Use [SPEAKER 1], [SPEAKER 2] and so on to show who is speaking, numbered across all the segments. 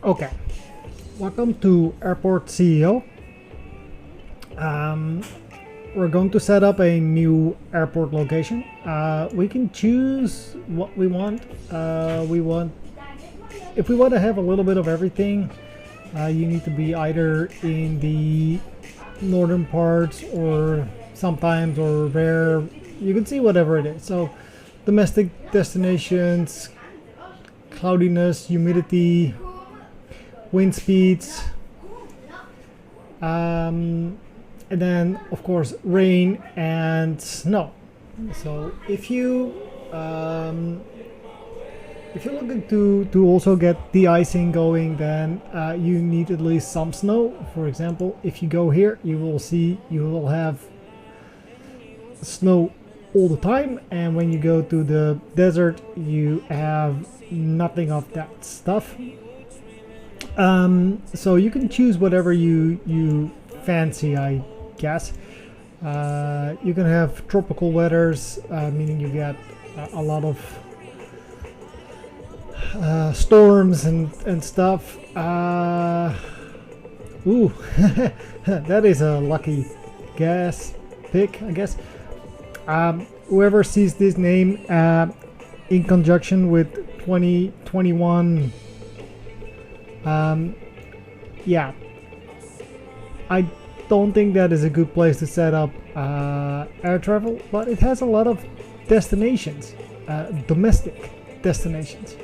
[SPEAKER 1] Okay, welcome to Airport CEO. We're going to set up a new airport location. We can choose what we want. If we want to have a little bit of everything, you need to be either in the northern parts or sometimes or rare. You can see whatever it is. So, domestic destinations, cloudiness, humidity, wind speeds, and then of course rain and snow. So if you're looking to also get de-icing going, then you need at least some snow. For example, if you go here, you will have snow all the time, and when you go to the desert, you have nothing of that stuff. So you can choose whatever you fancy, I guess. You can have tropical weathers, meaning you get a lot of storms and stuff. Ooh, that is a lucky guess pick, I guess. Whoever sees this name in conjunction with 2021, yeah, I don't think that is a good place to set up air travel, but it has a lot of destinations, domestic destinations,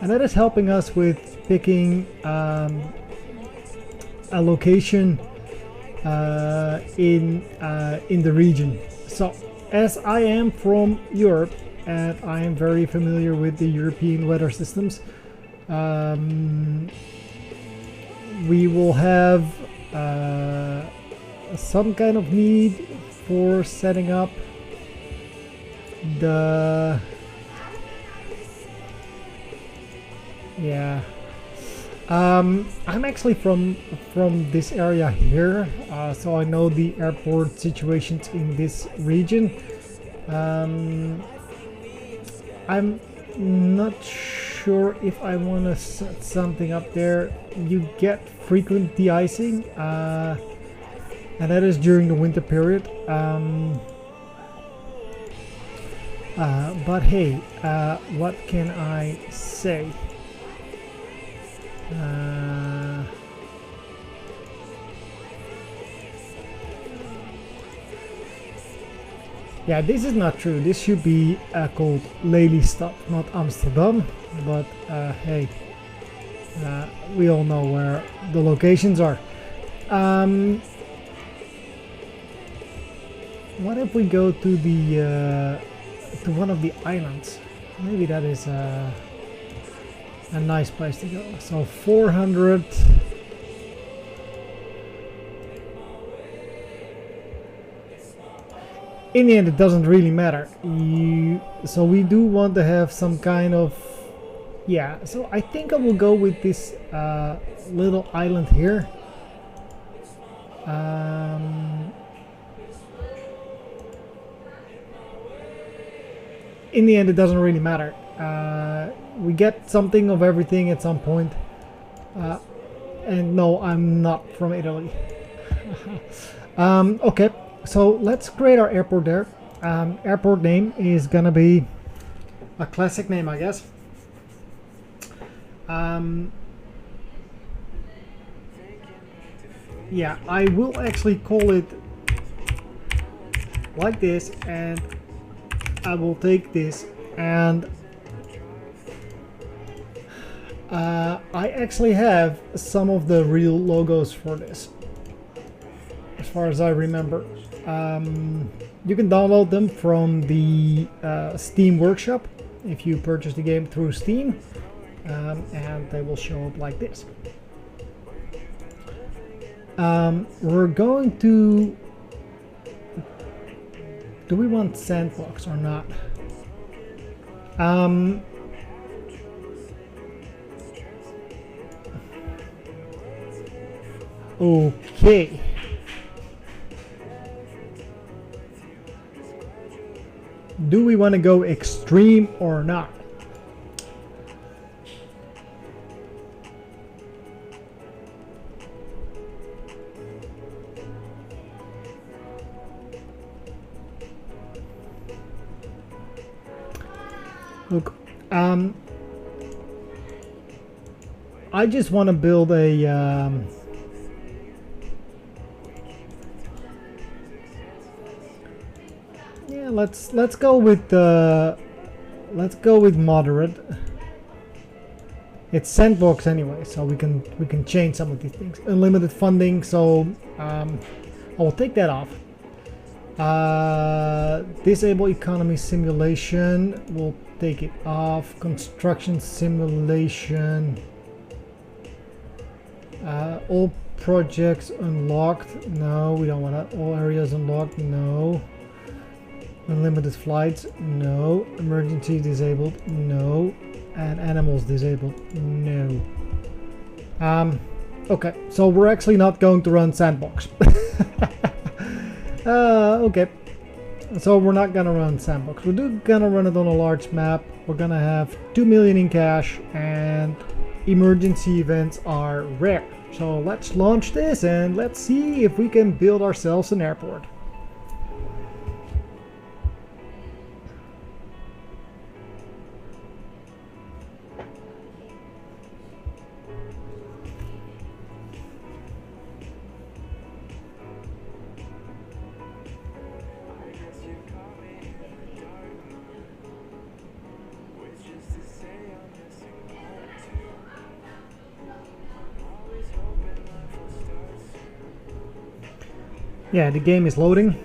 [SPEAKER 1] and that is helping us with picking a location in the region. So, as I am from Europe and I am very familiar with the European weather systems, we will have some kind of need for setting up the I'm actually from this area here, so I know the airport situations in this region. I'm not sure if I want to set something up there. You get frequent de-icing, and that is during the winter period. But hey, what can I say? Yeah, this is not true. This should be called Lelystad, not Amsterdam. But hey, we all know where the locations are. What if we go to the to one of the islands? Maybe that is a nice place to go. So 400. In the end, it doesn't really matter. So we do want to have some kind of, yeah. So I think I will go with this little island here. In the end, it doesn't really matter. We get something of everything at some point. And no, I'm not from Italy. Okay. So let's create our airport there. Airport name is gonna be a classic name, I guess. Yeah, I will actually call it like this, and I will take this and I actually have some of the real logos for this, as far as I remember. You can download them from the Steam Workshop if you purchase the game through Steam, and they will show up like this. We're going to... Do we want sandbox or not? Okay. Do we want to go extreme or not? I just want to build a yeah, let's go with moderate. It's sandbox anyway, so we can change some of these things. Unlimited funding, so I will take that off. Disable economy simulation, we'll take it off. Construction simulation, all projects unlocked, no, we don't want that. All areas unlocked, no. Unlimited flights, no. Emergency disabled, no. And animals disabled, no. Okay, so we're actually not going to run sandbox. Okay, so we're not gonna run sandbox. We're gonna run it on a large map. We're gonna have 2 million in cash, and emergency events are rare. So let's launch this and let's see if we can build ourselves an airport. Yeah, the game is loading.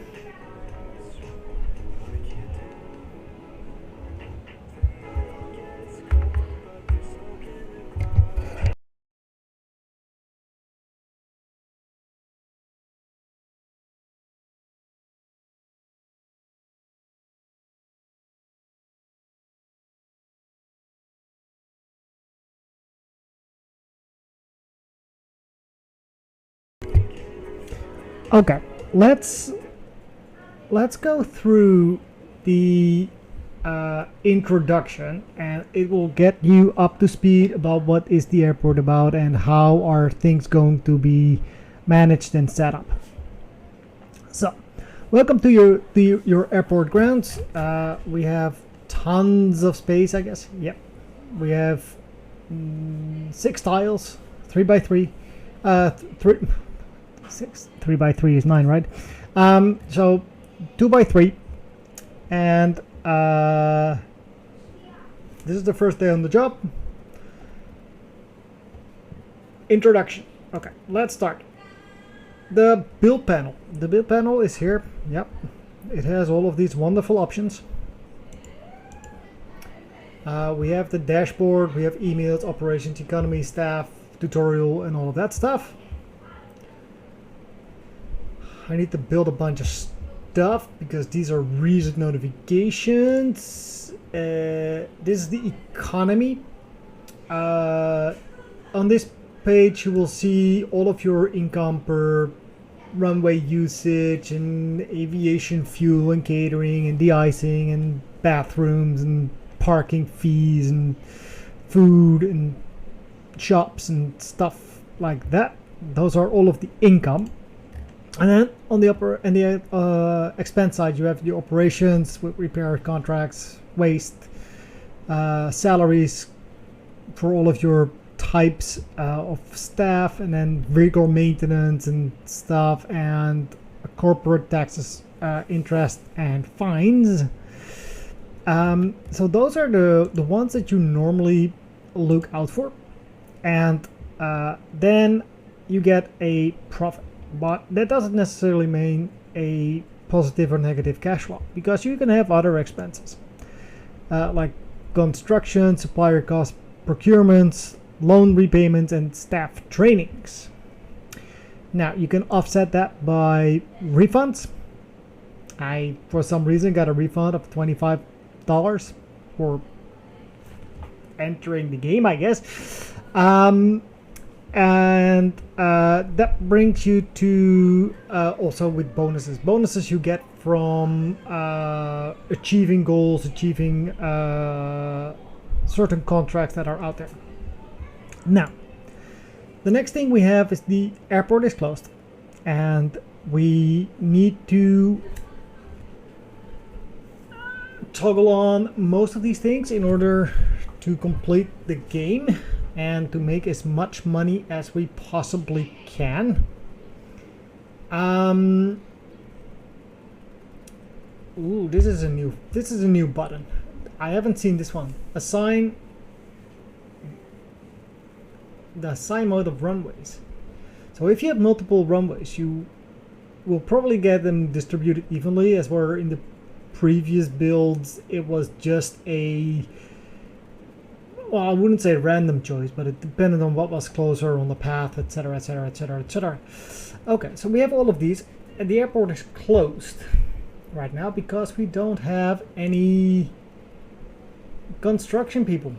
[SPEAKER 1] Okay, let's go through the introduction, and it will get you up to speed about what is the airport about and how are things going to be managed and set up. So, welcome to your airport grounds. We have tons of space, I guess. Yep, we have 6 tiles, 3 by 3, 3 by 3 is 9, right? So 2 by 3, and this is the first day on the job. Introduction. Okay, let's start. The build panel. The build panel is here. Yep, it has all of these wonderful options. We have the dashboard, we have emails, operations, economy, staff, tutorial, and all of that stuff. I need to build a bunch of stuff because these are recent notifications. This is the economy. On this page you will see all of your income per runway usage and aviation fuel and catering and de-icing and bathrooms and parking fees and food and shops and stuff like that. Those are all of the income. And then on the upper and the expense side, you have the operations with repair contracts, waste, salaries for all of your types of staff, and then vehicle maintenance and stuff, and corporate taxes, interest, and fines. So those are the ones that you normally look out for, and then you get a profit. But that doesn't necessarily mean a positive or negative cash flow, because you can have other expenses like construction, supplier costs, procurements, loan repayments, and staff trainings. Now you can offset that by refunds. I, for some reason, got a refund of $25 for entering the game, I guess. And that brings you to also with bonuses you get from achieving goals, achieving certain contracts that are out there. Now the next thing we have is the airport is closed, and we need to toggle on most of these things in order to complete the game and to make as much money as we possibly can. Ooh, this is a new button. I haven't seen this one. Assign the assign mode of runways. So if you have multiple runways, you will probably get them distributed evenly, as were in the previous builds. It was just a, well, I wouldn't say random choice, but it depended on what was closer on the path, etc, etc, etc, etc. Okay, so we have all of these, and the airport is closed right now because we don't have any construction people.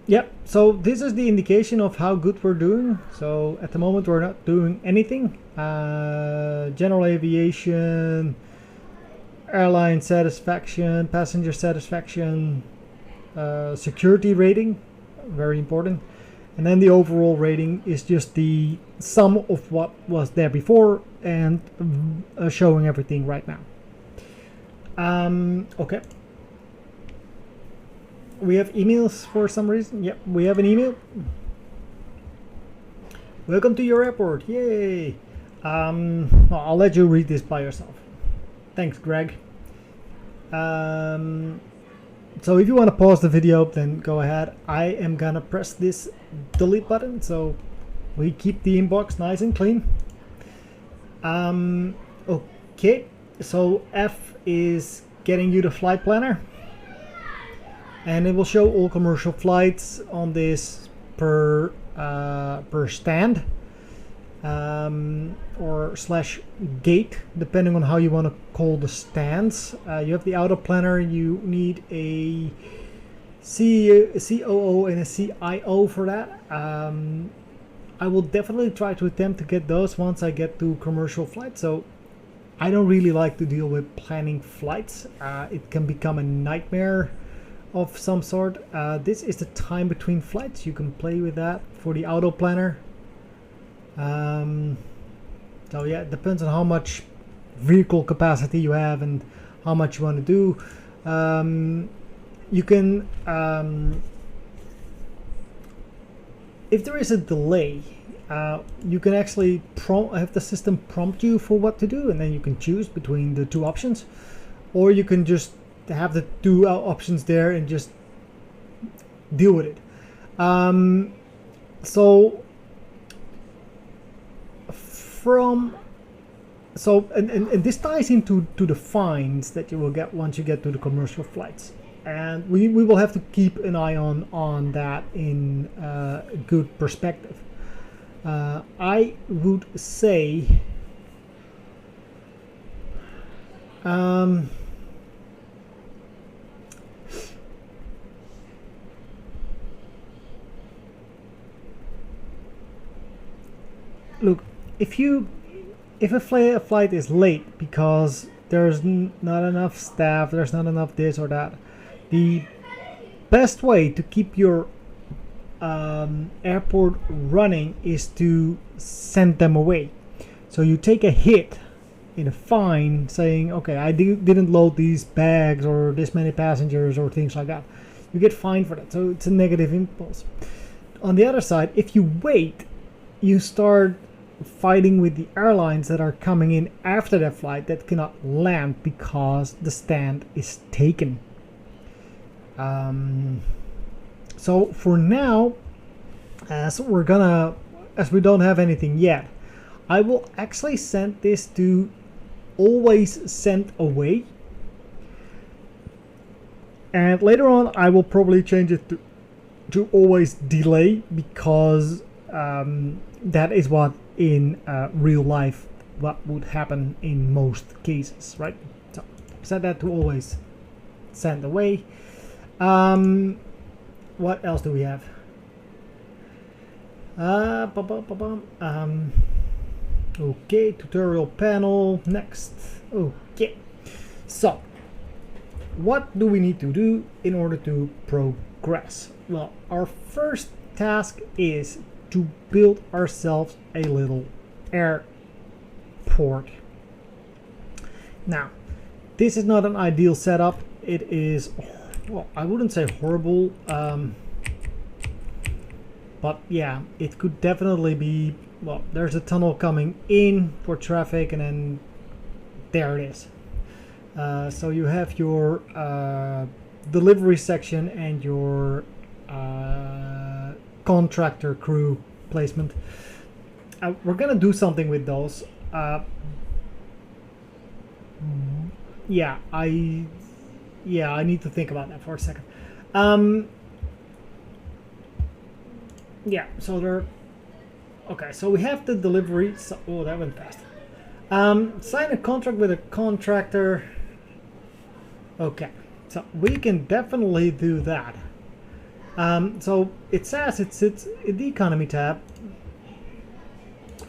[SPEAKER 1] Yep, so this is the indication of how good we're doing. So at the moment we're not doing anything. General aviation, airline satisfaction, passenger satisfaction, security rating, very important. And then the overall rating is just the sum of what was there before and showing everything right now. Okay. We have emails for some reason. Yep, we have an email. Welcome to your airport. Yay. Well, I'll let you read this by yourself. Thanks, Greg. So if you want to pause the video, then go ahead. I am gonna press this delete button so we keep the inbox nice and clean. Okay, so F is getting you the flight planner, and it will show all commercial flights on this per stand or slash gate, depending on how you want to call the stands. You have the auto planner. You need a COO and a CIO for that. I will definitely try to attempt to get those once I get to commercial flights. So I don't really like to deal with planning flights. It can become a nightmare of some sort. This is the time between flights. You can play with that for the auto planner. So yeah, it depends on how much vehicle capacity you have and how much you want to do. You can, if there is a delay, you can actually have the system prompt you for what to do, and then you can choose between the two options, or you can just have the two options there and just deal with it. And this ties into the fines that you will get once you get to the commercial flights, and we will have to keep an eye on that in good perspective. I would say look, if a flight is late because there's not enough staff, there's not enough this or that, the best way to keep your airport running is to send them away. So you take a hit in a fine saying, okay, I didn't load these bags or this many passengers or things like that. You get fined for that. So it's a negative impulse. On the other side, if you wait, you start fighting with the airlines that are coming in after that flight that cannot land because the stand is taken. So for now, as we don't have anything yet, I will actually send this to always send away, and later on I will probably change it to always delay, because that is what in real life what would happen in most cases, right? So set that to always send away. What else do we have? Okay, tutorial panel next. Okay, so what do we need to do in order to progress? Well, our first task is to build ourselves a little airport. Now, This is not an ideal setup. It is, well, I wouldn't say horrible, but yeah, it could definitely be, well, there's a tunnel coming in for traffic, and then there it is. So you have your delivery section and your contractor crew placement. We're gonna do something with those. Yeah, I need to think about that for a second. Yeah, so they're okay. So we have the delivery. So, oh, that went fast. Sign a contract with a contractor. Okay, so we can definitely do that. So it says it sits in the economy tab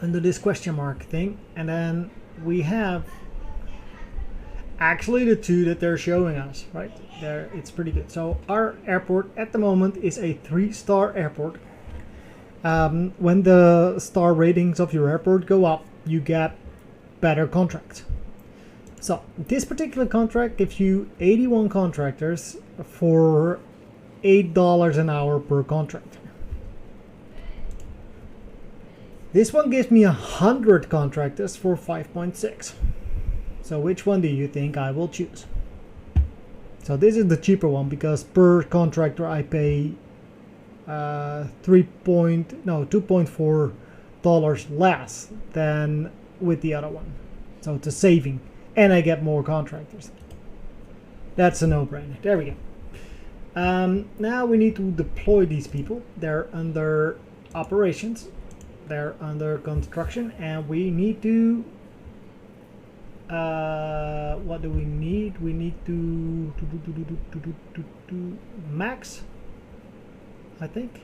[SPEAKER 1] under this question mark thing, and then we have actually the two that they're showing us right there. It's pretty good. So our airport at the moment is a 3-star airport. When the star ratings of your airport go up, you get better contracts. So this particular contract gives you 81 contractors for $8 an hour per contractor. This one gives me 100 contractors for 5.6. So which one do you think I will choose? So this is the cheaper one because per contractor I pay $2.4 less than with the other one. So it's a saving, and I get more contractors. That's a no-brainer. There we go. Now we need to deploy these people. They're under operations, they're under construction, and we need to what do we need? We need to max, I think.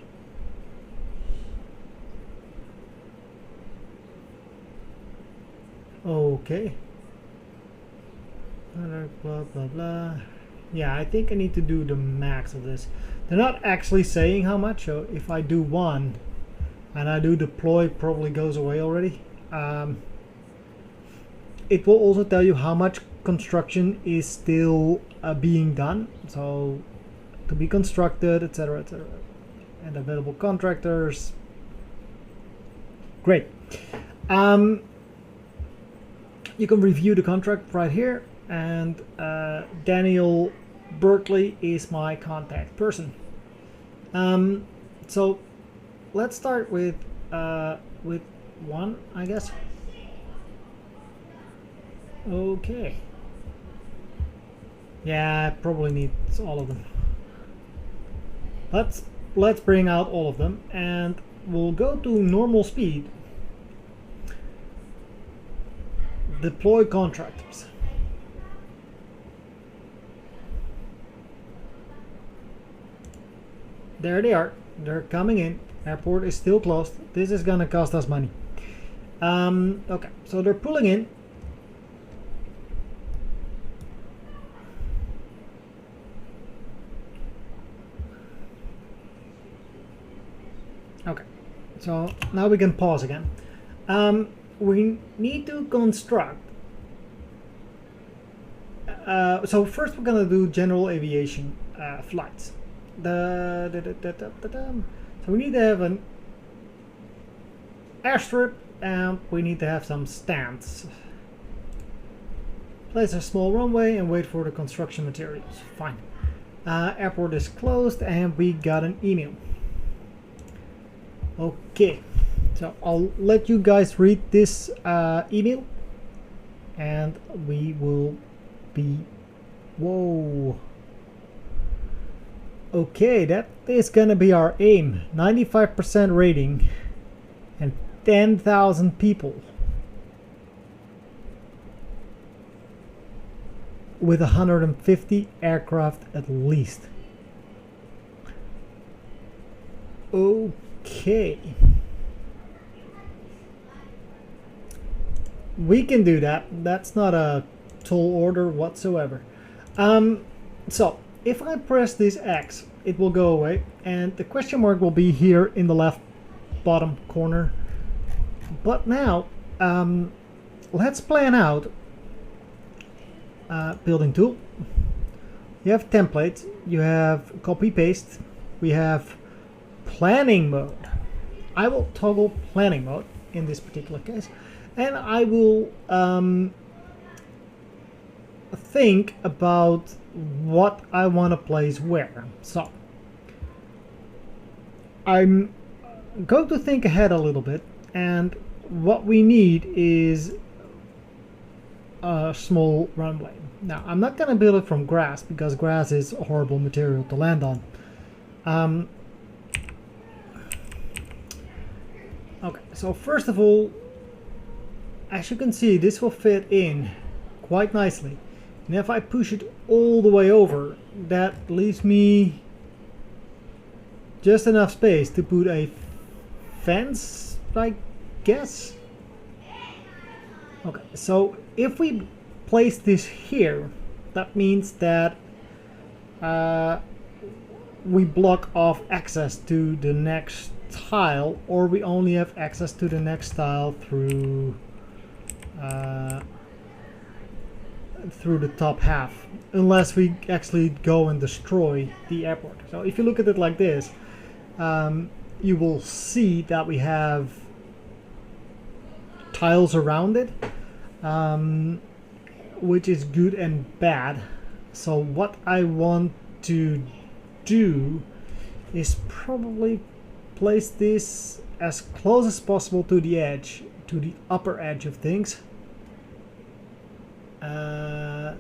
[SPEAKER 1] Okay. Blah blah blah. Yeah, I think I need to do the max of this. They're not actually saying how much, so if I do one and I do deploy, probably goes away already. It will also tell you how much construction is still being done, so to be constructed, etc., etc., and available contractors. Great. You can review the contract right here, and Daniel Berkeley is my contact person. So let's start with one, I guess. Okay. Yeah, I probably need all of them. Let's bring out all of them, and we'll go to normal speed. Deploy contractors. There they are. They're coming in. Airport is still closed. This is gonna cost us money. Okay, so they're pulling in. Okay, so now we can pause again. We need to construct. So first we're gonna do general aviation flights. So we need to have an airstrip, and we need to have some stands. Place a small runway and wait for the construction materials. Fine. Airport is closed, and we got an email. Okay, so I'll let you guys read this email, and we will be. Whoa. Okay, that is gonna be our aim. 95% rating and 10,000 people with 150 aircraft at least. Okay, we can do that. That's not a tall order whatsoever. So if I press this X, it will go away, and the question mark will be here in the left bottom corner. But now let's plan out building tool. You have templates, you have copy paste, we have planning mode. I will toggle planning mode in this particular case, and I will think about what I want to place where. So I'm going to think ahead a little bit, and what we need is a small runway. Now, I'm not going to build it from grass because grass is a horrible material to land on. Okay, so first of all, as you can see, this will fit in quite nicely. And if I push it all the way over, that leaves me just enough space to put a fence, I guess. Okay, so if we place this here, that means that we block off access to the next tile, or we only have access to the next tile through the top half, unless we actually go and destroy the airport. So if you look at it like this, you will see that we have tiles around it, which is good and bad. So what I want to do is probably place this as close as possible to the edge, to the upper edge of things.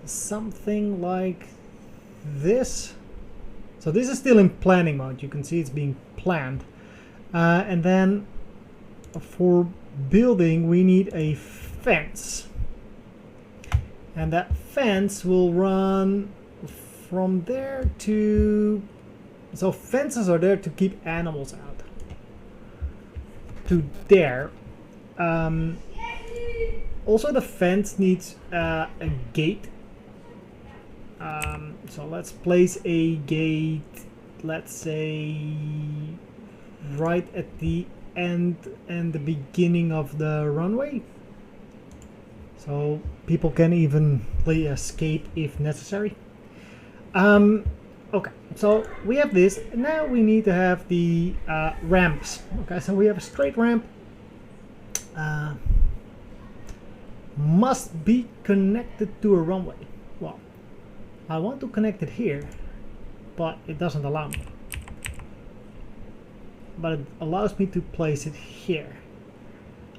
[SPEAKER 1] Something like this. So this is still in planning mode. You can see it's being planned. And then for building, we need a fence. And that fence will run from there to... So fences are there to keep animals out. To there. Also, the fence needs a gate. So let's place a gate, let's say, right at the end and the beginning of the runway. So people can evenly escape if necessary. Okay, so we have this. Now we need to have the ramps. Okay, so we have a straight ramp. Must be connected to a runway. Well, I want to connect it here, but it doesn't allow me. But it allows me to place it here.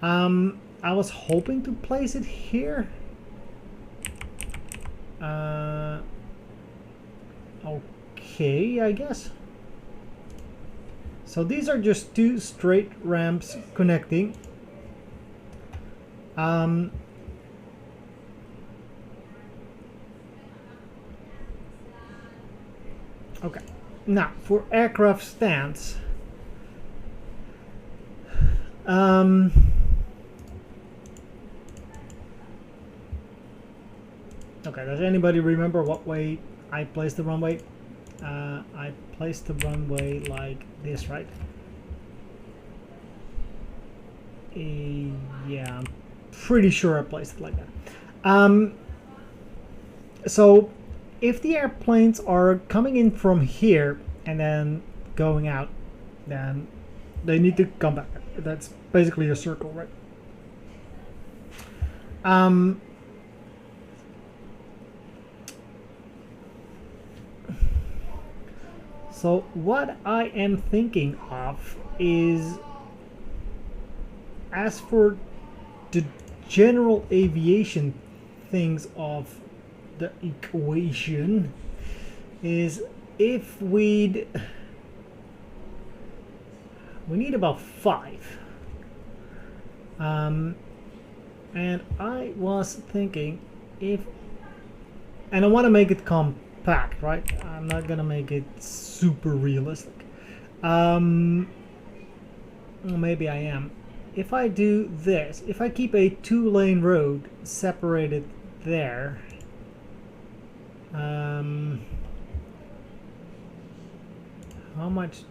[SPEAKER 1] I was hoping to place it here. Okay, I guess. So these are just two straight ramps connecting. Okay, now for aircraft stands. Okay, does anybody remember what way I placed the runway? I placed the runway like this, right? Yeah, I'm pretty sure I placed it like that. So if the airplanes are coming in from here and then going out, then they need to come back. That's basically a circle, right? So what I am thinking of is, as for the general aviation things of the equation, is if we need about 5. And I was thinking and I want to make it compact, right? I'm not gonna make it super realistic. Maybe I am. If I do this, if I keep a 2-lane road separated there, how much?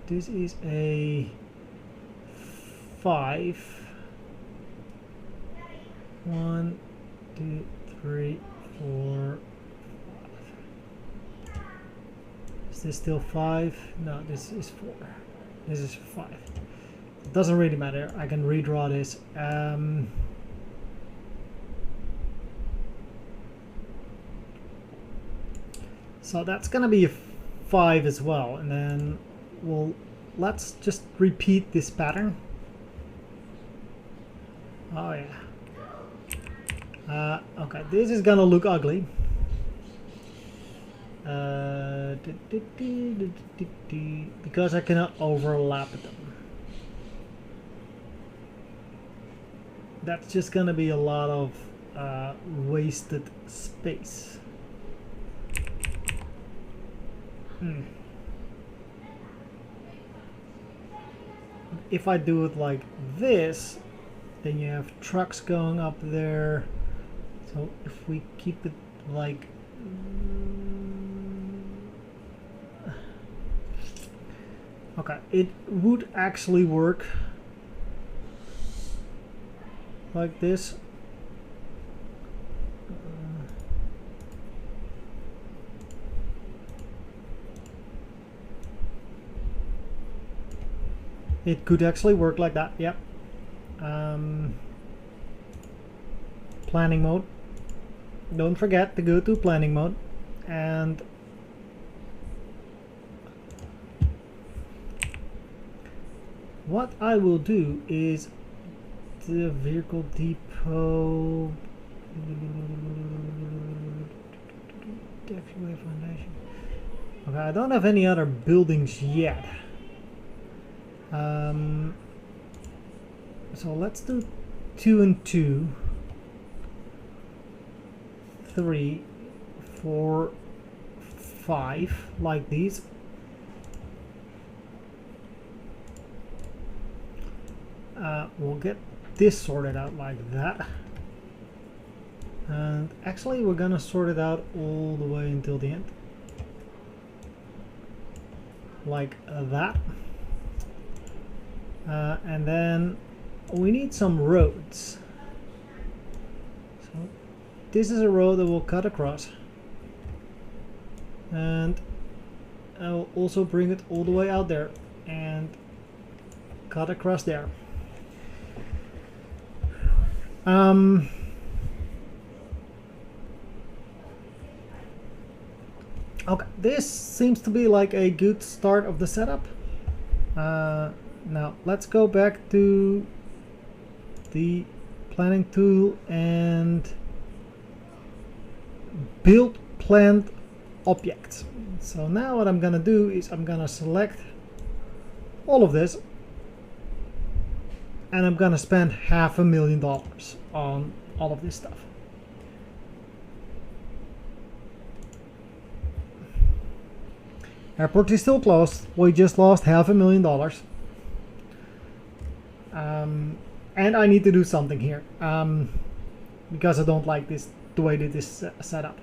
[SPEAKER 1] This is a 5. 1, 2, 3, 4, 5. Is this still 5? No, this is 4. This is 5. It doesn't really matter. I can redraw this. So that's gonna be a 5 as well, and then let's just repeat this pattern. Oh yeah. Okay, this is gonna look ugly. Because I cannot overlap them. That's just gonna be a lot of wasted space. If I do it like this, then you have trucks going up there. So if we keep it like okay, it would actually work like this. It could actually work like that, yep. Planning mode. Don't forget to go to planning mode, and what I will do is the vehicle depot foundation. Okay, I don't have any other buildings yet. So let's do 2 and 2, 3, 4, 5, like these. We'll get this sorted out like that. And actually we're gonna sort it out all the way until the end. Like that. And then we need some roads. So this is a road that we'll cut across. And I will also bring it all the way out there and cut across there. Okay, this seems to be like a good start of the setup. Now let's go back to the planning tool and build planned objects. So now what I'm gonna do is I'm gonna select all of this, and I'm gonna spend $500,000 on all of this stuff. Airport is still closed. We just lost $500,000. And I need to do something here because I don't like this the way that this is set up.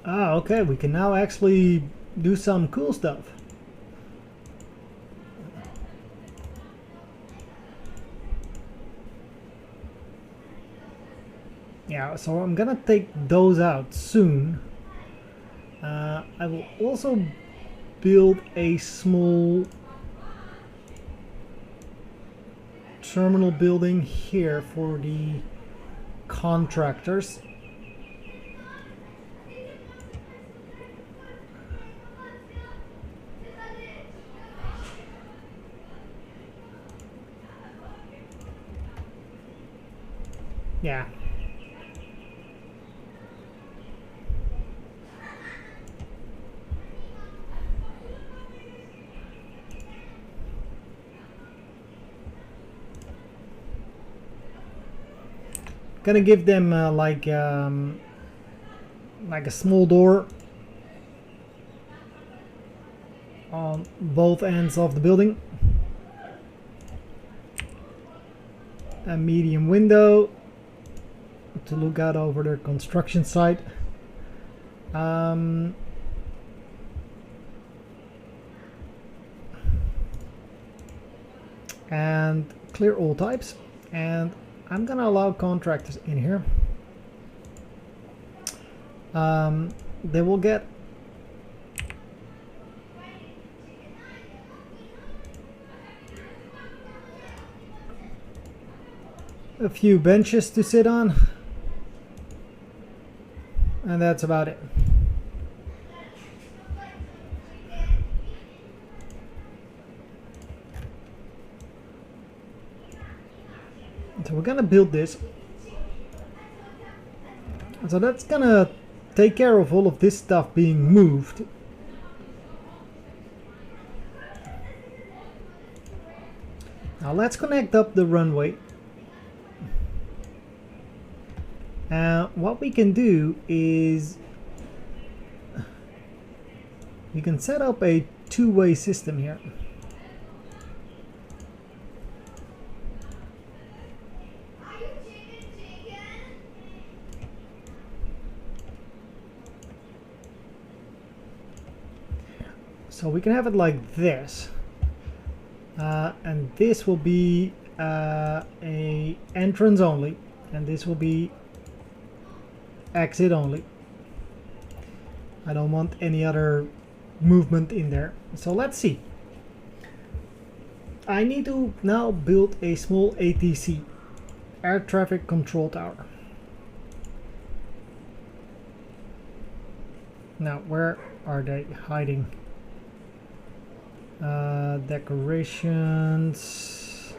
[SPEAKER 1] Ah, okay, we can now actually do some cool stuff. Yeah, so I'm gonna take those out soon. I will also build a small terminal building here for the contractors. Yeah. Gonna give them like a small door on both ends of the building. A medium window to look out over their construction site. And clear all types. And I'm gonna allow contractors in here. They will get a few benches to sit on, and that's about it. So we're gonna build this. So that's gonna take care of all of this stuff being moved. Now let's connect up the runway. What we can do is we can set up a two-way system here. So we can have it like this, and this will be a entrance only, and this will be exit only. I don't want any other movement in there. So let's see. I need to now build a small ATC, air traffic control tower. Now where are they hiding? Decorations,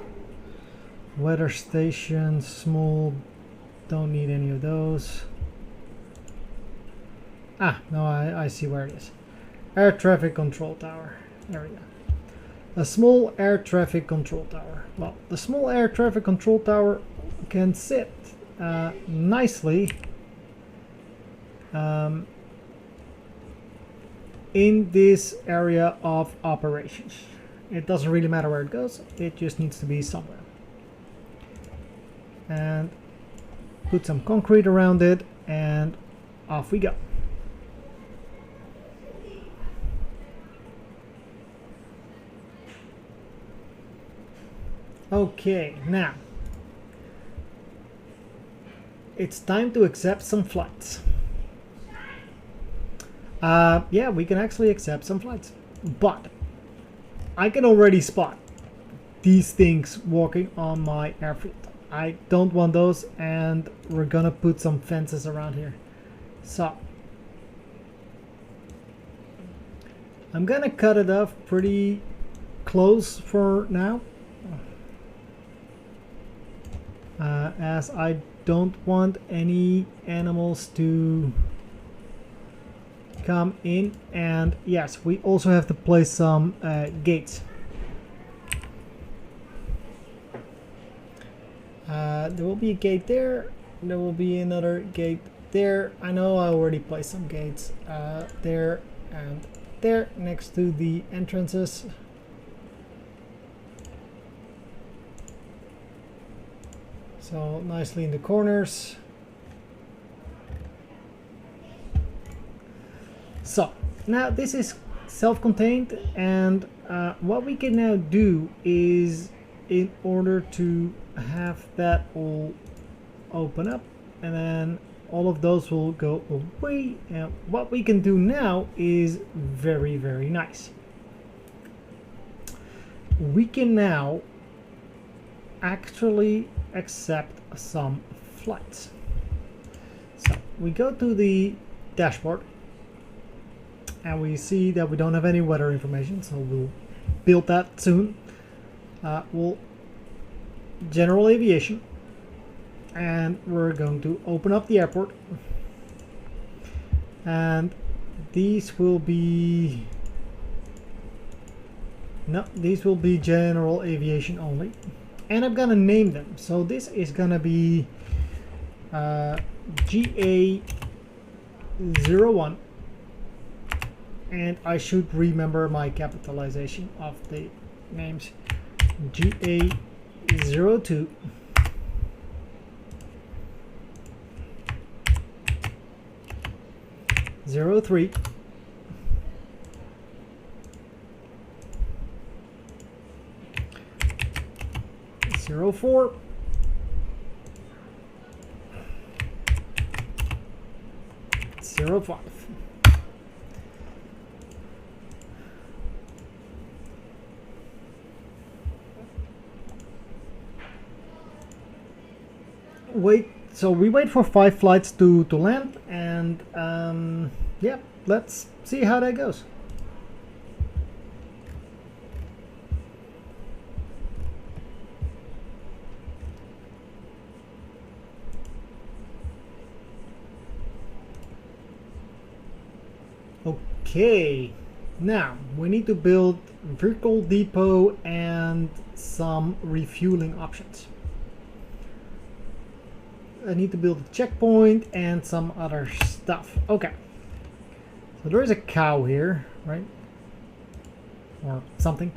[SPEAKER 1] weather station, small, don't need any of those. Ah, no, I see where it is. Air traffic control tower. There we go. A small air traffic control tower. Well, the small air traffic control tower can sit nicely in this area of operations. It doesn't really matter where it goes, it just needs to be somewhere. And put some concrete around it, and off we go. Okay, now it's time to accept some flights. Yeah, we can actually accept some flights, but I can already spot these things walking on my airfield. I don't want those, and we're gonna put some fences around here. So I'm gonna cut it off pretty close for now, as I don't want any animals to come in. And yes, we also have to place some gates. There will be a gate there, there will be another gate there. I know I already placed some gates there and there next to the entrances. So nicely in the corners. So now this is self-contained, and what we can now do is, in order to have that all open up, and then all of those will go away. And what we can do now is very, very nice. We can now actually accept some flights. So we go to the dashboard and we see that we don't have any weather information, so we'll build that soon. We'll general aviation, and we're going to open up the airport, and these will be general aviation only, and I'm gonna name them. So this is gonna be GA01, and I should remember my capitalization of the names. GA02, '03, 04, 05. So we wait for 5 flights to land, and yeah, let's see how that goes. Okay, now we need to build vehicle depot and some refueling options. I need to build a checkpoint and some other stuff. Okay, so there is a cow here, right? Or something.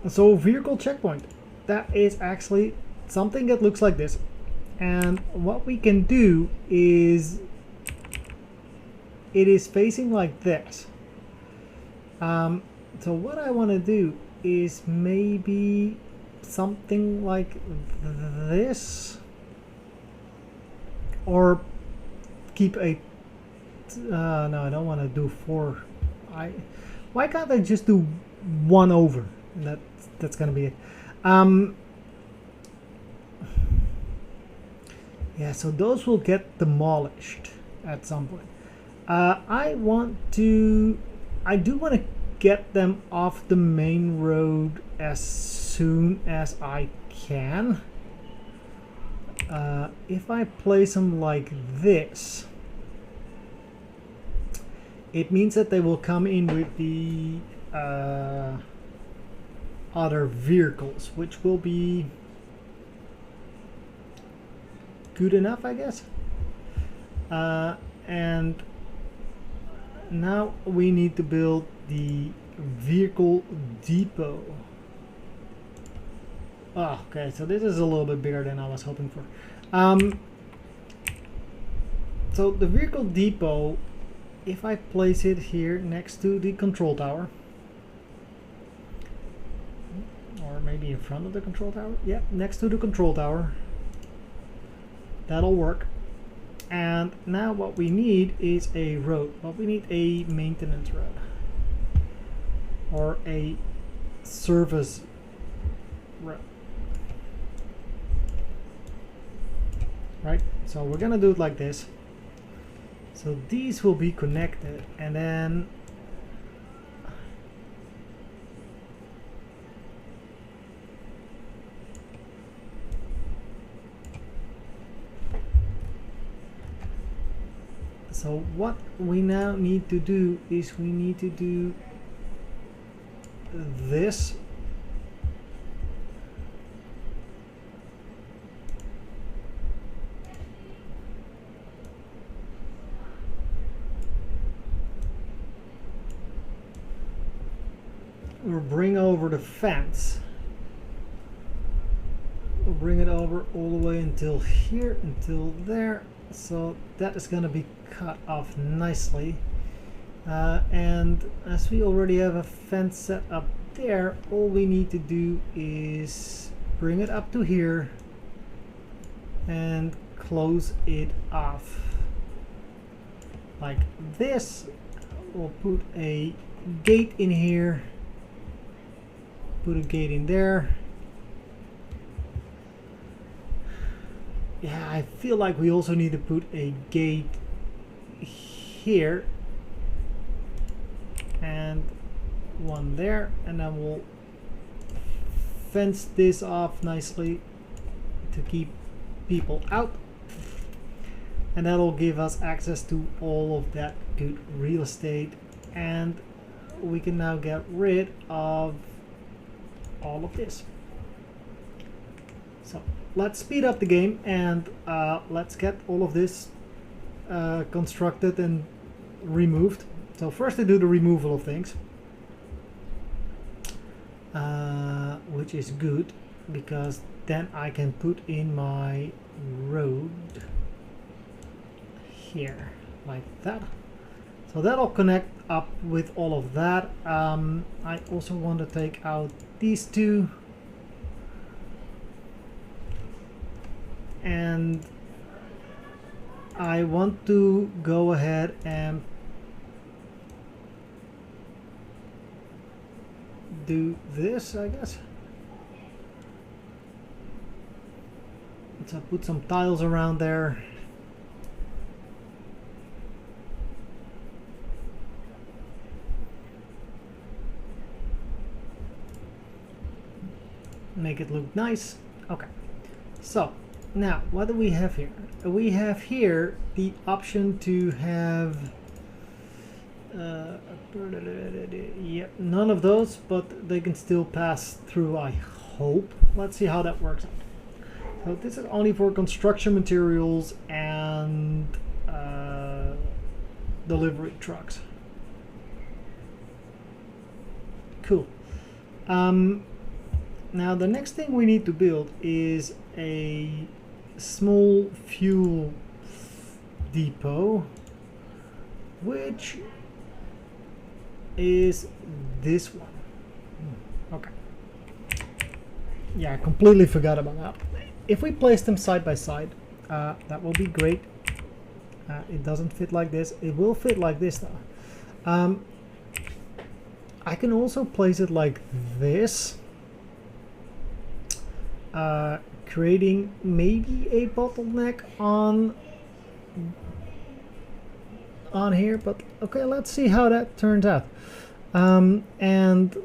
[SPEAKER 1] So vehicle checkpoint, that is actually something that looks like this. And what we can do is, it is facing like this. So what I want to do is maybe something like this, or keep a no, I don't want to do 4. Why can't I just do 1 over, and that's gonna be it. Yeah, so those will get demolished at some point. I do want to get them off the main road as soon as I can. If I place them like this, it means that they will come in with the other vehicles, which will be good enough, I guess. And now we need to build the vehicle depot. Oh, okay, so this is a little bit bigger than I was hoping for. So the vehicle depot, if I place it here next to the control tower, or maybe in front of the control tower, yeah, next to the control tower, that'll work. And now what we need is a road. Well, we need a maintenance road or a service road, right? So we're gonna do it like this. So these will be connected, and then so what we now need to do is we need to do this. We'll bring over the fence. We'll bring it over all the way until here, until there. So that is going to be cut off nicely. And as we already have a fence set up there, all we need to do is bring it up to here and close it off like this. We'll put a gate in here, put a gate in there. Yeah, I feel like we also need to put a gate here and one there, and then we'll fence this off nicely to keep people out, and that'll give us access to all of that good real estate, and we can now get rid of all of this. So let's speed up the game and let's get all of this constructed and removed. So first I do the removal of things, which is good because then I can put in my road here like that. So that'll connect up with all of that. I also want to take out these two, and I want to go ahead and do this, I guess. So put some tiles around there. Make it look nice. Okay, so now what do we have here? We have here the option to have yep, none of those, but they can still pass through, I hope. Let's see how that works out. So this is only for construction materials and delivery trucks. Cool. Now the next thing we need to build is a small fuel depot, which is this one. Okay. Yeah, I completely forgot about that. If we place them side by side, that will be great. It doesn't fit like this. It will fit like this though. I can also place it like this, creating maybe a bottleneck on here, but okay, let's see how that turns out. And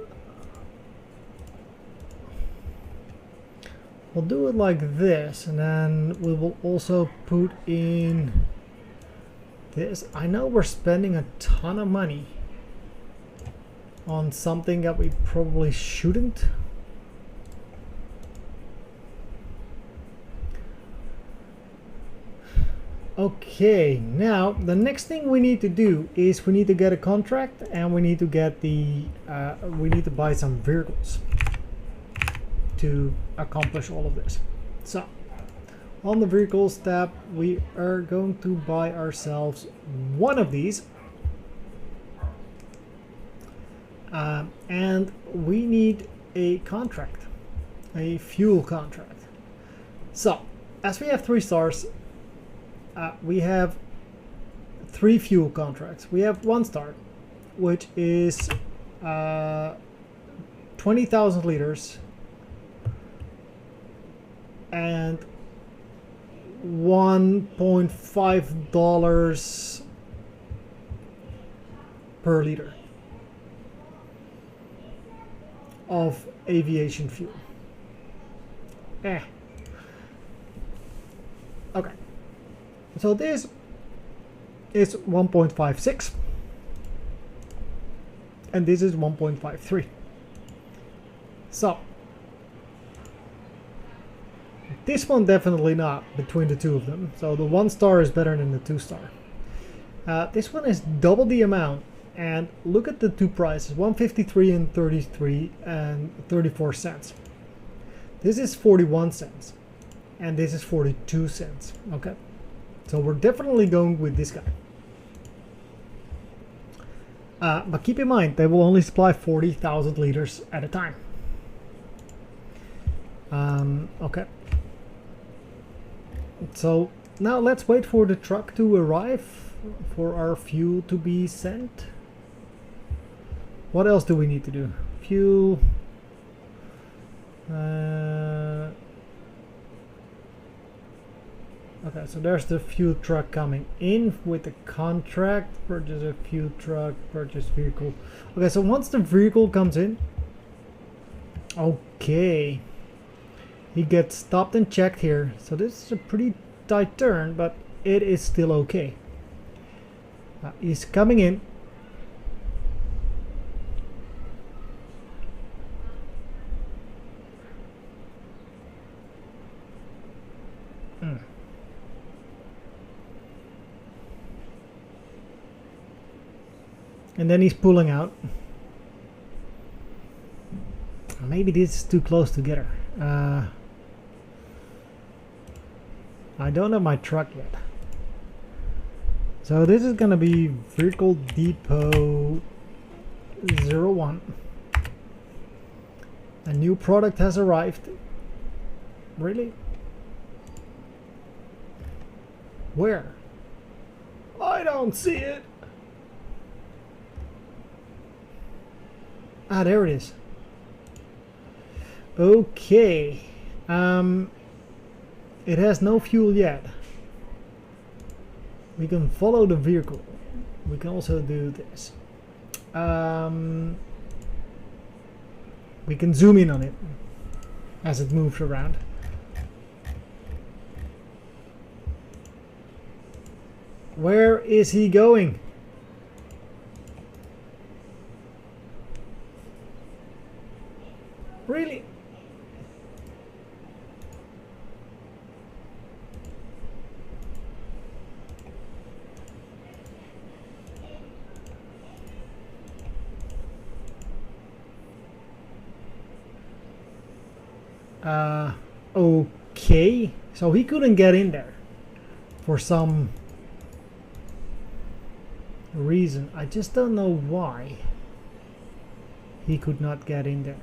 [SPEAKER 1] we'll do it like this, and then we will also put in this. I know we're spending a ton of money on something that we probably shouldn't. Okay, now the next thing we need to do is we need to get a contract, and we need to get the we need to buy some vehicles to accomplish all of this. So on the vehicles tab, we are going to buy ourselves one of these, and we need a contract, a fuel contract. So as we have 3 stars, we have 3 fuel contracts. We have 1 star, which is 20,000 liters and $1.5 per liter of aviation fuel. Okay. So this is 1.56 and this is 1.53. So this one definitely not between the two of them. So the 1 star is better than the 2 star. This one is double the amount, and look at the 2 prices, 153 and 33 and 34 cents. This is 41 cents and this is 42 cents. Okay. So we're definitely going with this guy. But keep in mind, they will only supply 40,000 liters at a time. So now let's wait for the truck to arrive, for our fuel to be sent. What else do we need to do? Fuel. Okay, so there's the fuel truck coming in with the contract. Purchase a fuel truck, purchase vehicle. Okay, so once the vehicle comes in, okay, he gets stopped and checked here. So this is a pretty tight turn, but it is still okay. He's coming in. And then he's pulling out. Maybe this is too close together. I don't have my truck yet. So this is gonna be Vehicle Depot 01. A new product has arrived. Really? Where? I don't see it. Ah, there it is. Okay. It has no fuel yet. We can follow the vehicle. We can also do this. We can zoom in on it as it moves around. Where is he going? Really? Okay. So he couldn't get in there for some reason. I just don't know why he could not get in there.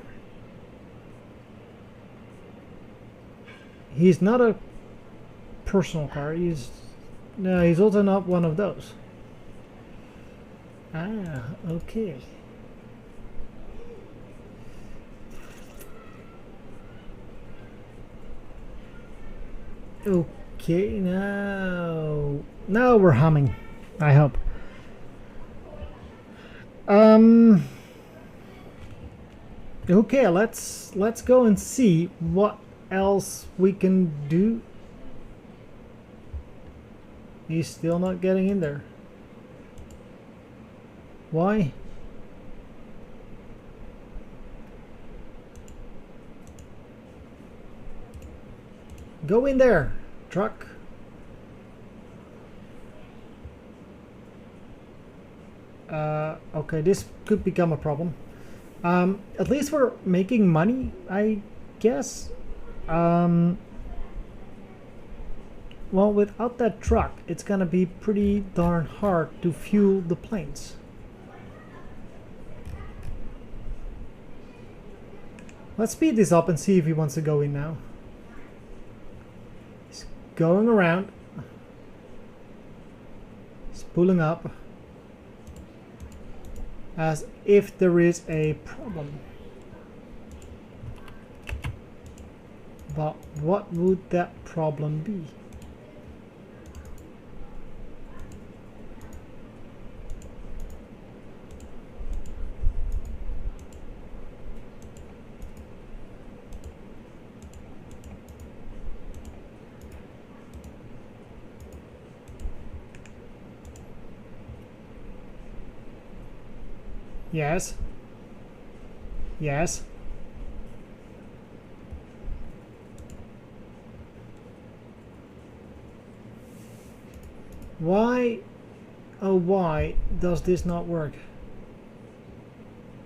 [SPEAKER 1] He's not a personal car. He's also not one of those. Ah, okay. Okay, now we're humming, I hope. Okay, let's go and see what else we can do. He's still not getting in there. Why? Go in there, truck. Okay, this could become a problem. At least we're making money, I guess. Well, without that truck, it's gonna be pretty darn hard to fuel the planes. Let's speed this up and see if he wants to go in now. He's going around. He's pulling up. As if there is a problem. But what would that problem be? Yes. Yes. Why, oh why does this not work?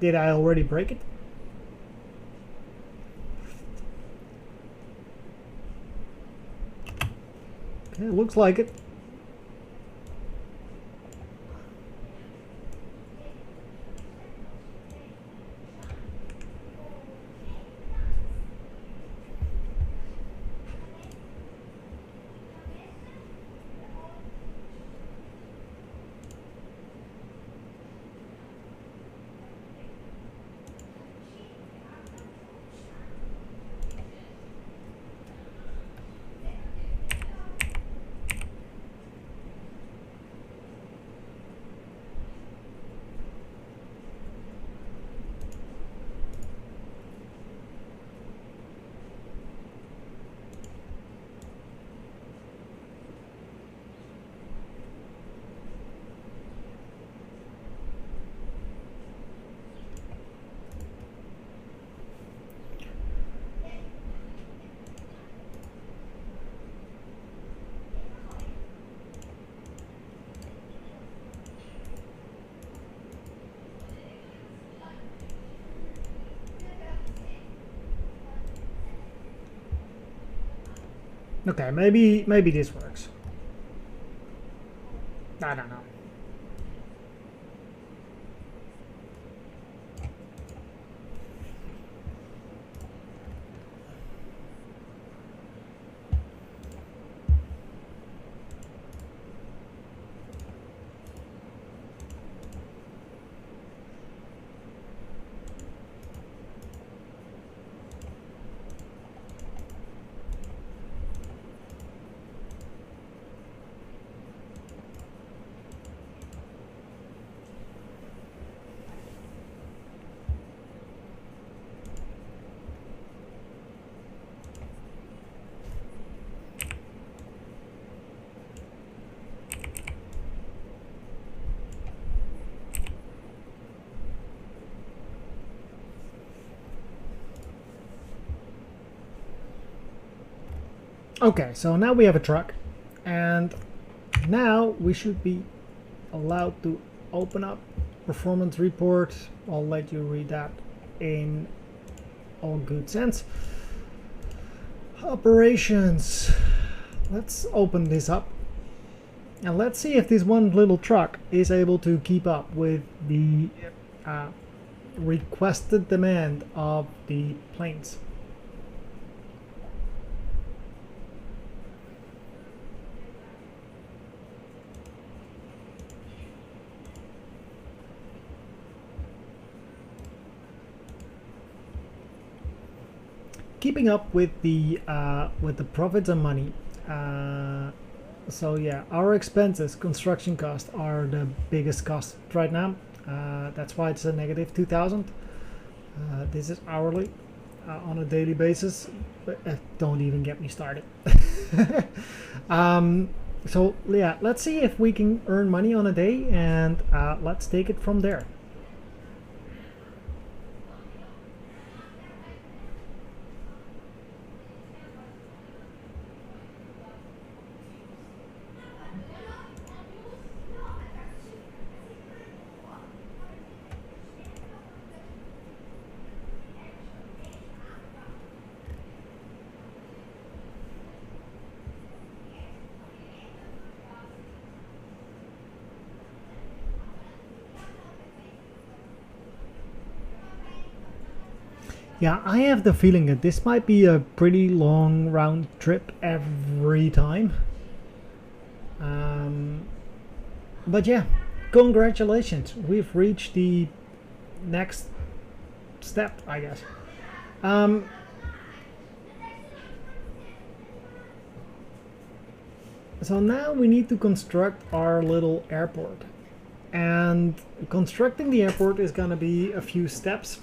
[SPEAKER 1] Did I already break it? Okay, looks like it. Okay, maybe this works. I don't know. Okay, so now we have a truck, and now we should be allowed to open up performance report. I'll let you read that in all good sense. Operations. Let's open this up and let's see if this one little truck is able to keep up with the requested demand of the planes. Keeping up with the profits and money. So yeah, our expenses, construction costs, are the biggest cost right now. That's why it's a negative 2,000. This is hourly on a daily basis. But, don't even get me started. So yeah, let's see if we can earn money on a day, and let's take it from there. Yeah, I have the feeling that this might be a pretty long round trip every time. But yeah, congratulations. We've reached the next step, I guess. Um, so now we need to construct our little airport. And constructing the airport is going to be a few steps.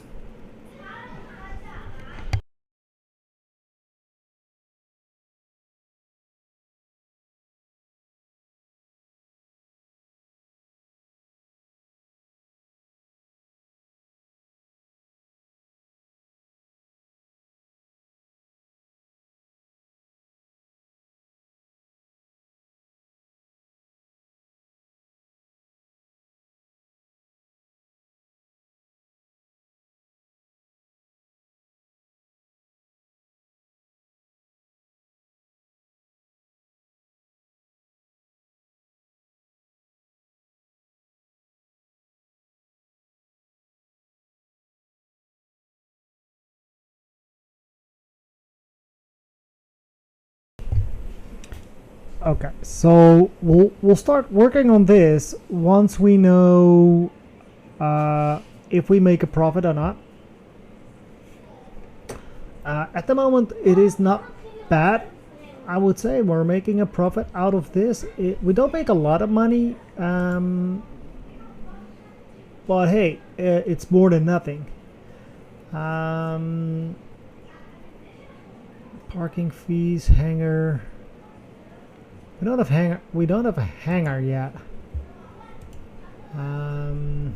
[SPEAKER 1] Okay, so we'll start working on this once we know if we make a profit or not. At the moment, it is not bad. I would say we're making a profit out of this. We don't make a lot of money, but hey, it's more than nothing. Parking fees, hangar. We don't have hangar. We don't have a hangar yet. Hmm.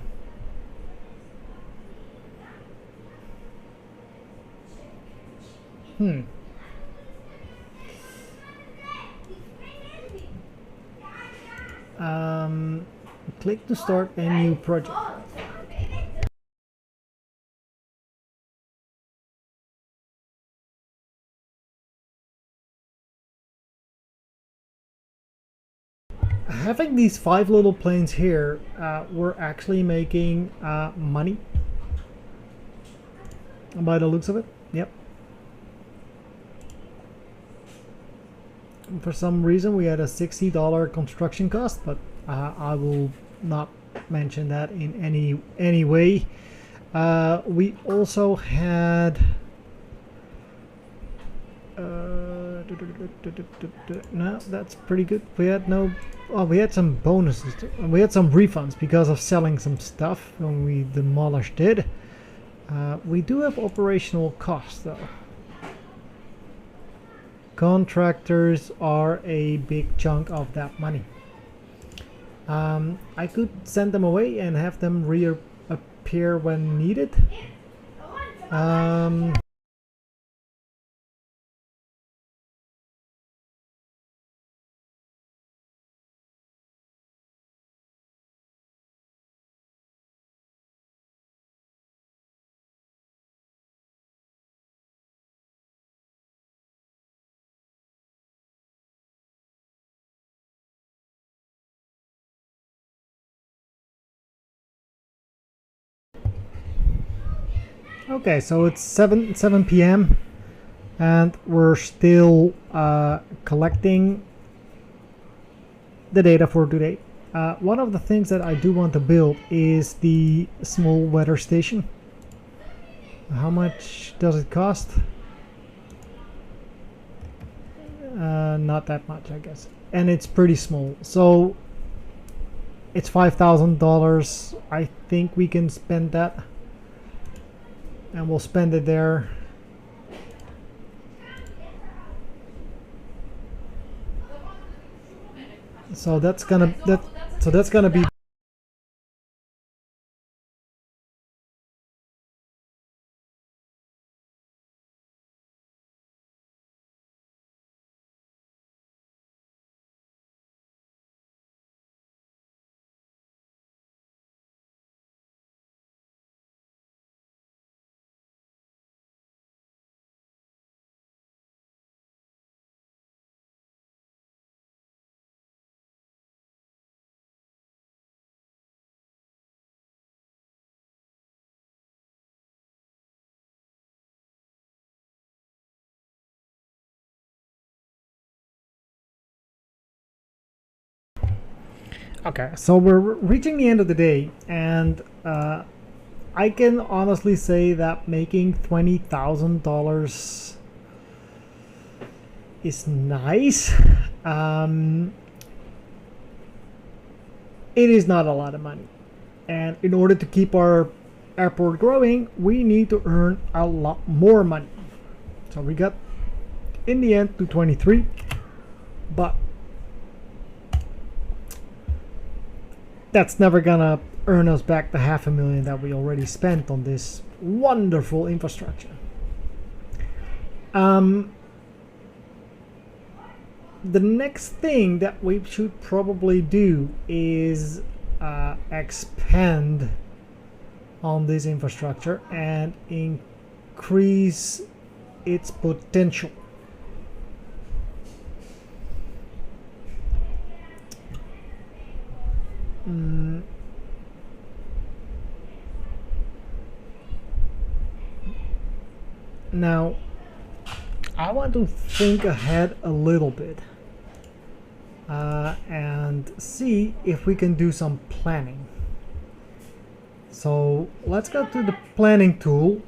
[SPEAKER 1] Click to start a new project. having these 5 little planes here, we're actually making money by the looks of it. Yep. For some reason we had a $60 construction cost, but I will not mention that in any way. We also had no, that's pretty good. We had no, oh, we had some bonuses. We had some refunds because of selling some stuff when we demolished it. We do have operational costs though. Contractors are a big chunk of that money. I could send them away and have them reappear when needed. Okay, so it's 7 p.m. and we're still collecting the data for today. One of the things that I do want to build is the small weather station. How much does it cost? Not that much, I guess. And it's pretty small. So it's $5,000. I think we can spend that. And we'll spend it there. So that's gonna be okay. So we're reaching the end of the day, and I can honestly say that making $20,000 is nice. It is not a lot of money, and in order to keep our airport growing, we need to earn a lot more money. So we got in the end to 23, but that's never gonna earn us back the $500,000 that we already spent on this wonderful infrastructure. The next thing that we should probably do is expand on this infrastructure and increase its potential. Now, I want to think ahead a little bit and see if we can do some planning. So let's go to the planning tool.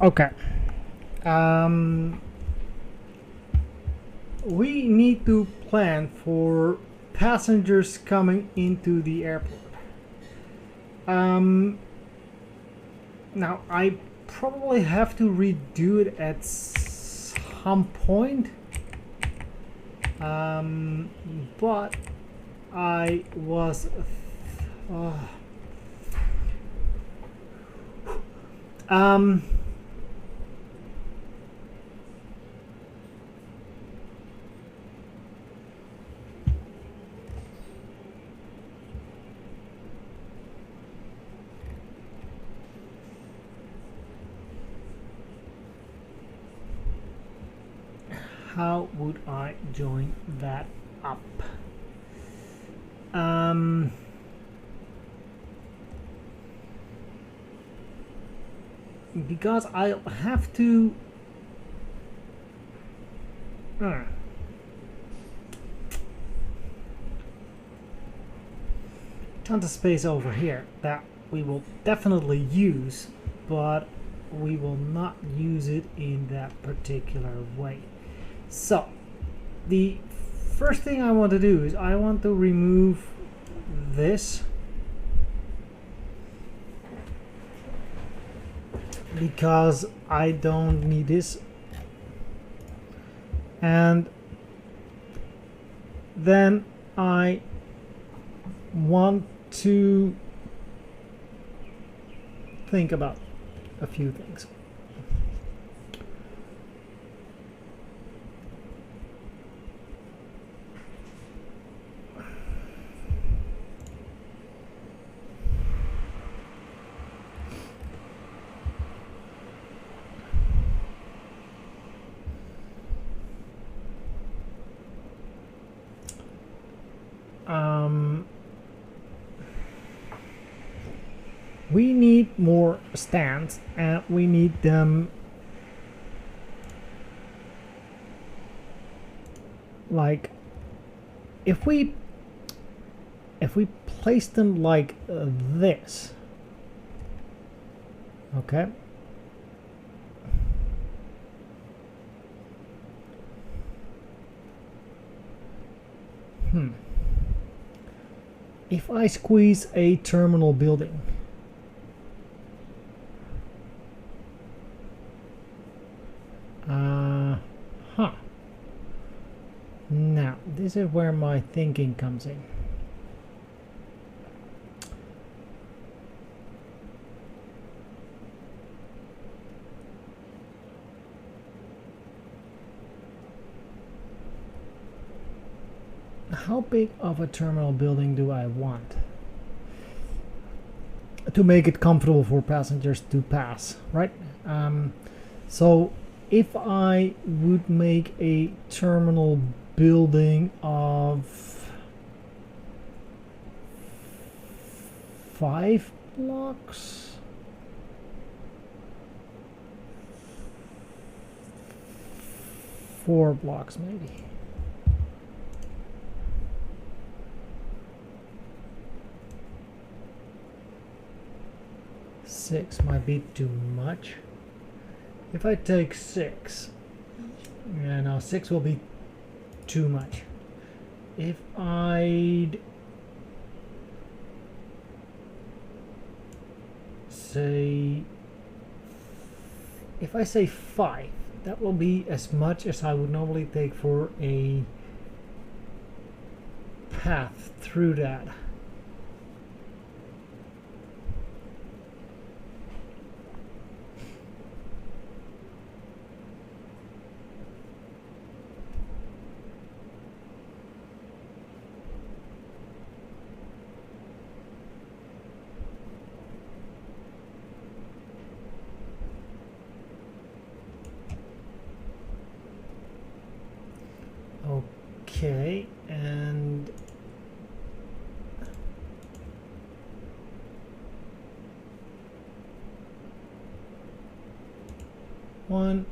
[SPEAKER 1] Okay. Um, we need to plan for passengers coming into the airport. Um, Now I probably have to redo it at some point. But I was uh, um how would I join that up? Um because I'll have to tons of space over here that we will definitely use, but we will not use it in that particular way. So the first thing I want to do is I want to remove this because I don't need this, and then I want to think about a few things. We need more stands, and we need them like if we place them like this, okay, if I squeeze a terminal building, now this is where my thinking comes in. How big of a terminal building do I want to make it comfortable for passengers to pass, right? So if I would make a terminal building of 5 blocks, 4 blocks maybe. Six might be too much. If I take 6, yeah, no, 6 will be too much. If I'd say, if I say 5, that will be as much as I would normally take for a path through that. Okay, and one,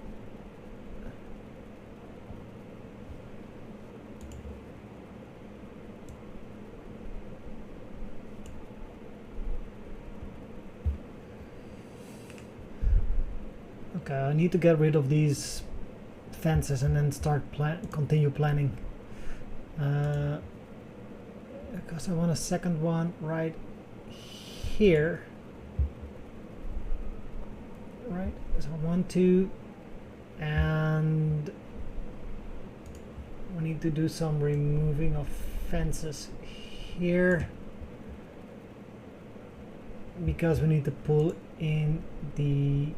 [SPEAKER 1] I need to get rid of these fences and then start continue planning. Because I want a second one right here. Right, so 1, 2, and we need to do some removing of fences here because we need to pull in the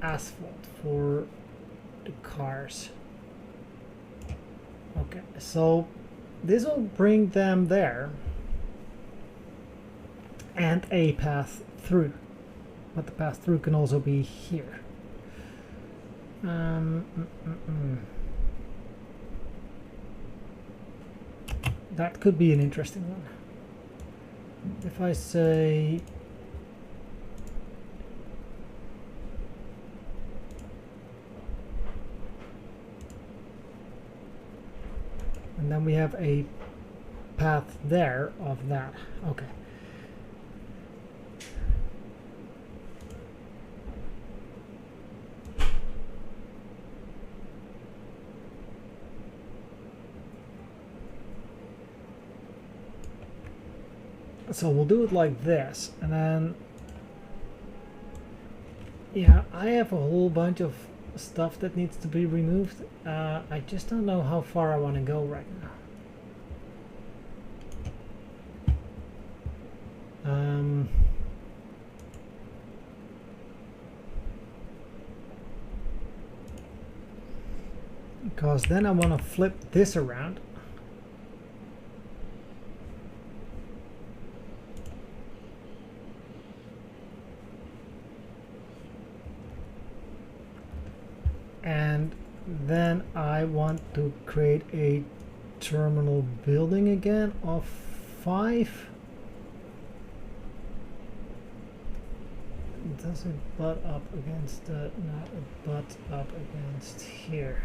[SPEAKER 1] asphalt for the cars. Okay, so this will bring them there and a path through, but the path through can also be here. That could be an interesting one. If I say and then we have a path there of that. Okay. So we'll do it like this, and then yeah, I have a whole bunch of stuff that needs to be removed. I just don't know how far I want to go right now. Because then I want to flip this around. And then I want to create a terminal building again of 5. Does it butt up against the, not a butt up against here.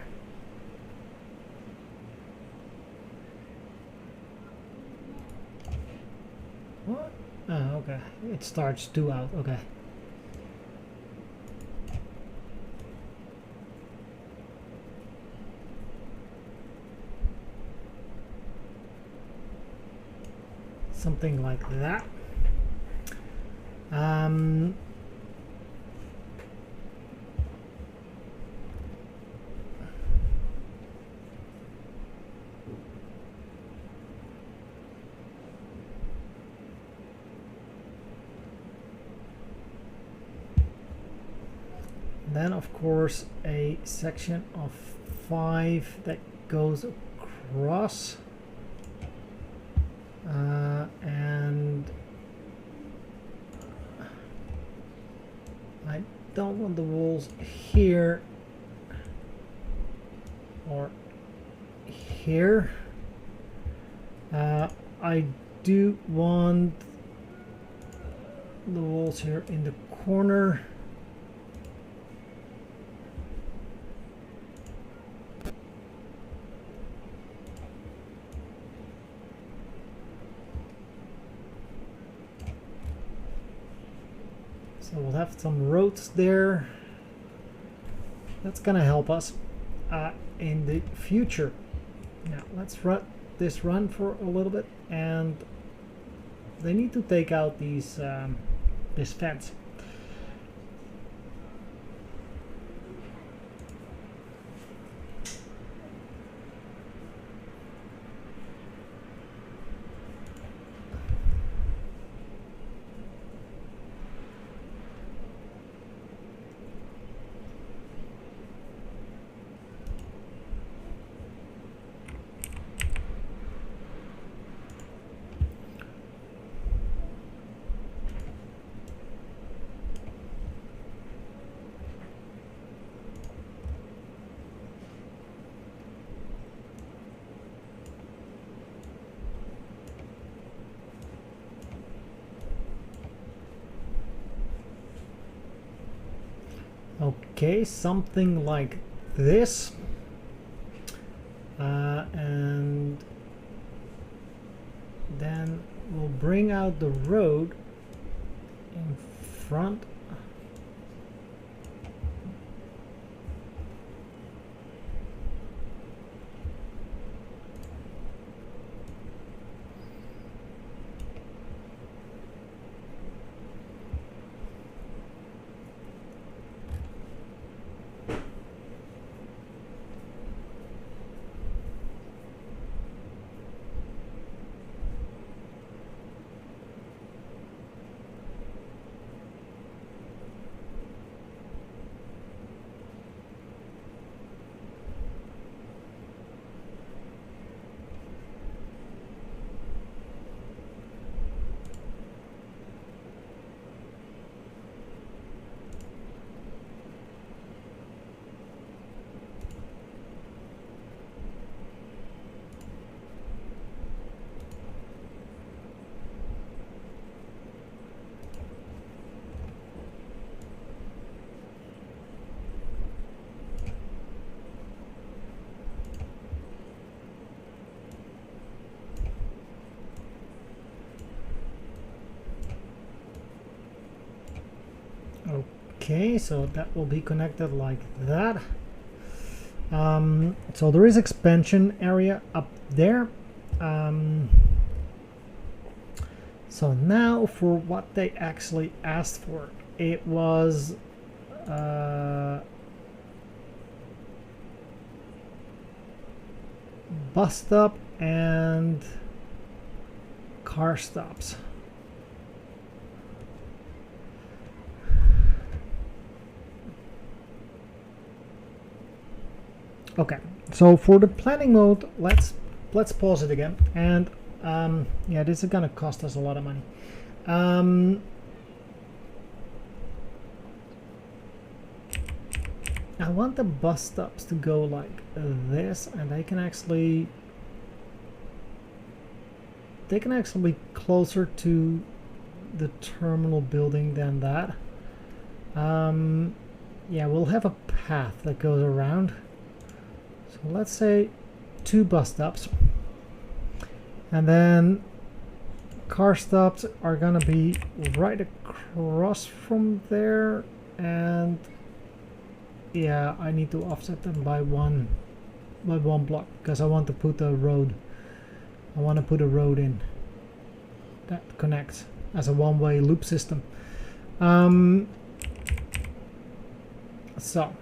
[SPEAKER 1] What? Oh, okay. It starts 2 out. Okay. Something like that. Then of course a section of 5 that goes across. And I don't want the walls here or here. I do want the walls here in the corner. So we'll have some roads there. That's gonna help us in the future. Now let's run this run for a little bit, and they need to take out these this fence. Okay, something like this, and then we'll bring out the road in front Okay, so that will be connected like that. So there is expansion area up there. So now for what they actually asked for, it was bus stop and car stops. Okay, so for the planning mode, let's pause it again. And yeah, this is gonna cost us a lot of money. I want the bus stops to go like this, and they can actually be closer to the terminal building than that. Yeah, we'll have a path that goes around. So let's say 2 bus stops, and then car stops are gonna be right across from there, and yeah, I need to offset them by one block because I want to put a road. I want to put a road in that connects as a one-way loop system. So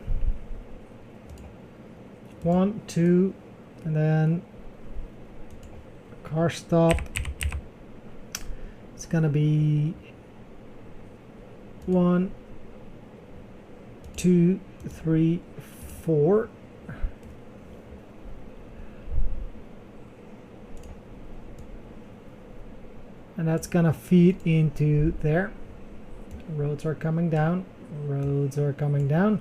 [SPEAKER 1] 1, 2, and then car stop. It's gonna be 1, 2, 3, 4. And that's gonna feed into there. Roads are coming down. Roads are coming down.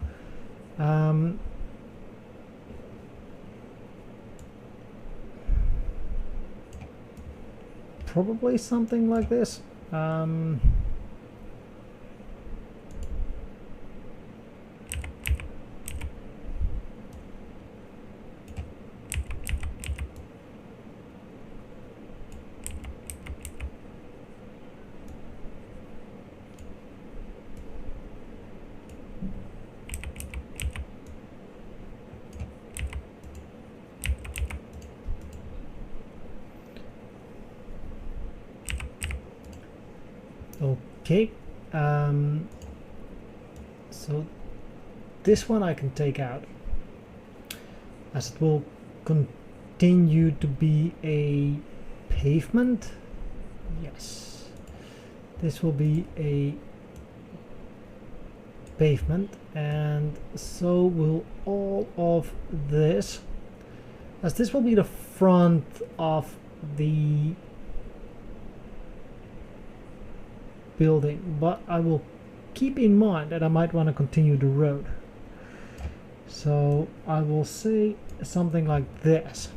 [SPEAKER 1] Probably something like this. Okay, so this one I can take out, as it will continue to be a pavement. Yes, this will be a pavement, and so will all of this, as this will be the front of the building, but I will keep in mind that I might want to continue the road. So I will say something like this,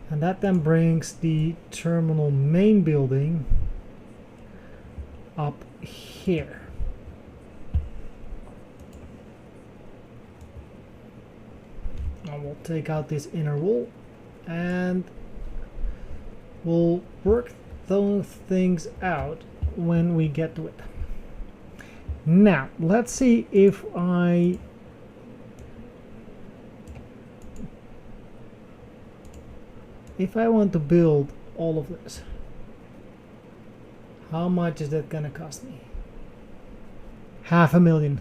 [SPEAKER 1] and that then brings the terminal main building up here. I will take out this inner wall, and we'll work those things out when we get to it. Now let's see if I want to build all of this. How much is that gonna cost me? $500,000.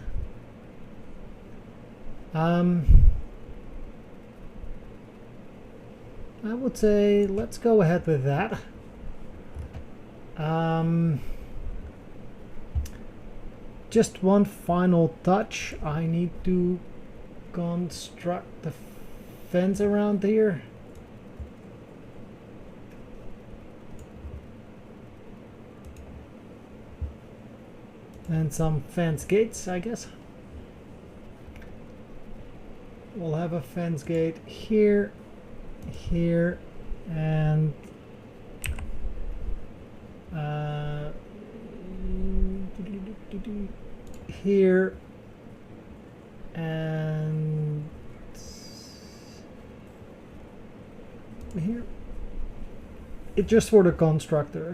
[SPEAKER 1] I would say let's go ahead with that. Just one final touch. I need to construct the fence around here. And some fence gates, I guess. We'll have a fence gate here, here, and here, and here. It's just for the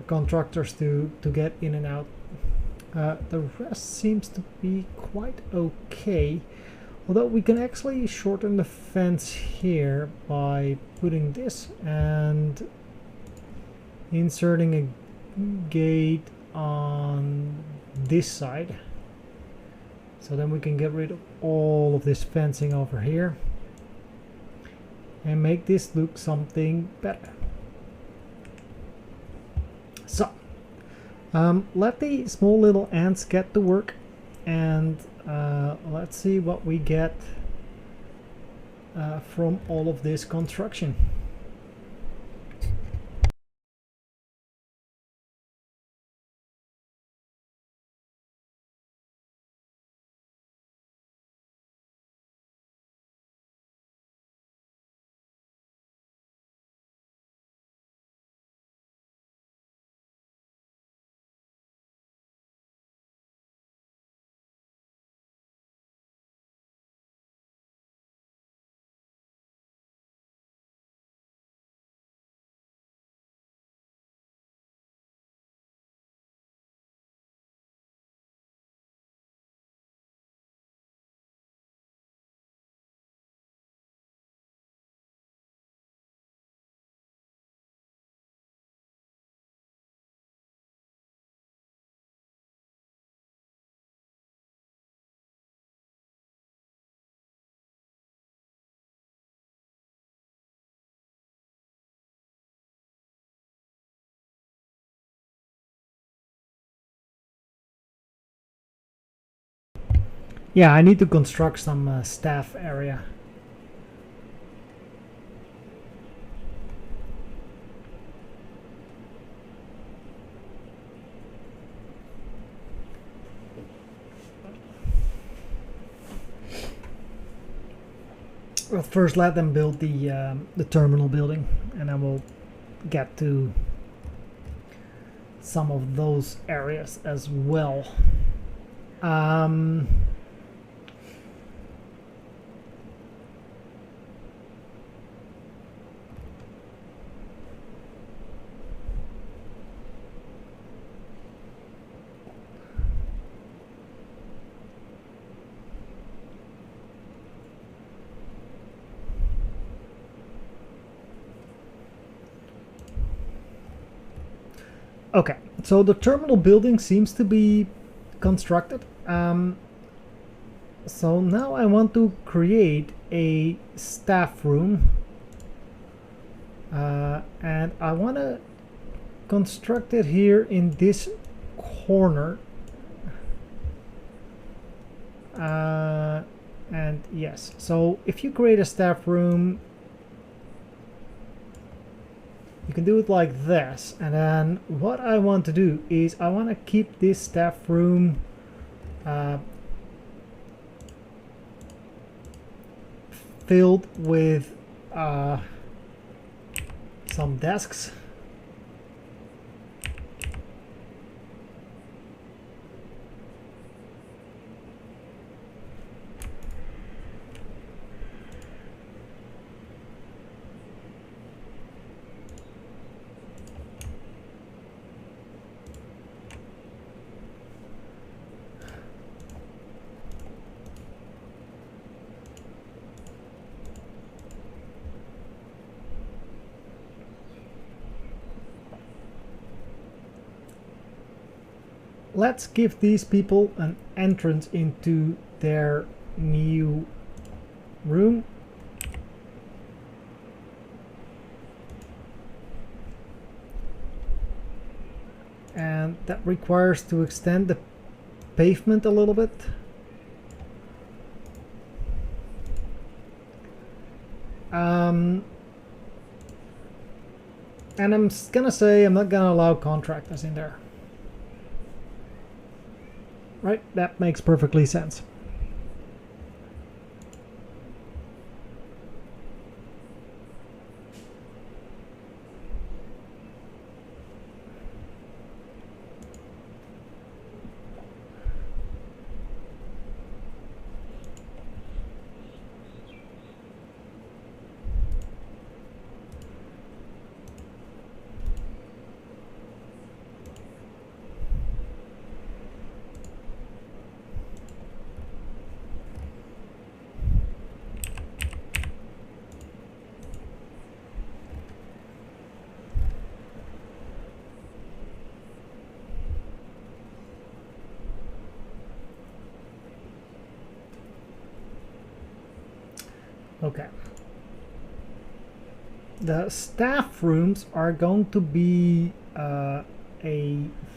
[SPEAKER 1] constructors to get in and out. The rest seems to be quite okay. Although we can actually shorten the fence here by putting this and inserting a gate on this side. So then we can get rid of all of this fencing over here and make this look something better. So let the small little ants get to work, and let's see what we get from all of this construction. Yeah, I need to construct some staff area. Well, first let them build the terminal building, and then we'll get to some of those areas as well. Okay, so the terminal building seems to be constructed. So now I want to create a staff room, and I want to construct it here in this corner. And yes, so if you create a staff room, you can do it like this, and then what I want to do is I want to keep this staff room filled with some desks. Let's give these people an entrance into their new room. And that requires to extend the pavement a little bit. And I'm gonna say I'm not gonna allow contractors in there. Right, that makes perfectly sense. Okay. The staff rooms are going to be a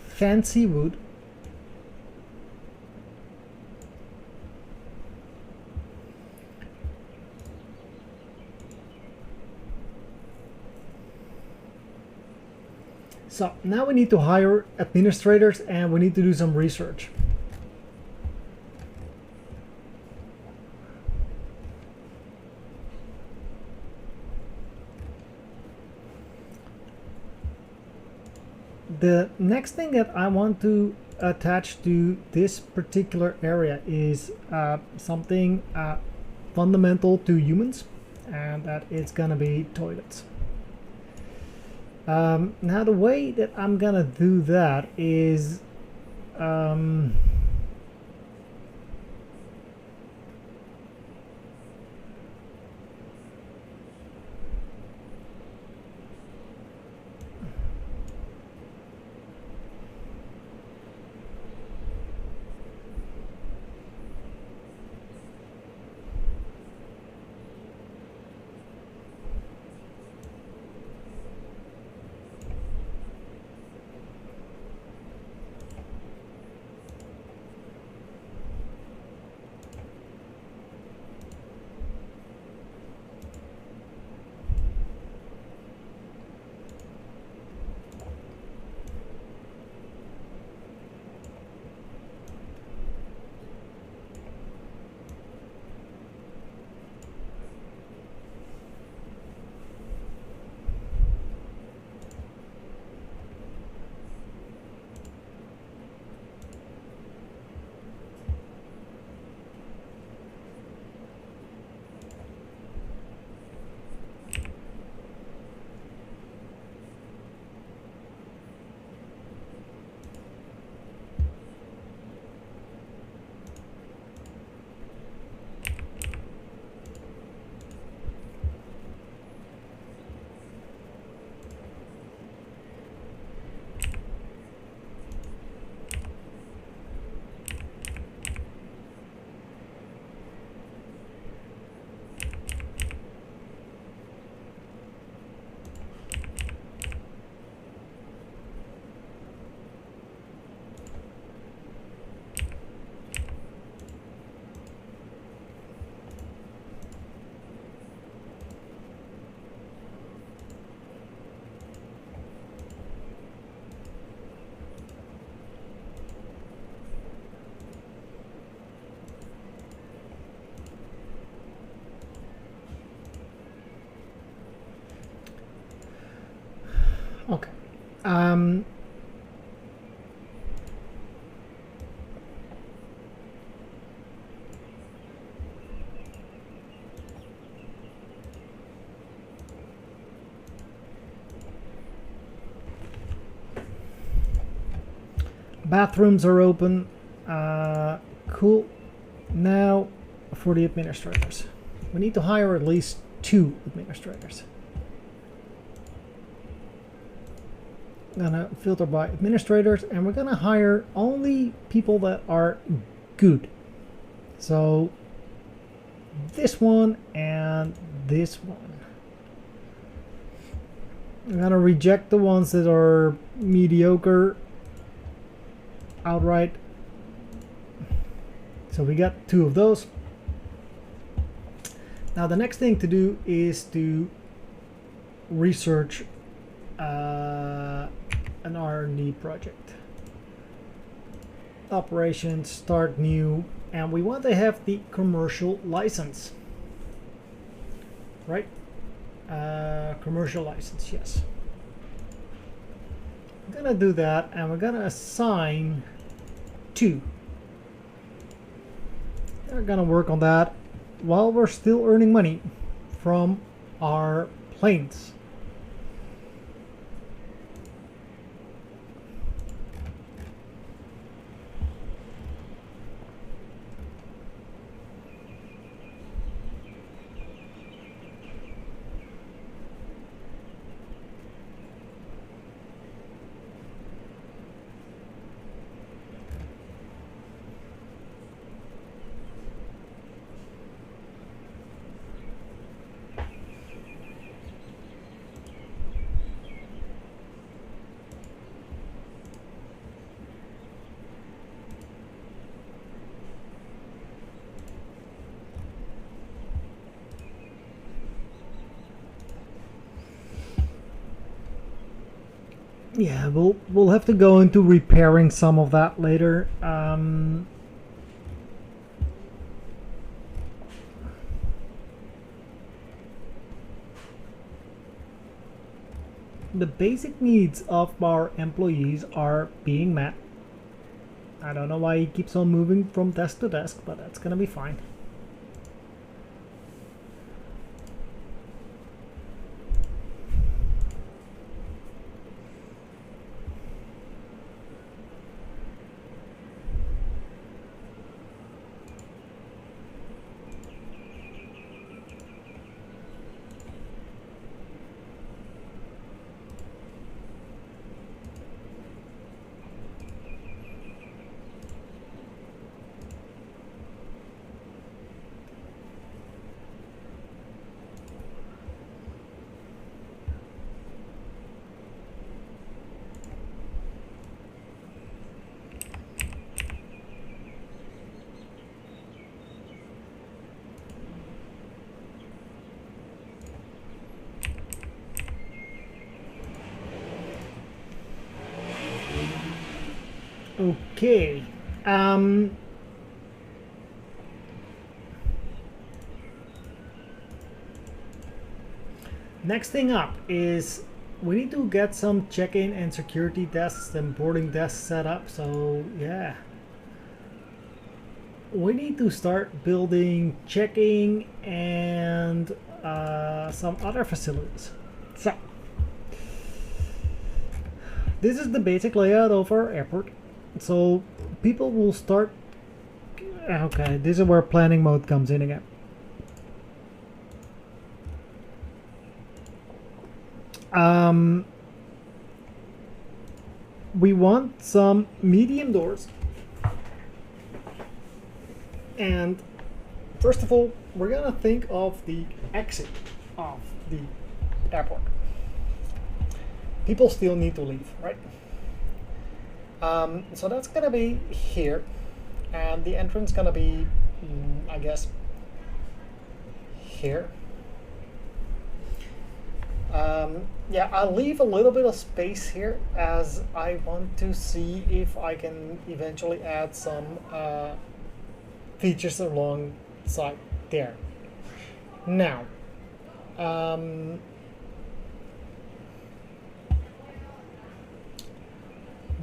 [SPEAKER 1] fancy wood. So now we need to hire administrators and we need to do some research. The next thing that I want to attach to this particular area is something fundamental to humans, and that is gonna be toilets. Now the way that I'm gonna do that is okay. Bathrooms are open. Cool. Now for the administrators. We need to hire at least 2 administrators. I'm gonna filter by administrators, and we're gonna hire only people that are good. So this one and this one. I'm gonna reject the ones that are mediocre outright. So we got 2 of those. Now the next thing to do is to research an R&D project. Operations, start new, and we want to have the commercial license, right? Commercial license, yes. I'm gonna do that, and we're gonna assign 2. We're gonna work on that while we're still earning money from our planes. Yeah, we'll have to go into repairing some of that later. The basic needs of our employees are being met. I don't know why he keeps on moving from desk to desk, but that's gonna be fine. Okay. Next thing up is we need to get some check-in and security desks and boarding desks set up. So yeah, we need to start building checking and some other facilities. So this is the basic layout of our airport. So people will start. Okay, this is where planning mode comes in again. We want some medium doors. And first of all, we're gonna think of the exit of the airport. People still need to leave, right? So that's gonna be here, and the entrance gonna be, I guess, here. Yeah, I'll leave a little bit of space here as I want to see if I can eventually add some features alongside there. Now,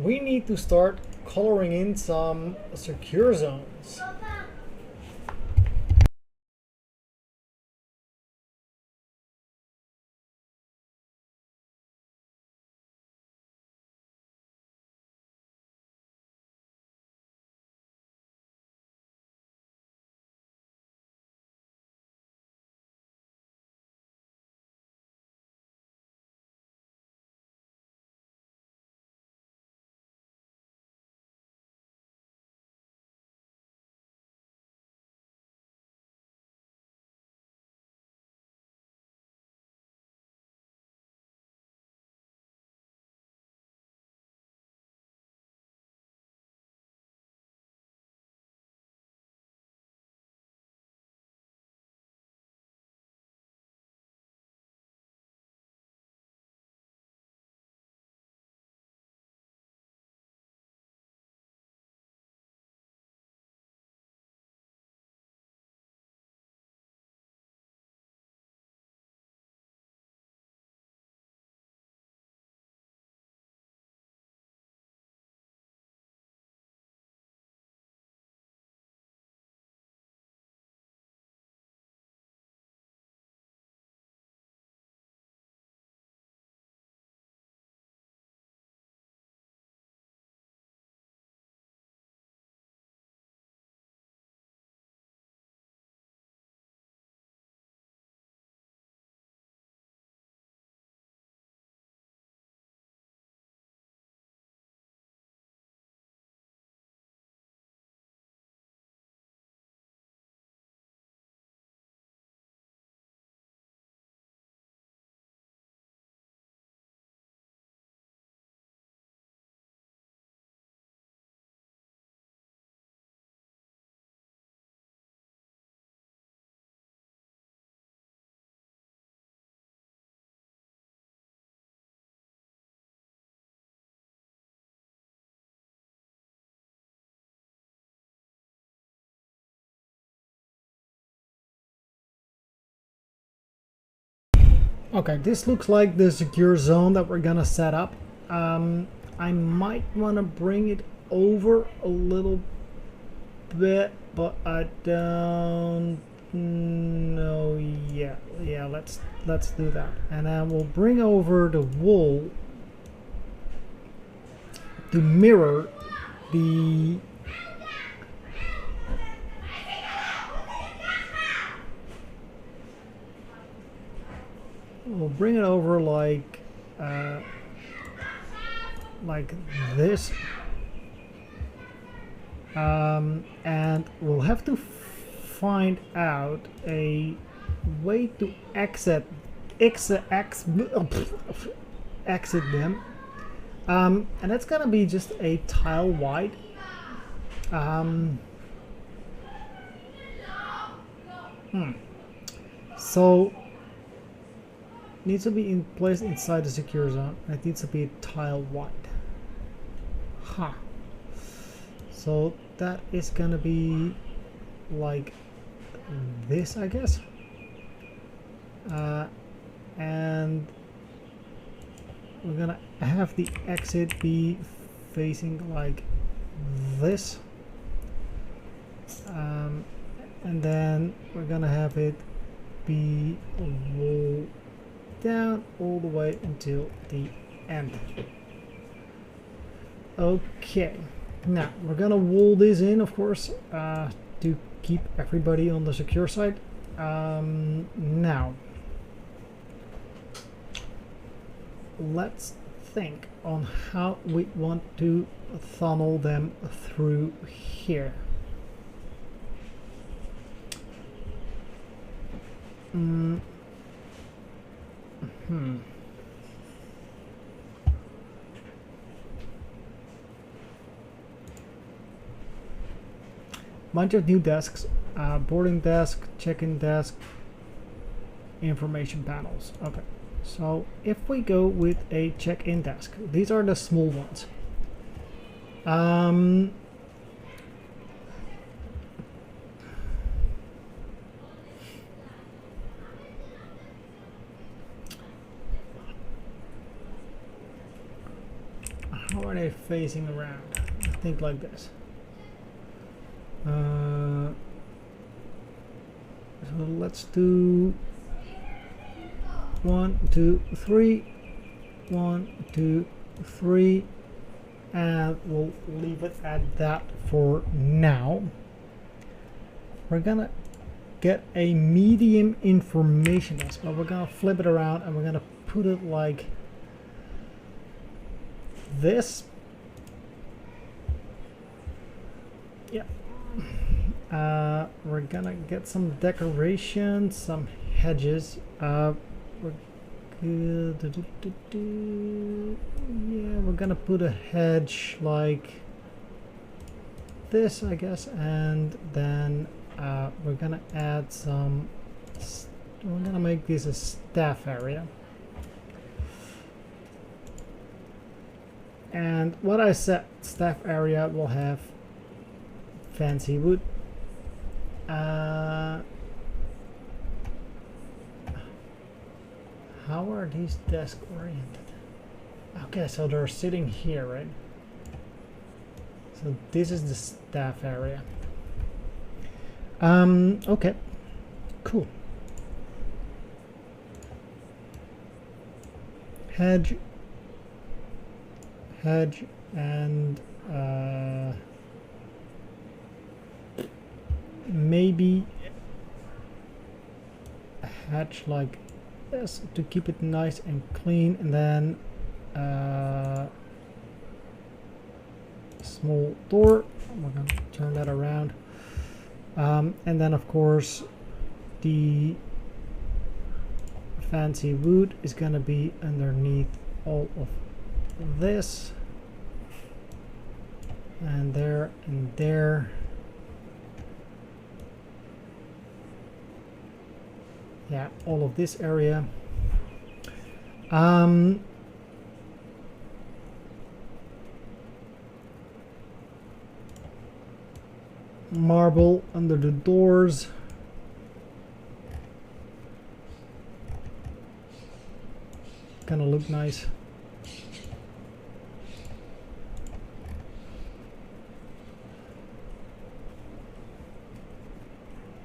[SPEAKER 1] we need to start coloring in some secure zones. Okay, this looks like the secure zone that we're gonna set up. I might want to bring it over a little bit, but I don't know yet. Yeah, let's do that, and then we'll bring over the wall to mirror the we'll bring it over like this, and we'll have to find out a way to exit them, and that's gonna be just a tile wide. So needs to be in place inside the secure zone. It needs to be tile wide. Huh. So that is gonna be like this, I guess. And we're gonna have the exit be facing like this. And then we're gonna have it be rolled down all the way until the end. Okay, now we're gonna wall this in, of course, to keep everybody on the secure side. Now let's think on how we want to funnel them through here. Bunch of new desks, boarding desk, check-in desk, information panels. Okay, so if we go with a check-in desk, these are the small ones. How are they facing around? I think like this. So let's do 1, 2, 3, 1, 2, 3, and we'll leave it at that for now. We're gonna get a medium information desk, but we're gonna flip it around and we're gonna put it like this. Yeah. We're gonna get some decoration, some hedges. We're good. Yeah, we're gonna put a hedge like this, I guess, and then we're gonna add some. We're gonna make this a staff area. And what I said, staff area will have fancy wood. How are these desks oriented? Okay, so they're sitting here, right? So this is the staff area. Okay, cool. Hedge, and maybe a hatch like this to keep it nice and clean, and then small door. We're gonna turn that around, and then of course the fancy wood is gonna be underneath all of this, and there and there. Yeah, all of this area. Marble under the doors. gonna look nice.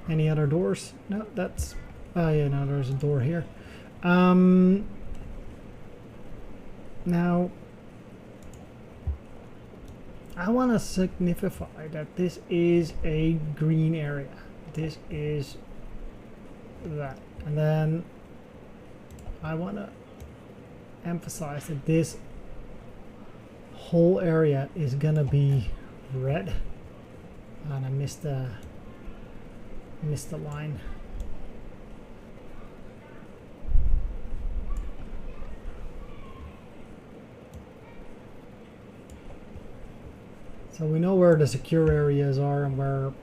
[SPEAKER 1] Any other doors? No, that's... Oh yeah, no, there's a door here. Now, I want to signify that this is a green area. This is that. And then I want to emphasize that this whole area is gonna be red. And I missed the line. So we know where the secure areas are and where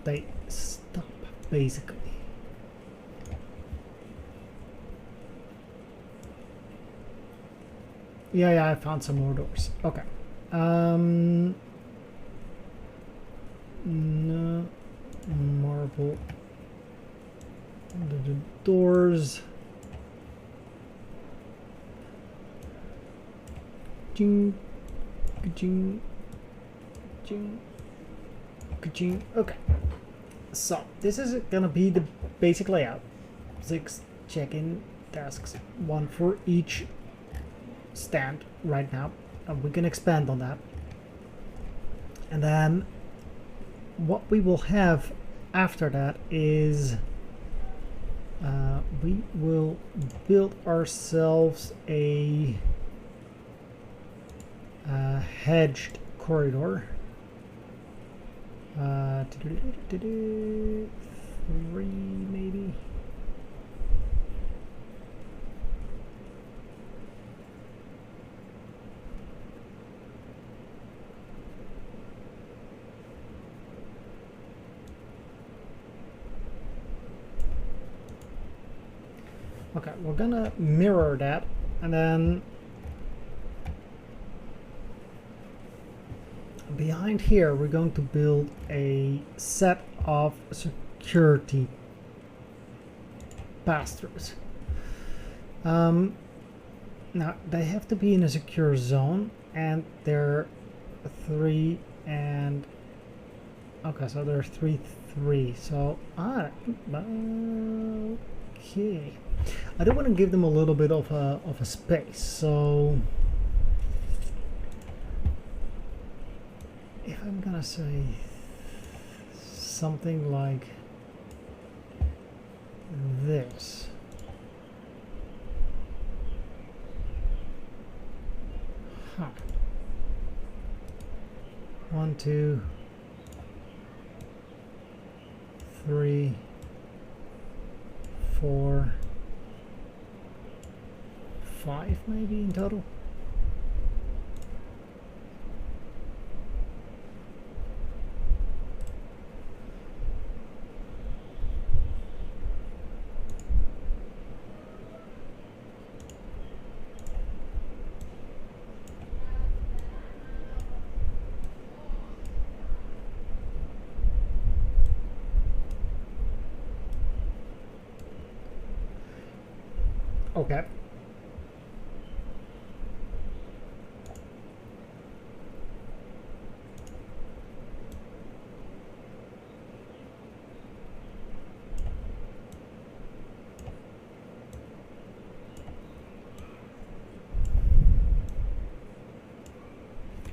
[SPEAKER 1] they stop, basically. Yeah, I found some more doors. Okay. No, marble. The doors. Ching, ching, ching, ching. Okay. So this is gonna be the basic layout. 6 check-in desks, 1 for each stand right now, and we can expand on that. And then what we will have after that is we will build ourselves a hedged corridor. 3 maybe. Okay, we're gonna mirror that, and then behind here we're going to build a set of security pass-throughs. Now they have to be in a secure zone, and they're 3 and okay, so they're 3 3. So okay. I do want to give them a little bit of a space, so if I'm gonna say something like this, huh. 1 2 3 4 5 maybe in total. Okay.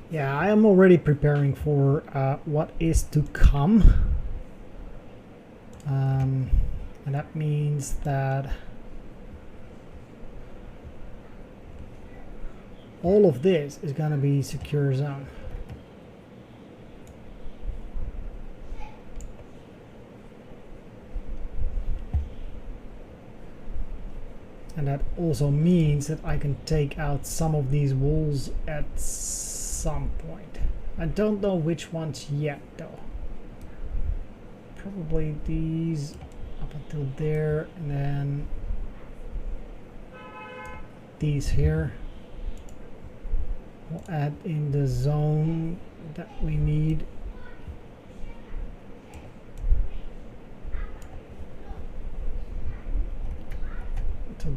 [SPEAKER 1] Yeah, I am already preparing for what is to come. And that means that all of this is going to be secure zone. And that also means that I can take out some of these walls at some point. I don't know which ones yet though. Probably these up until there, and then these here. We'll add in the zone that we need. To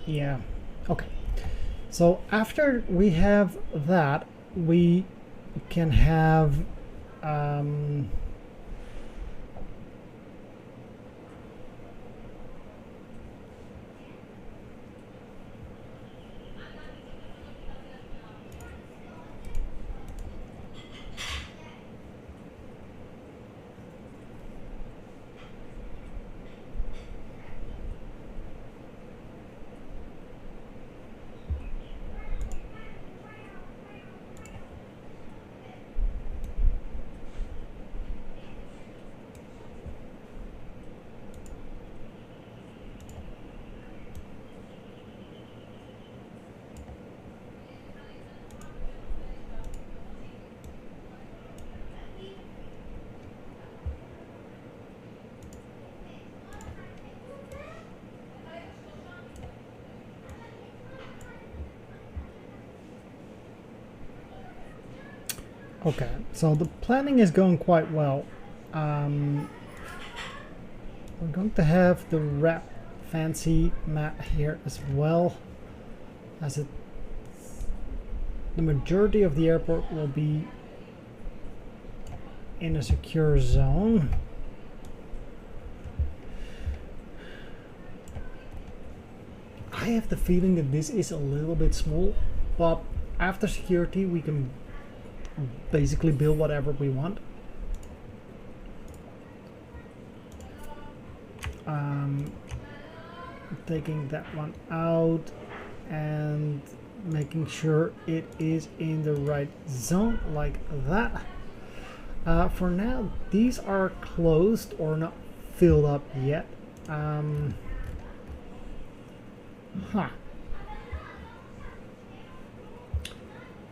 [SPEAKER 1] Yeah. Okay. So after we have that, we can have okay, so the planning is going quite well. We're going to have the wrap fancy mat here as well, as the majority of the airport will be in a secure zone. I have the feeling that this is a little bit small, but after security we can basically build whatever we want. Taking that one out and making sure it is in the right zone like that. For now, these are closed or not filled up yet.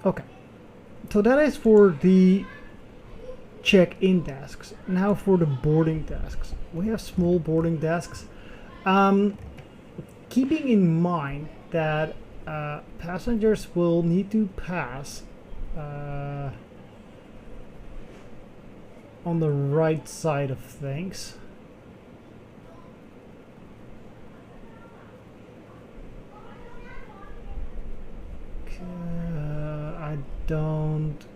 [SPEAKER 1] Okay, so that is for the check-in desks. Now for the boarding desks. We have small boarding desks. Keeping in mind that passengers will need to pass on the right side of things. I don't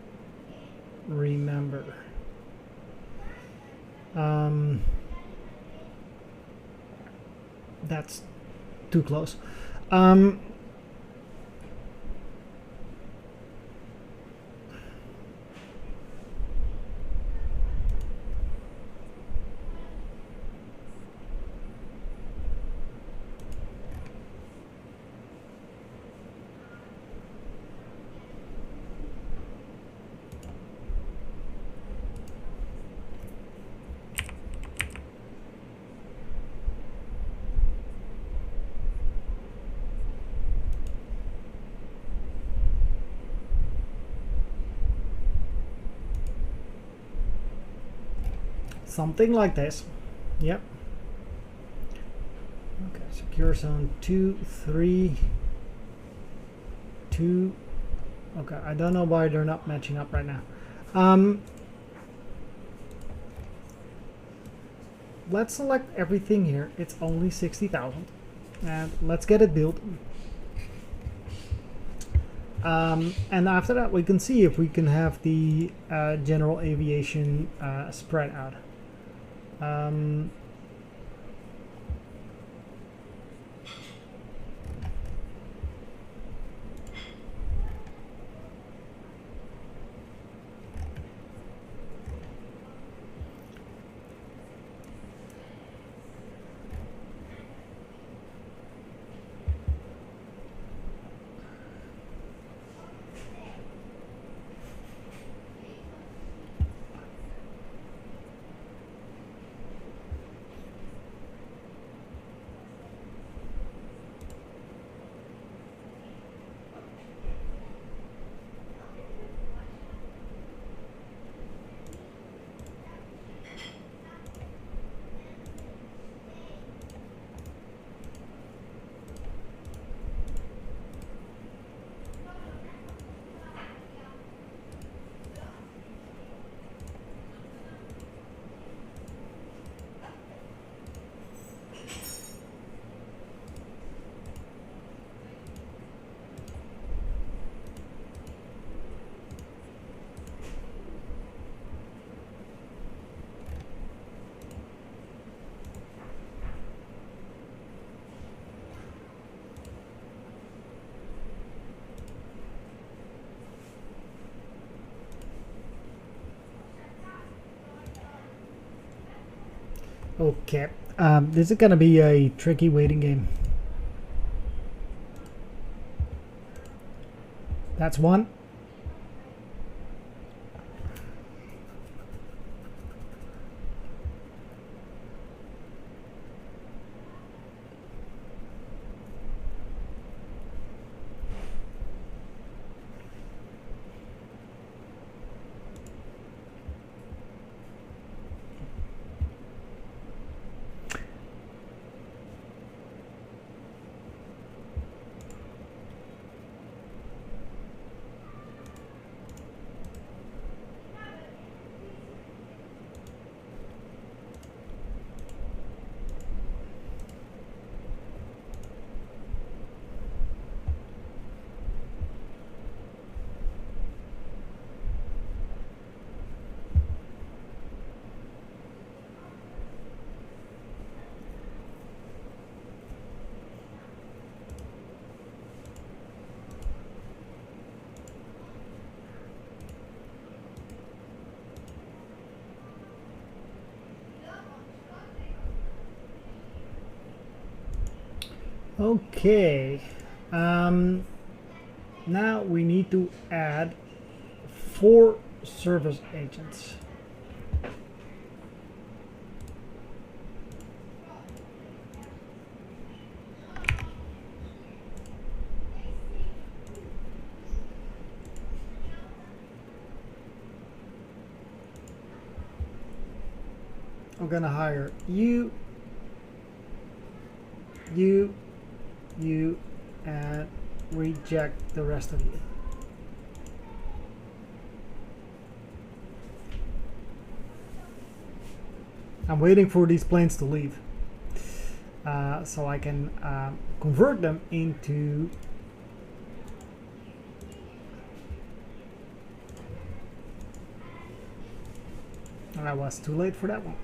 [SPEAKER 1] remember. That's too close. Something like this. Yep. Okay, secure zone 2, 3, 2. Okay, I don't know why they're not matching up right now. Let's select everything here. It's only 60,000. And let's get it built. And after that, we can see if we can have the general aviation spread out. Okay, this is gonna be a tricky waiting game. That's one. Okay, now we need to add 4 service agents. I'm gonna hire you, and reject the rest of you. I'm waiting for these planes to leave so I can convert them into and I was too late for that one.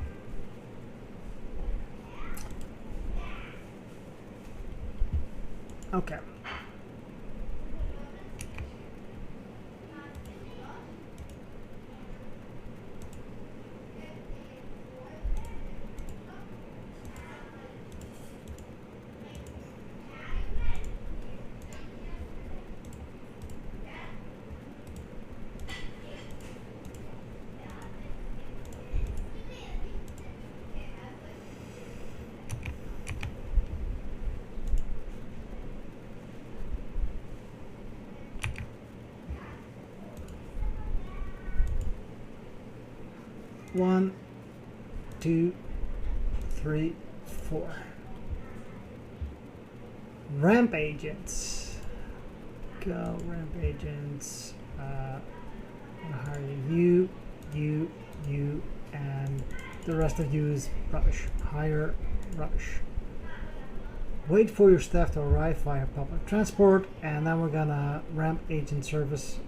[SPEAKER 1] Okay. One, two, three, 4. Ramp agents. Go ramp agents. I'm gonna hire you, and the rest of you is rubbish. Hire rubbish. Wait for your staff to arrive via public transport, and then we're gonna ramp agent service.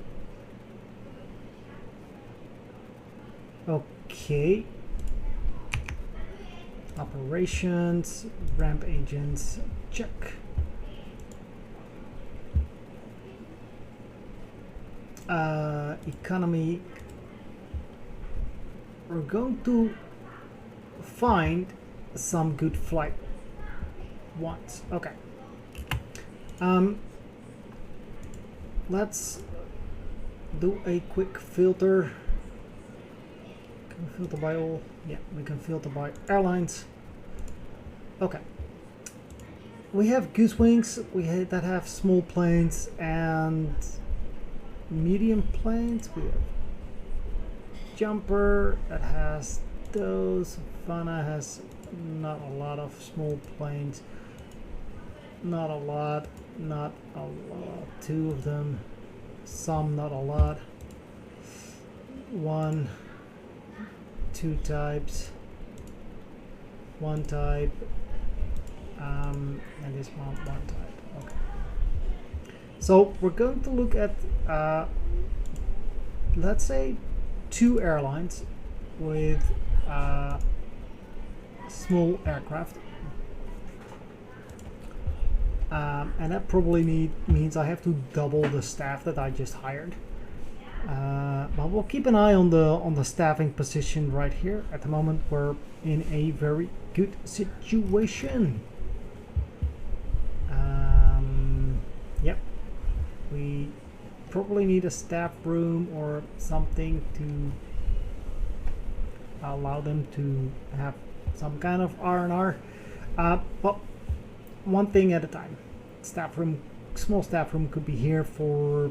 [SPEAKER 1] Okay. Operations, ramp agents, check. Economy. We're going to find some good flight ones. Okay. Let's do a quick filter. Can we filter by all? Yeah, we can filter by airlines. Okay. We have goose wings that have small planes and medium planes. We have jumper that has those. Fana has not a lot of small planes. Not a lot. 2 of them. Some, not a lot. 1, 2 types. 1 type. And this one type. Okay. So we're going to look at, let's say, 2 airlines with small aircraft. And that probably means I have to double the staff that I just hired. But we'll keep an eye on the staffing position right here. At the moment, we're in a very good situation. Yep, we probably need a staff room or something to allow them to have some kind of R&R. But one thing at a time. Staff room, small staff room could be here for,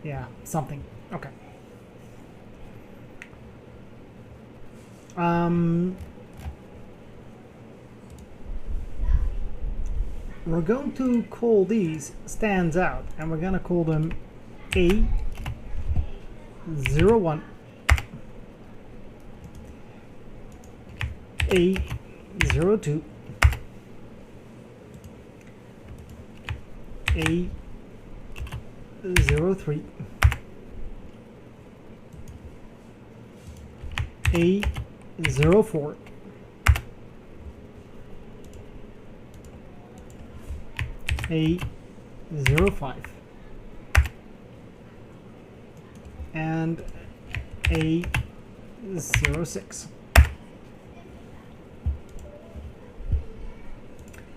[SPEAKER 1] yeah, something. Okay. We're going to call these stands out, and we're gonna call them A01, A02, A03, A04, A05, and A06.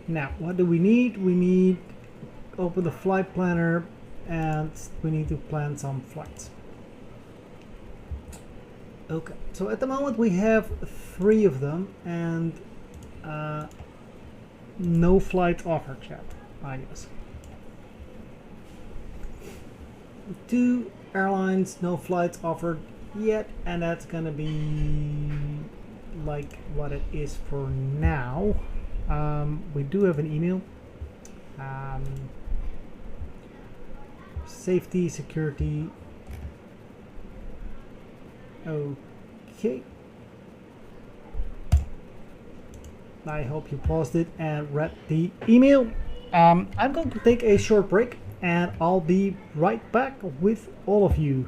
[SPEAKER 1] Now, what do we need? We need open the flight planner, and we need to plan some flights. Okay, so at the moment we have 3 of them, and no flight offered yet, I guess. 2 airlines, no flights offered yet, and that's gonna be like what it is for now. We do have an email. Safety, security. Okay. I hope you paused it and read the email. I'm going to take a short break, and I'll be right back with all of you.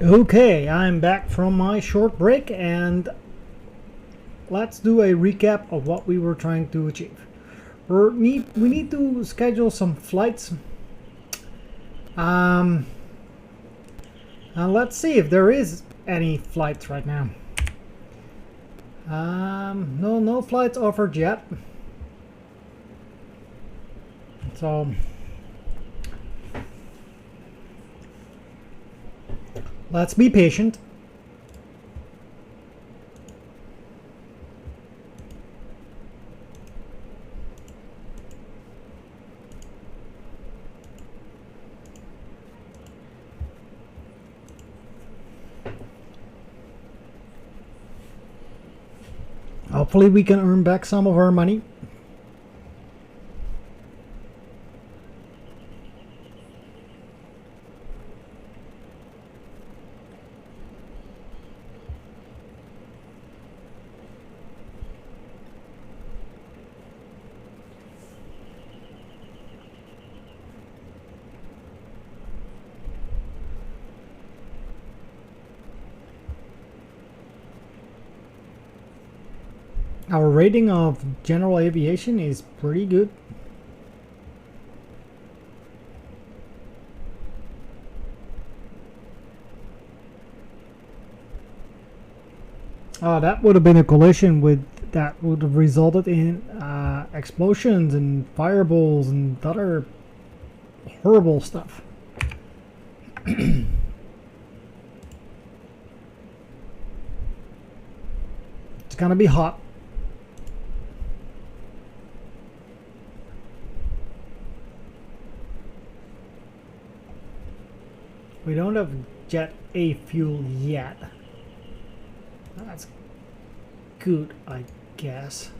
[SPEAKER 1] Okay, I'm back from my short break, and let's do a recap of what we were trying to achieve. We need to schedule some flights. And let's see if there is any flights right now. No flights offered yet. So let's be patient. Hopefully we can earn back some of our money. Our rating of general aviation is pretty good. That would have been a collision that would have resulted in explosions and fireballs and other horrible stuff. It's gonna be hot. We don't have Jet A fuel yet. That's good, I guess.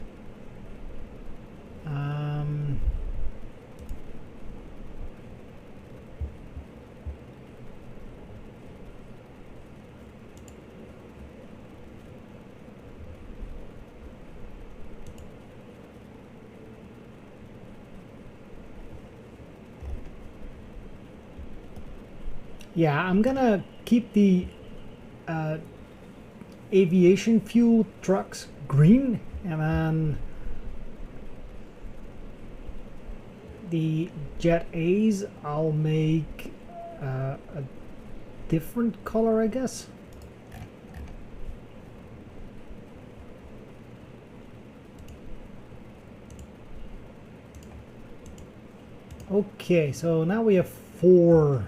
[SPEAKER 1] Yeah, I'm gonna keep the aviation fuel trucks green, and then the Jet A's I'll make a different color, I guess. Okay, so now we have 4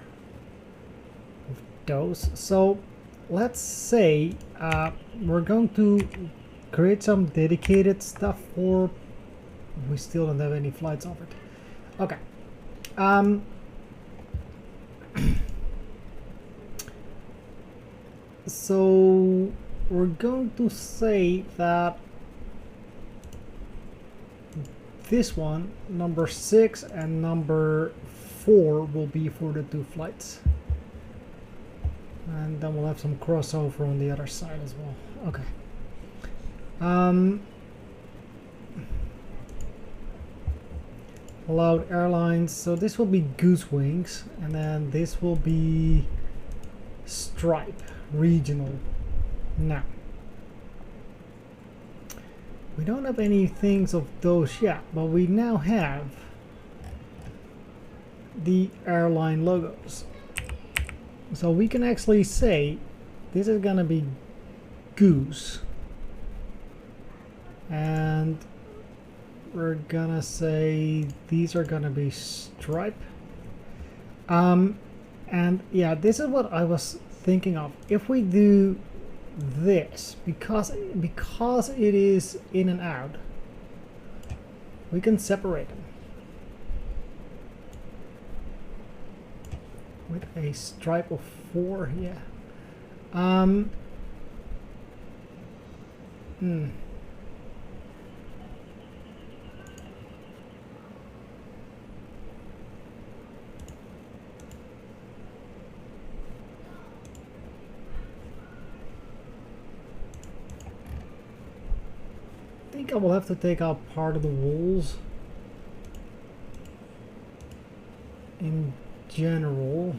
[SPEAKER 1] of those. So let's say we're going to create some dedicated stuff for. We still don't have any flights offered. Okay. So we're going to say that this one, number 6 and number 4, will be for the 2 flights. And then we'll have some crossover on the other side as well. Okay. Allowed airlines. So this will be Goose Wings, and then this will be Stripe Regional. Now, we don't have any things of those yet, but we now have the airline logos. So we can actually say this is gonna be Goose, and we're gonna say these are gonna be Stripe. And yeah, this is what I was thinking of. If we do this, because it is in and out, we can separate them with a stripe of 4. Yeah. I think I will have to take out part of the walls in general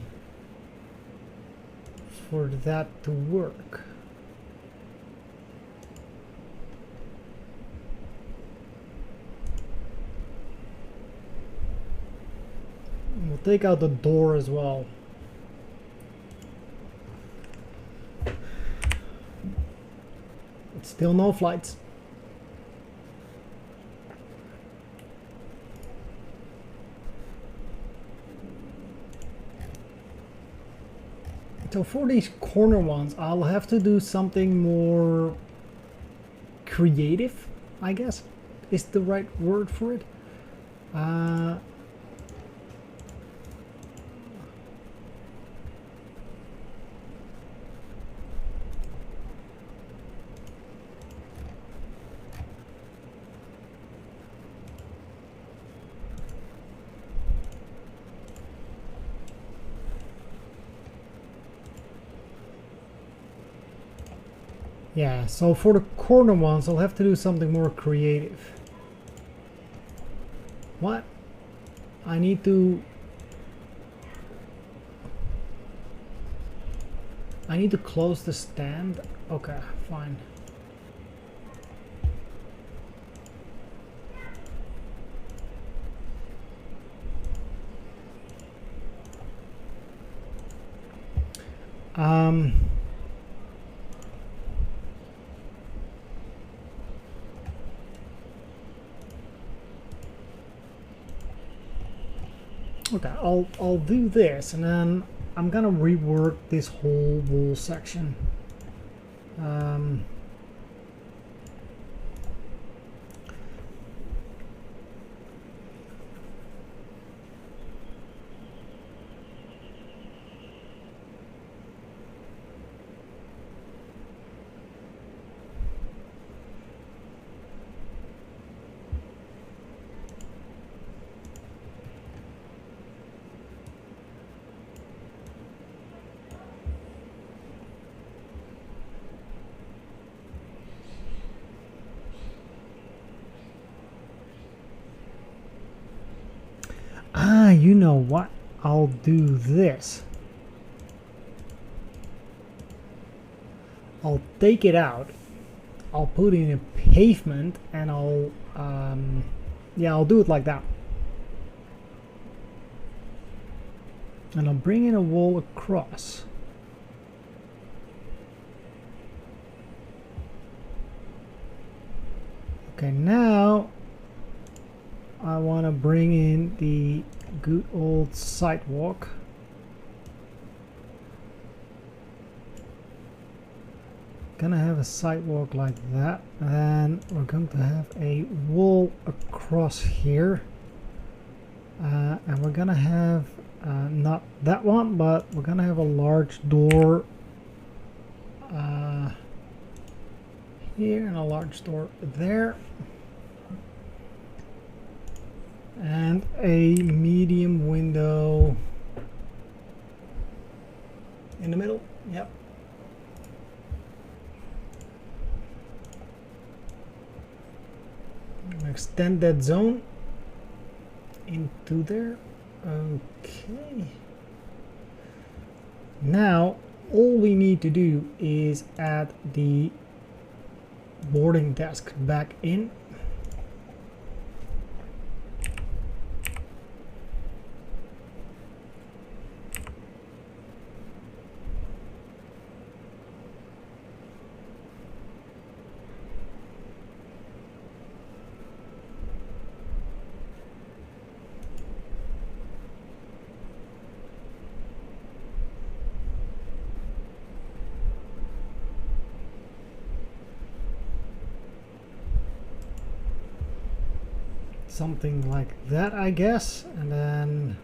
[SPEAKER 1] for that to work. We'll take out the door as well. Still no flights. So for these corner ones, I'll have to do something more creative, I guess, is the right word for it. Yeah, so for the corner ones, I'll have to do something more creative. What? I need to close the stand? Okay, fine. Okay, I'll do this, and then I'm gonna rework this whole wall section. You know what? I'll do this. I'll take it out. I'll put in a pavement, and I'll do it like that. And I'll bring in a wall across. Okay, now I want to bring in the good old sidewalk. Gonna have a sidewalk like that, and we're going to have a wall across here, and we're gonna have not that one, but we're gonna have a large door here and a large door there, and a medium window in the middle. Yep. Extend that zone into there. Okay. Now all we need to do is add the boarding desk back in. Something like that, I guess, and then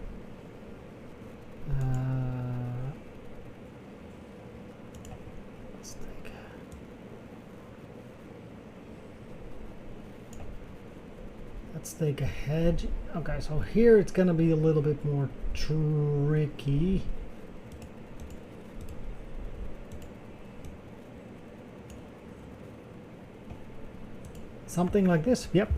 [SPEAKER 1] let's take a hedge. Okay, so here it's gonna be a little bit more tricky. Something like this. Yep.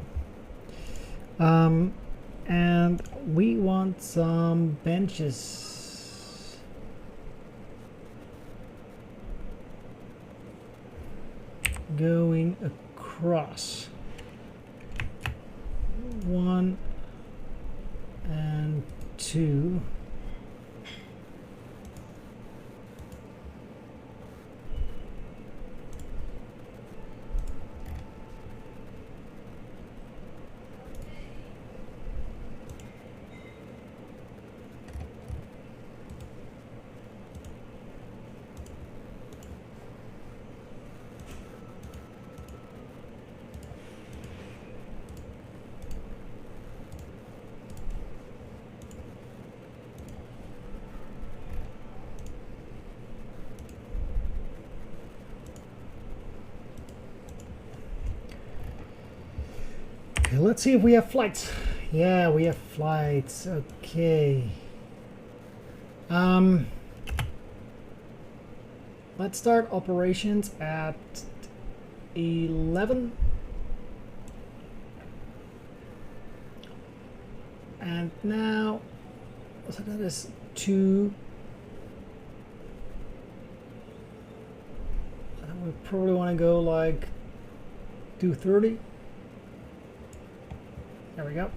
[SPEAKER 1] And we want some benches. going across. 1 and 2. Okay, let's see if we have flights. Yeah, we have flights. Okay. Let's start operations at 11. And now, so that is 2. And we probably want to go like 2:30. There we go.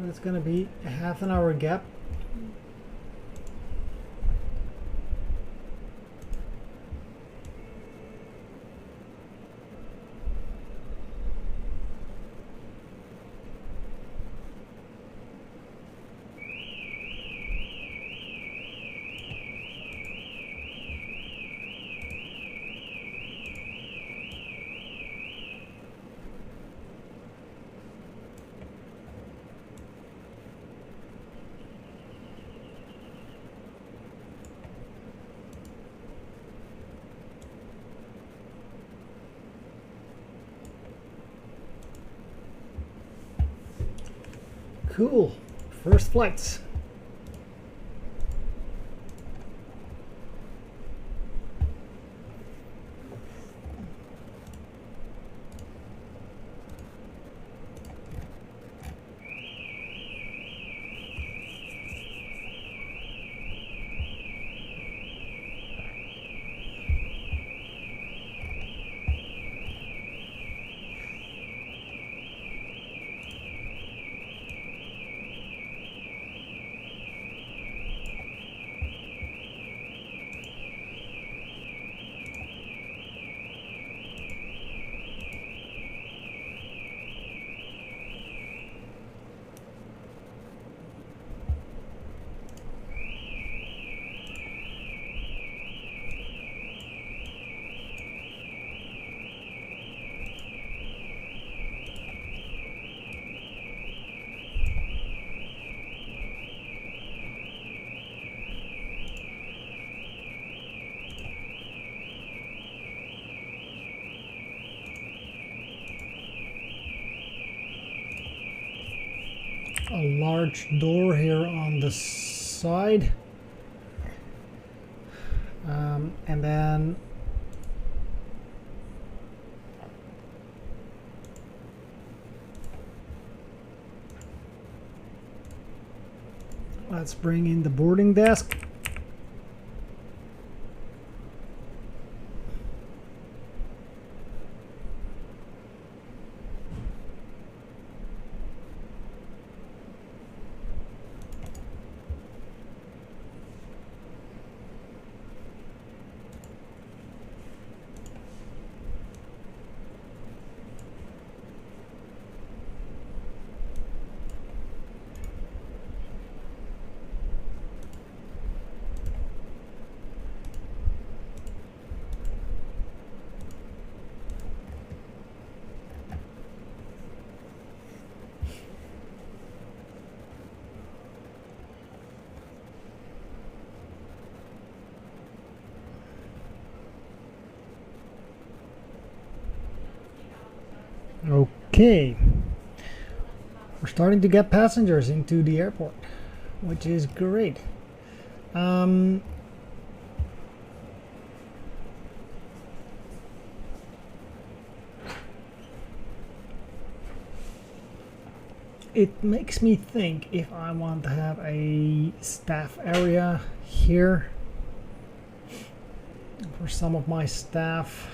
[SPEAKER 1] It's going to be a half an hour gap. Cool. First flights. A large door here on the side, and then let's bring in the boarding desk. Okay, we're starting to get passengers into the airport, which is great. It makes me think if I want to have a staff area here, for some of my staff.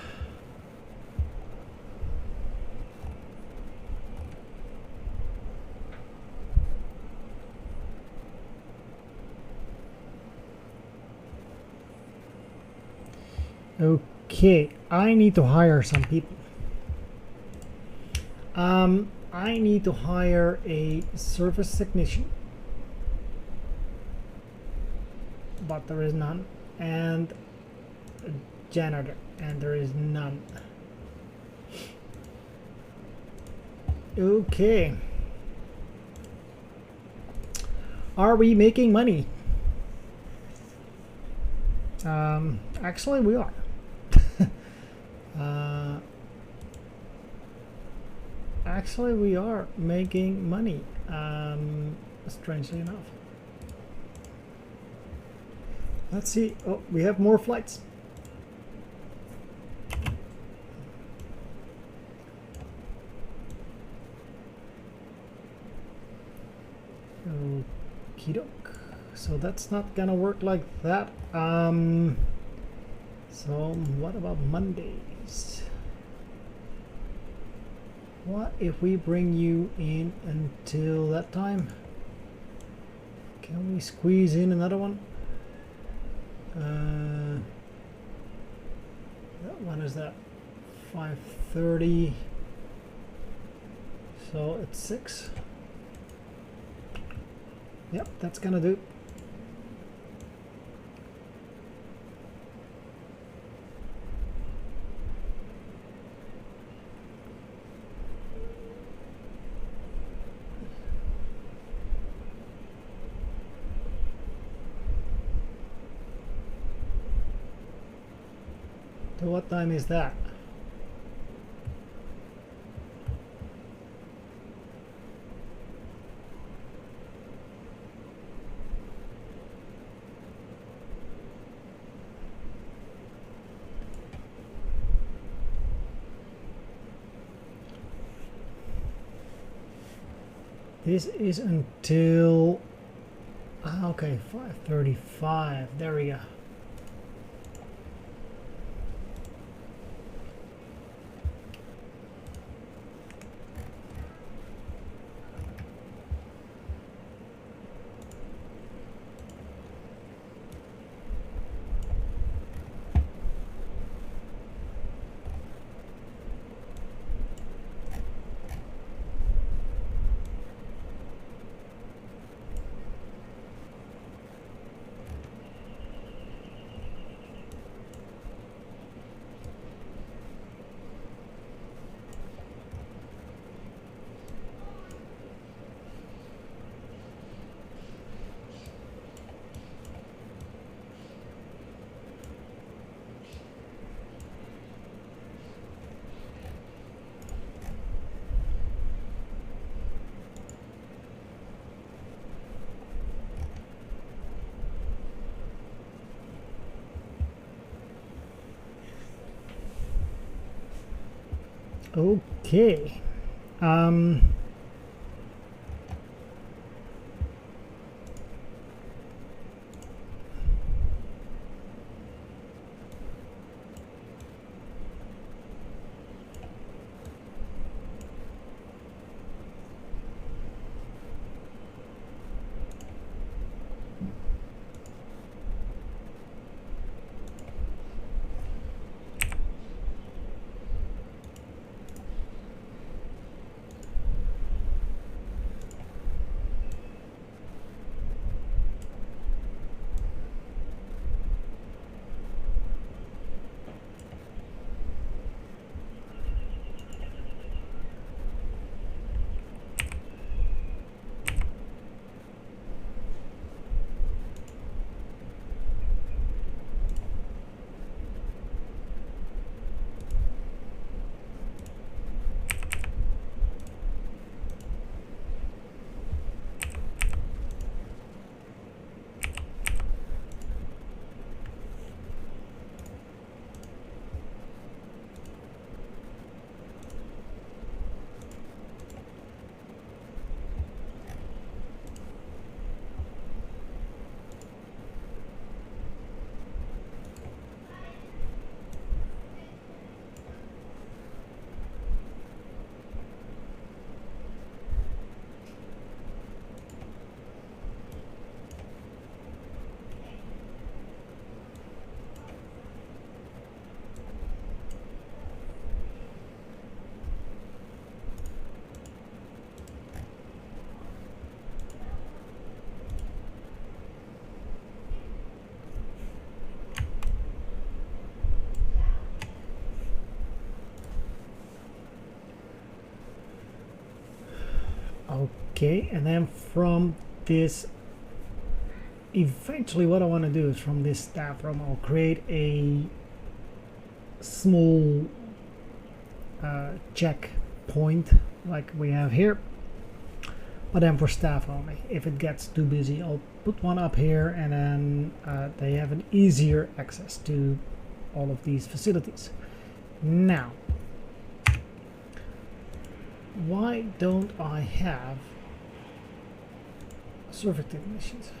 [SPEAKER 1] Okay, I need to hire some people. I need to hire a service technician, but there is none, and a janitor, and there is none. Okay. Are we making money? Actually, we are. Actually, we are making money, strangely enough. Let's see. Oh, we have more flights. Okie doke. So that's not gonna work like that. So what about Mondays? What if we bring you in until that time? Can we squeeze in another one? When is that? 5:30. So it's 6. Yep, that's gonna do. So what time is that? This is until okay, 5:35. There we go. Okay. Okay, and then from this, eventually what I want to do is from this staff room I'll create a small checkpoint like we have here, but then for staff only. If it gets too busy, I'll put one up here, and then they have an easier access to all of these facilities. Now, why don't I have survey technicians?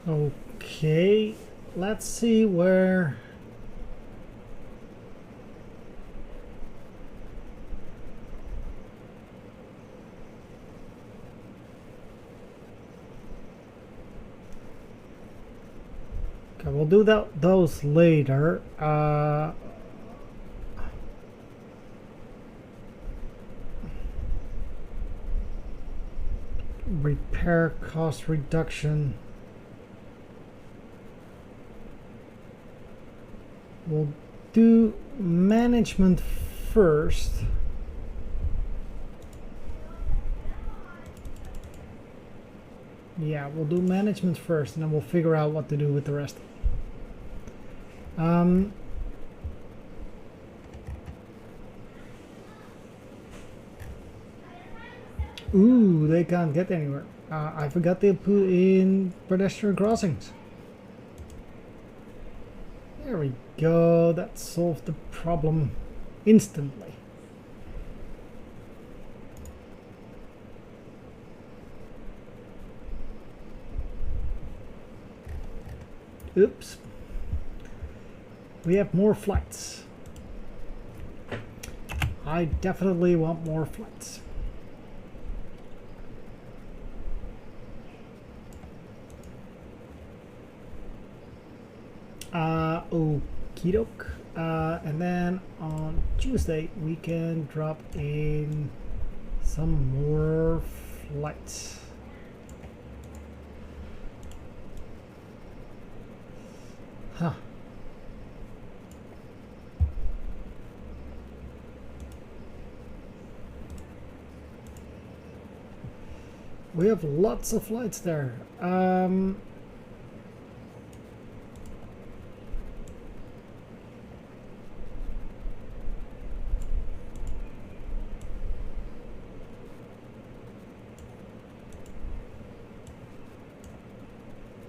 [SPEAKER 1] Okay, let's see where okay, we'll do those later. Repair cost reduction. We'll do management first. Yeah, we'll do management first, and then we'll figure out what to do with the rest. Ooh, they can't get anywhere. I forgot they put in pedestrian crossings. There we go, that solved the problem instantly. Oops. We have more flights. I definitely want more flights. Okie doke. And then on Tuesday we can drop in some more flights. Huh. We have lots of flights there.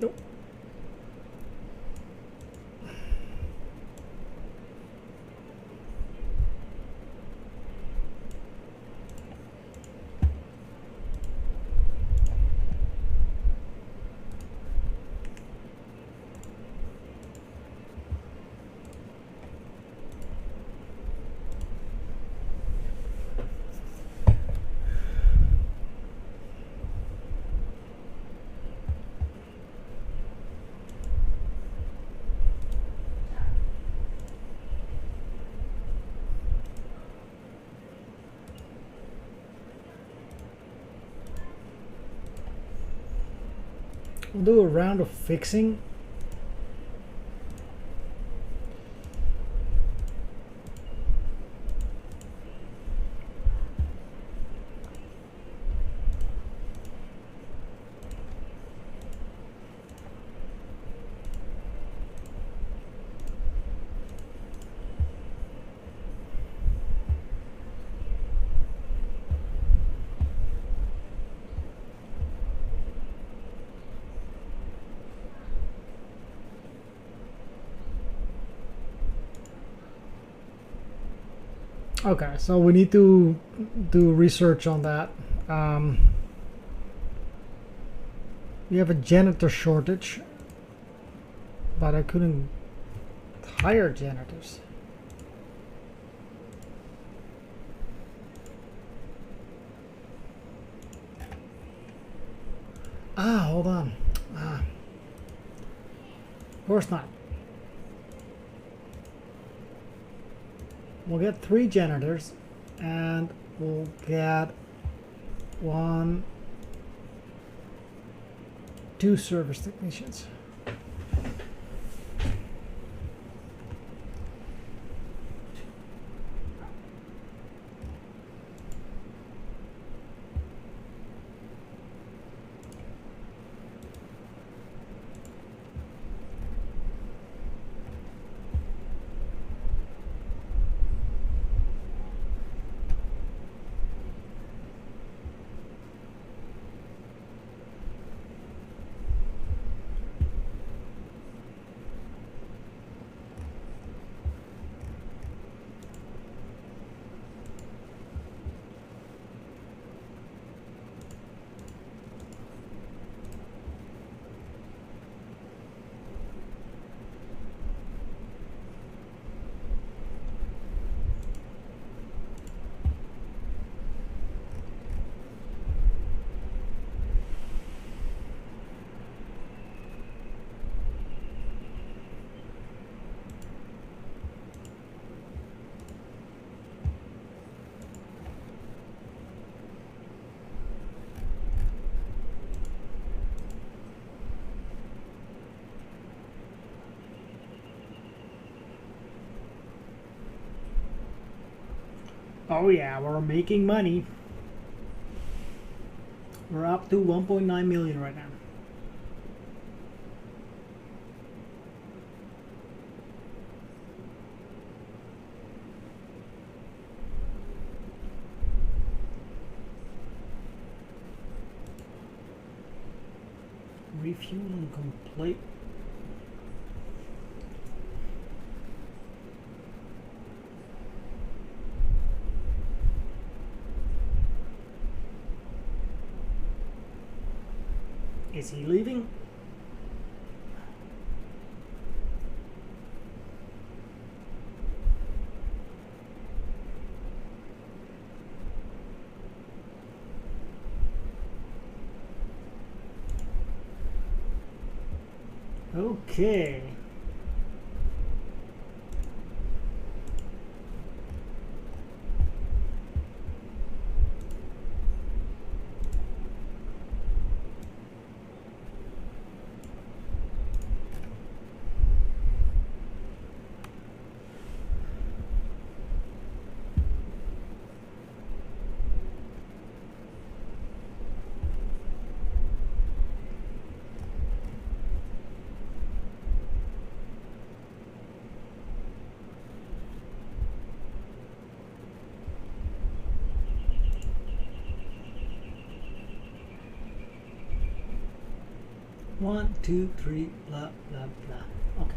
[SPEAKER 1] Nope. We'll do a round of fixing. Okay, so we need to do research on that. We have a janitor shortage, but I couldn't hire janitors. Hold on. Of course not. We'll get 3 janitors, and we'll get 2 service technicians. Oh yeah, we're making money. We're up to 1.9 million right now. Refueling complete. Is he leaving? Okay. One, two, three, blah, blah, blah. Okay.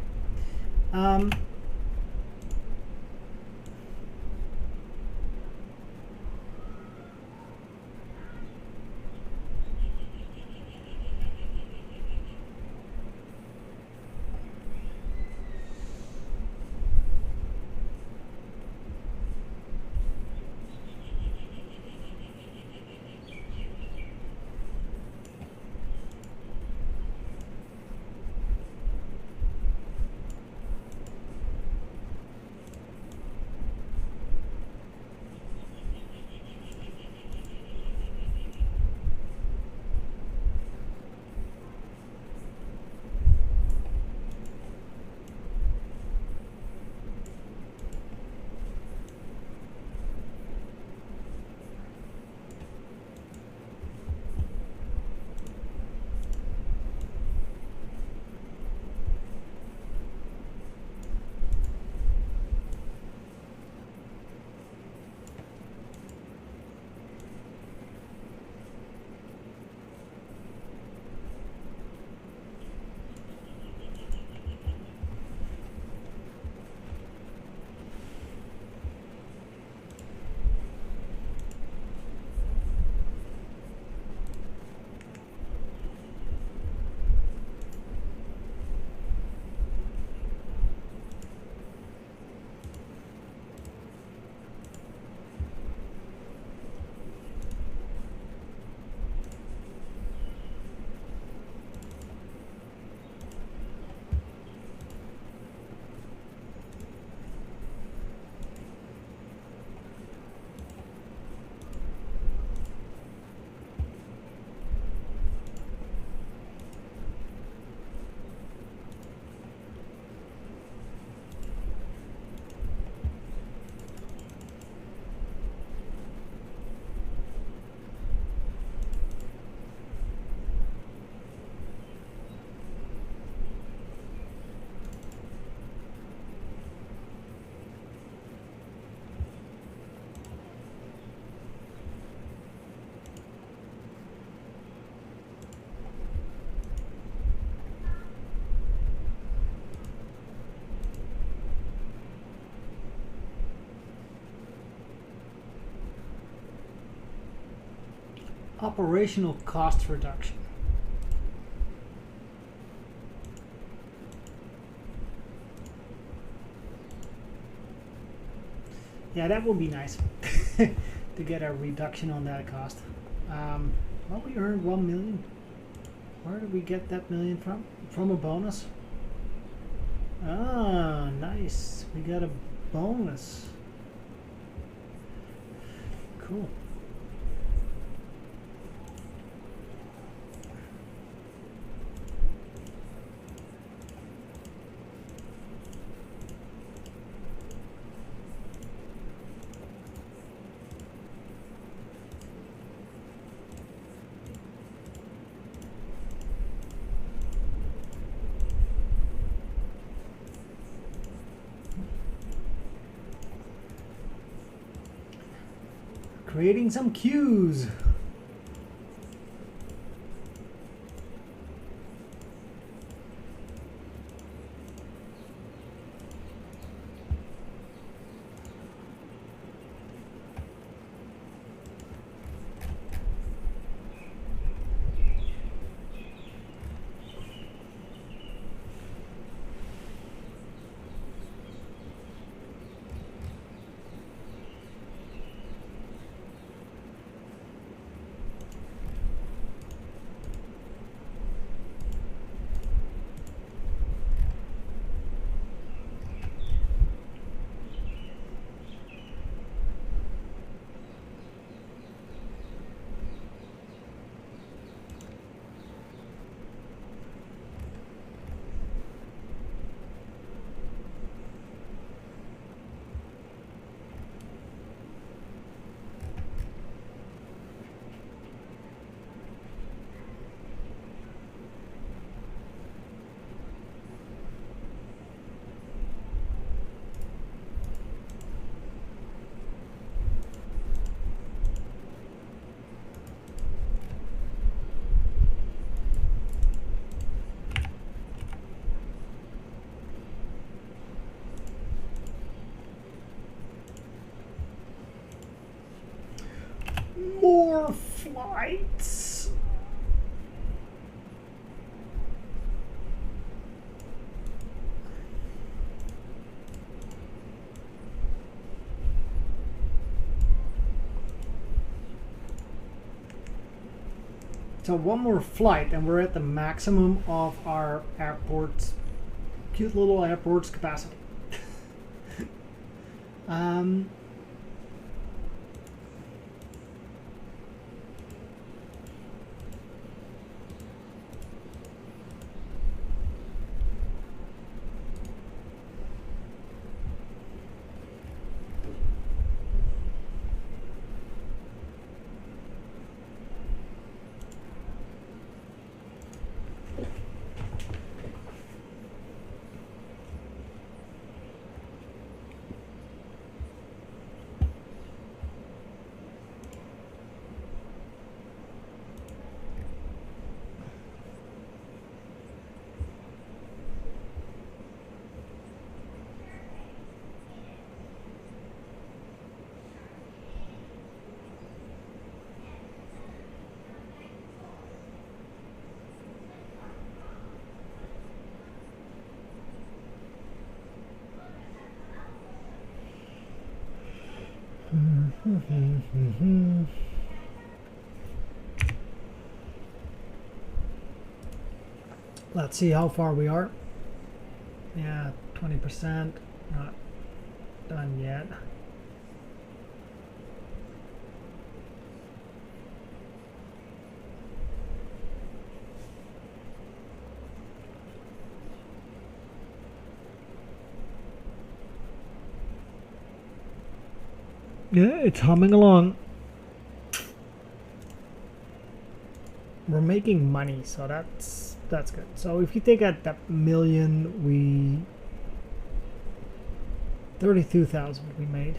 [SPEAKER 1] Operational cost reduction. Yeah, that would be nice to get a reduction on that cost. Well, we earned 1 million. Where did we get that million from? From a bonus? Ah, nice. We got a bonus. Cool. Creating some queues. More flights. So one more flight and we're at the maximum of our airport's cute little airport's capacity. Let's see how far we are. Yeah, 20%, not done yet. Yeah, it's humming along. We're making money, so that's good. So if you take out that million, we 32,000 we made.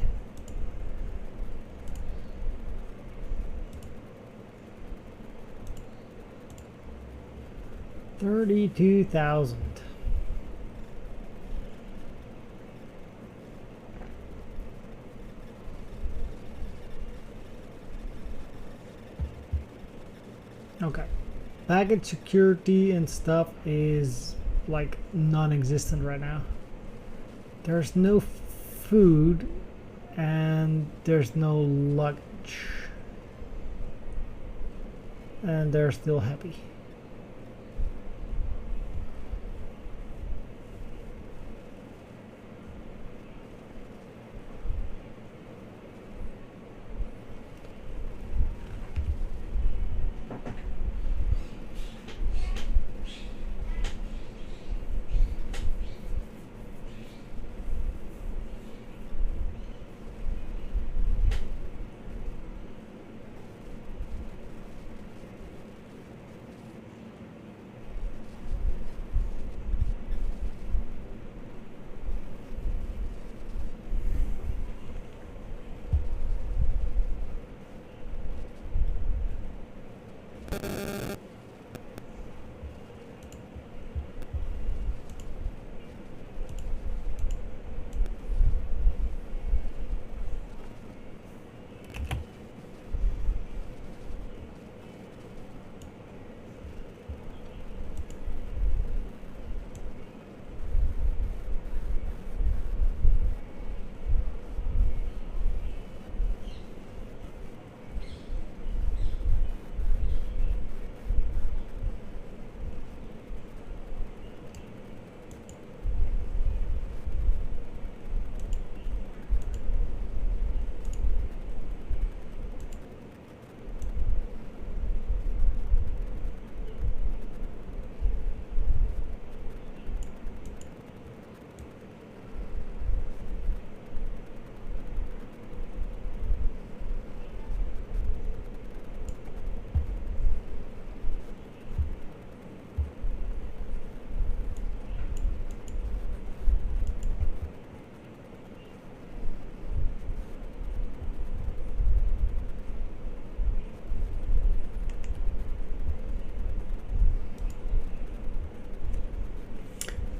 [SPEAKER 1] $32,000. Okay. Baggage security and stuff is like non-existent right now. There's no food and there's no luggage. And they're still happy.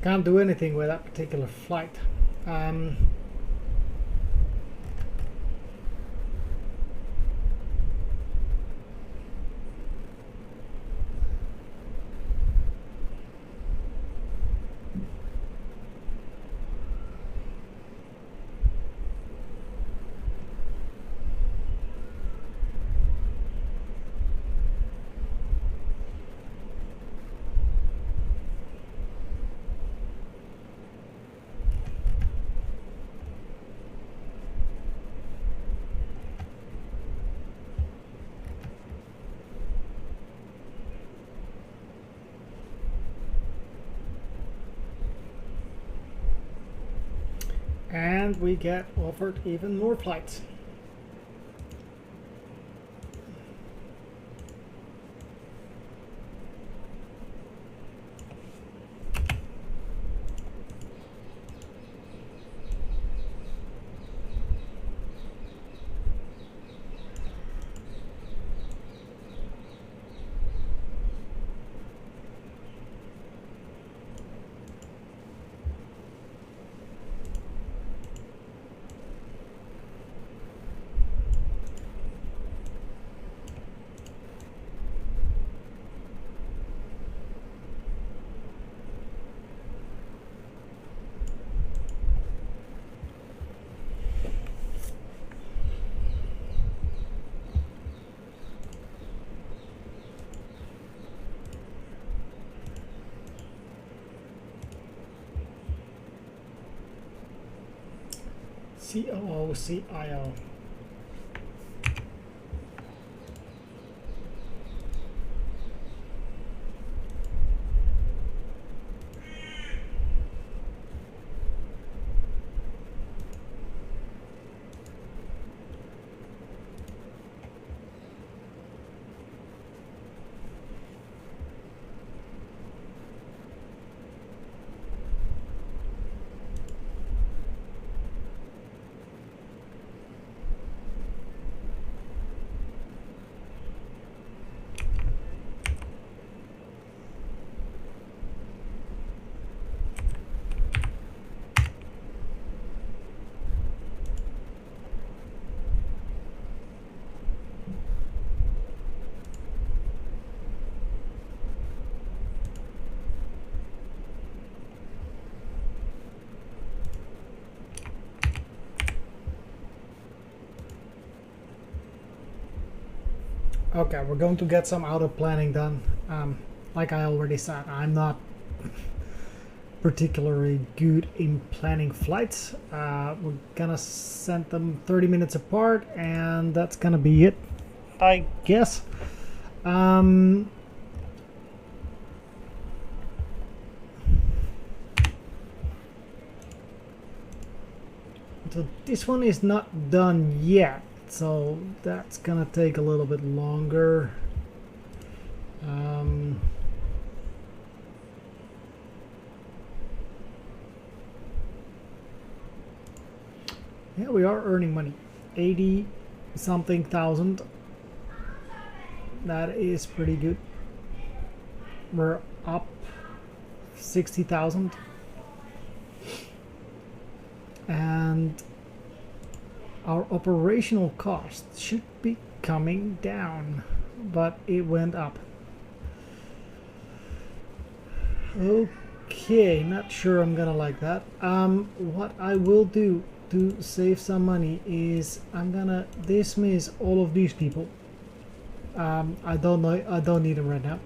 [SPEAKER 1] Can't do anything with that particular flight. And we get offered even more flights. COO, CIO. Okay, we're going to get some auto planning done. Like I already said, I'm not particularly good in planning flights. We're gonna send them 30 minutes apart, and that's gonna be it, I guess. So this one is not done yet, so that's gonna take a little bit longer. Yeah, we are earning money. 80 something thousand. That is pretty good. We're up 60,000. And our operational cost should be coming down, but it went up. Okay, not sure I'm gonna like that. What I will do to save some money is I'm gonna dismiss all of these people. I don't need them right now.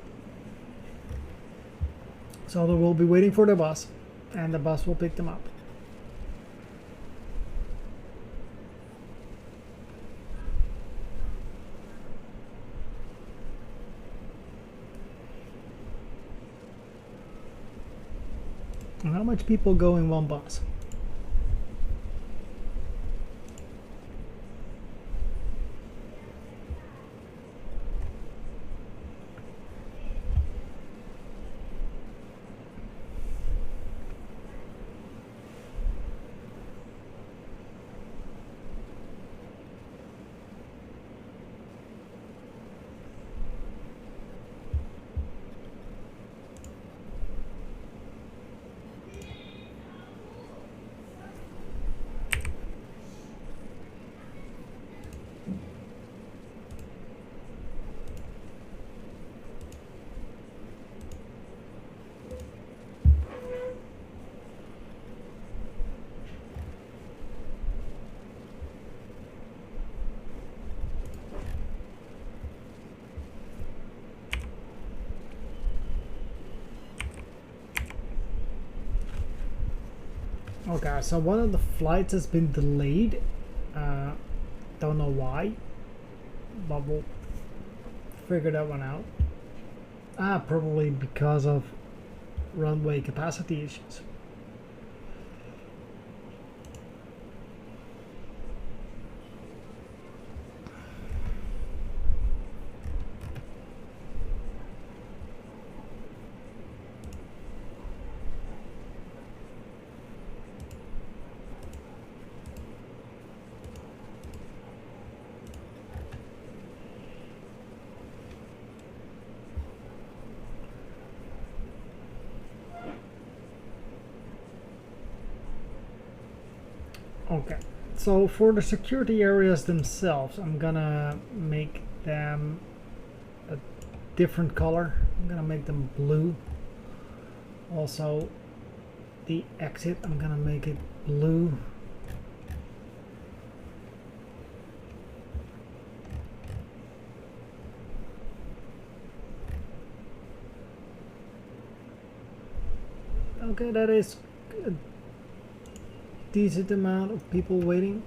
[SPEAKER 1] So they will be waiting for the bus, and the bus will pick them up. And how much people go in one bus? Okay, so one of the flights has been delayed. Don't know why, but we'll figure that one out. Probably because of runway capacity issues. Okay, so for the security areas themselves, I'm gonna make them a different color. I'm gonna make them blue. Also, the exit, I'm gonna make it blue. Okay, that is a decent amount of people waiting.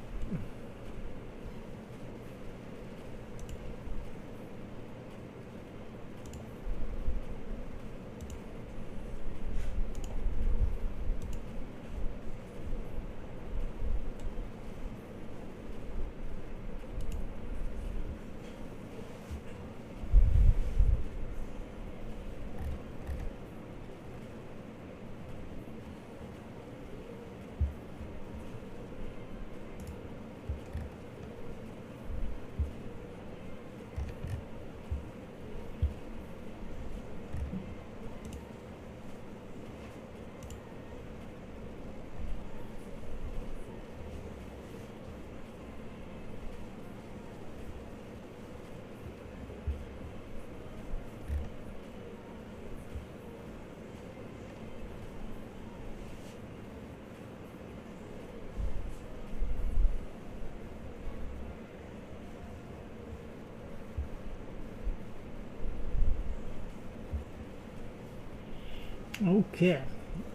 [SPEAKER 1] Okay.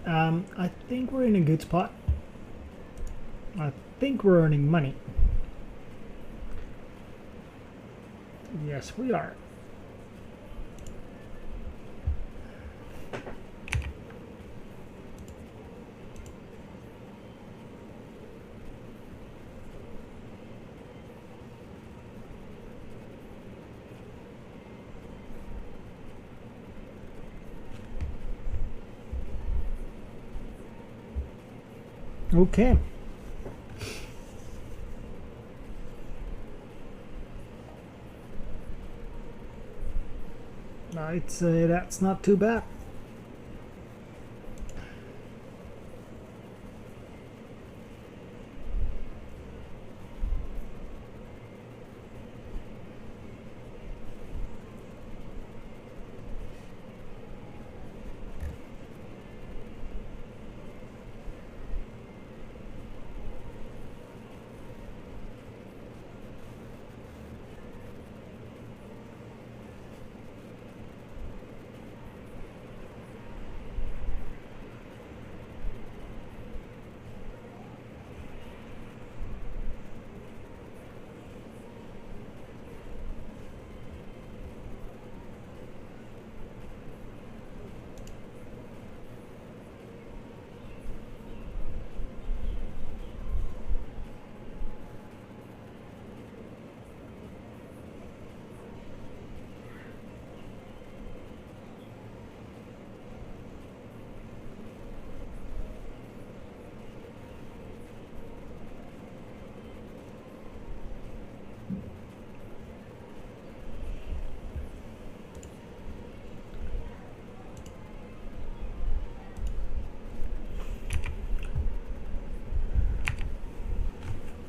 [SPEAKER 1] I think we're in a good spot. I think we're earning money. Yes, we are. Okay. I'd say that's not too bad.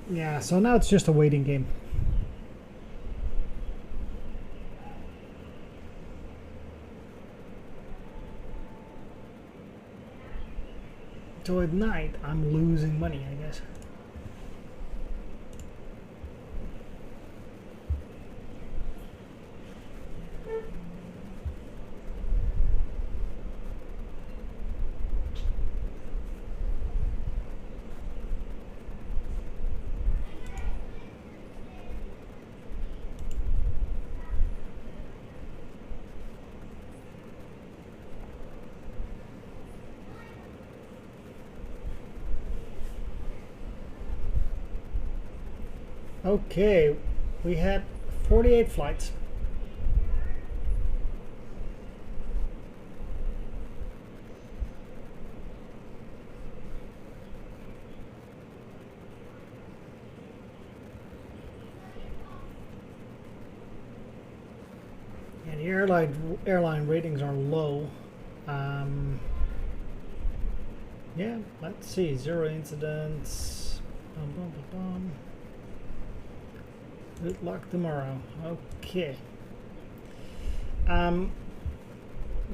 [SPEAKER 1] Yeah, so now it's just a waiting game. So at night, I'm losing money, I guess. Okay, we had 48 flights. And the airline ratings are low. Yeah, let's see, 0 incidents. Bum, bum, bum, bum. Good luck tomorrow. Okay. So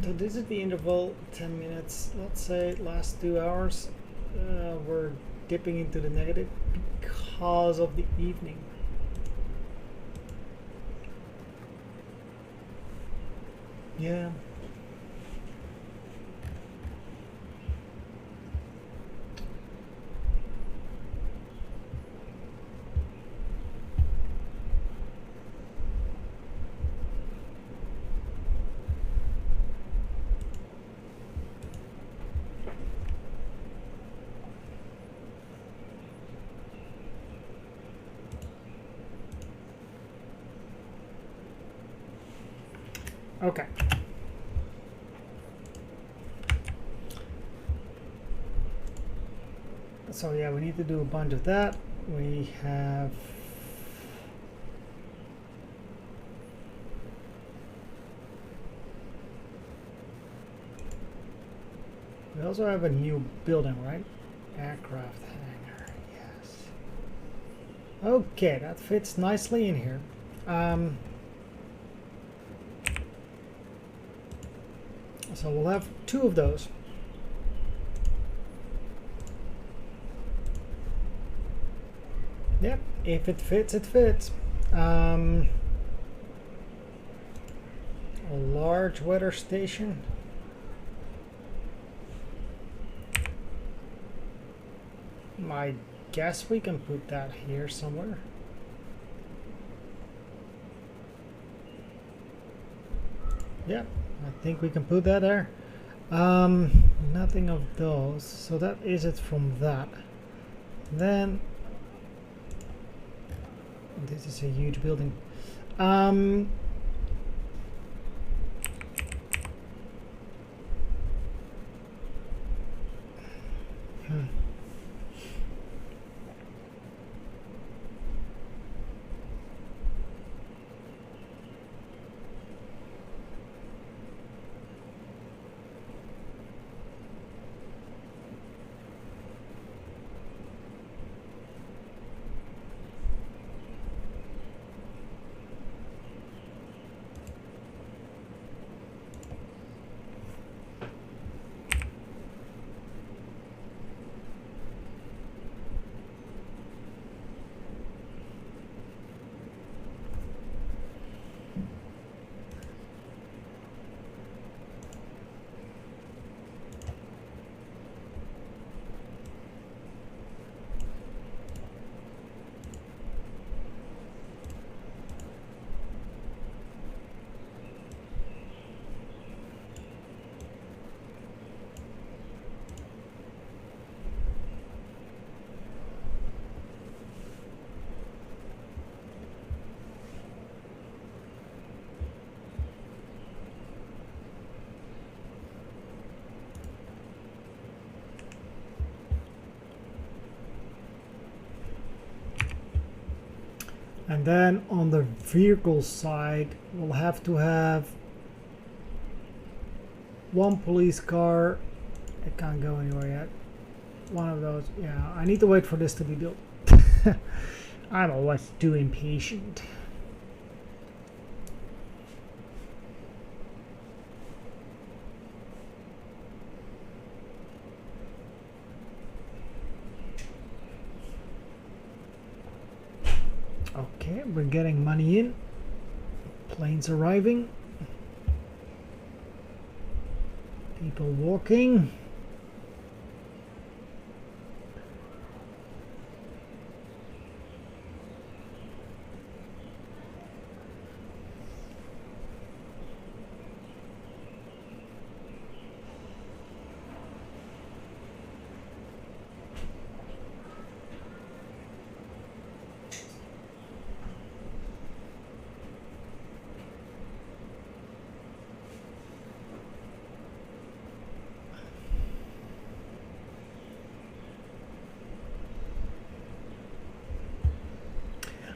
[SPEAKER 1] this is the interval, 10 minutes. Let's say last 2 hours. We're dipping into the negative because of the evening. Yeah. Okay. So yeah, we need to do a bunch of that. We have we also have a new building, right? Aircraft hangar, yes. Okay, that fits nicely in here. So we'll have 2 of those. Yep, if it fits, it fits. A large weather station. I guess we can put that here somewhere. Yeah, I think we can put that there. Nothing of those, so that is it from that. Then this is a huge building. And then on the vehicle side, we'll have to have one police car. It can't go anywhere yet. One of those. Yeah, I need to wait for this to be built. I'm always too impatient. Okay, we're getting money in. Planes arriving. People walking.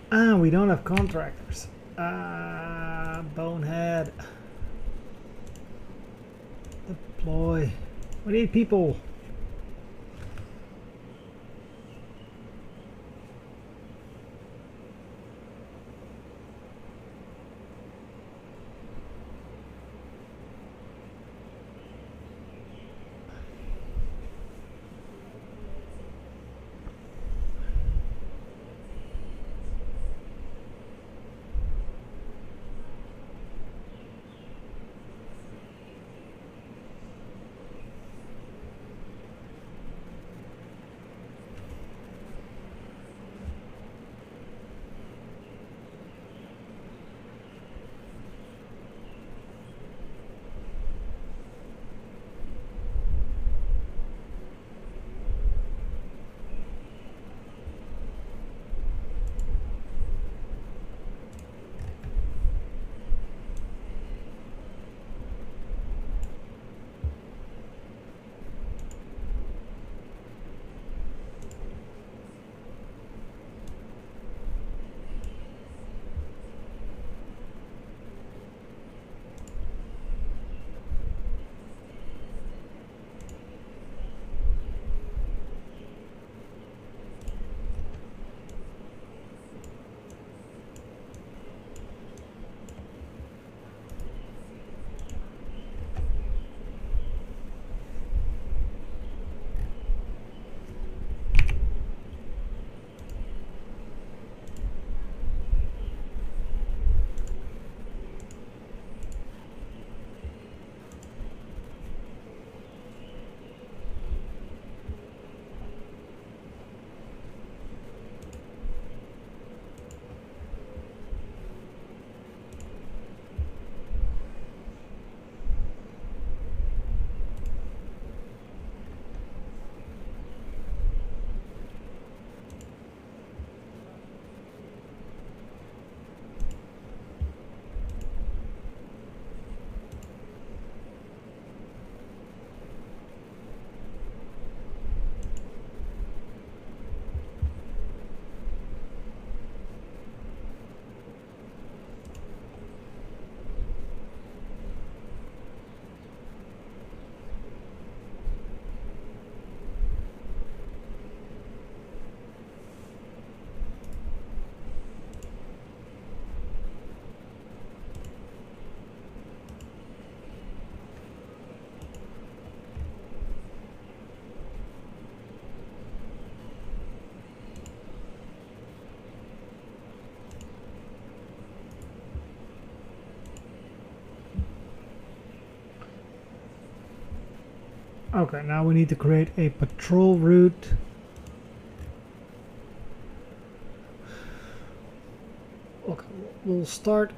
[SPEAKER 1] Ah, we don't have contractors. Bonehead. Deploy. We need people. Okay, now we need to create a patrol route. Okay, we'll start.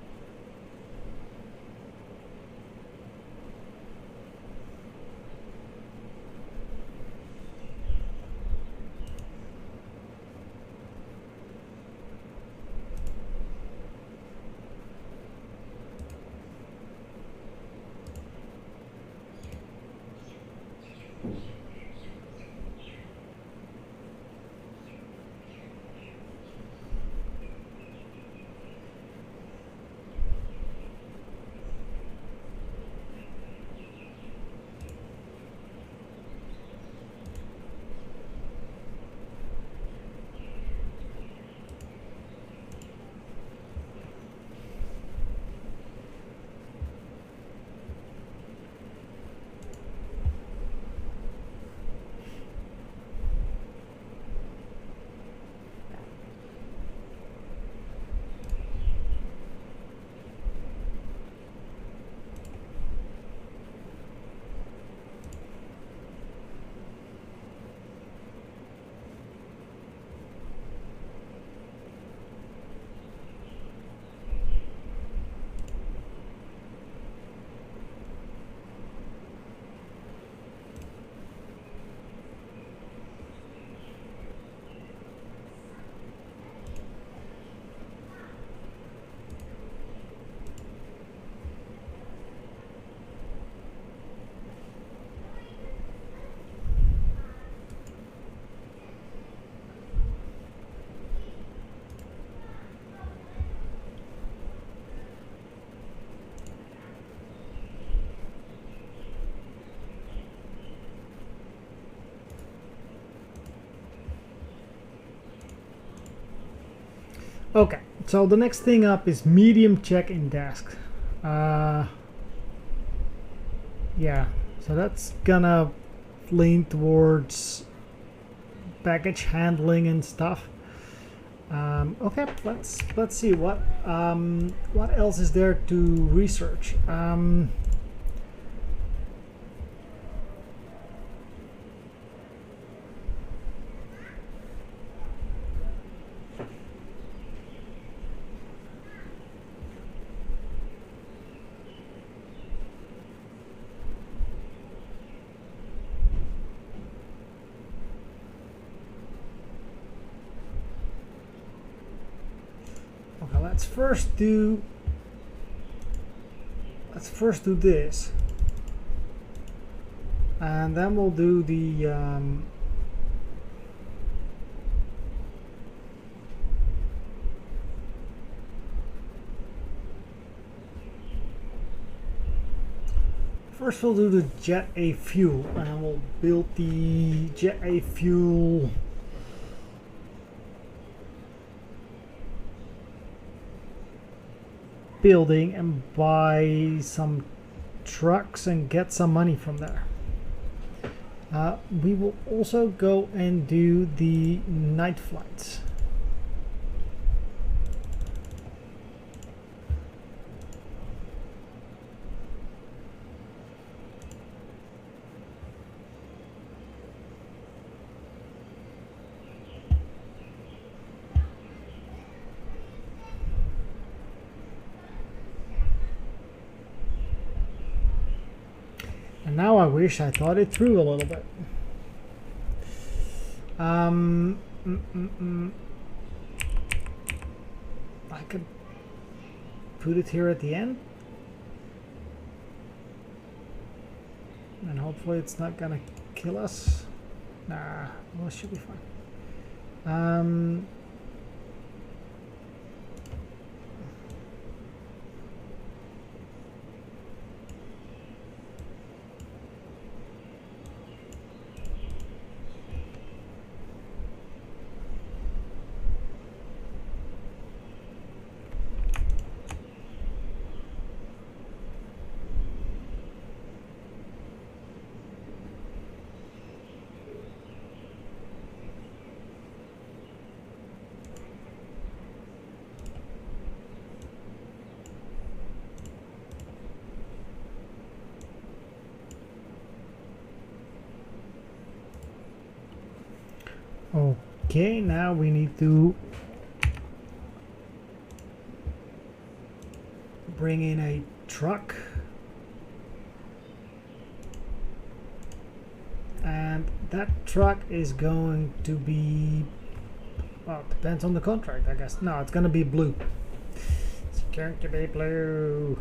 [SPEAKER 1] Okay, so the next thing up is medium check-in desk. Yeah, so that's gonna lean towards package handling and stuff. Okay, let's see what else is there to research. Okay, let's first do this, and then we'll do the first we'll do the Jet A fuel, and we'll build the Jet A fuel building and buy some trucks and get some money from there. We will also go and do the night flights. And now I wish I thought it through a little bit. I could put it here at the end, and hopefully it's not gonna kill us. Nah, well, it should be fine. Okay, now we need to bring in a truck. And that truck is going to be, well, it depends on the contract, I guess. No, it's going to be blue. It's going to be blue.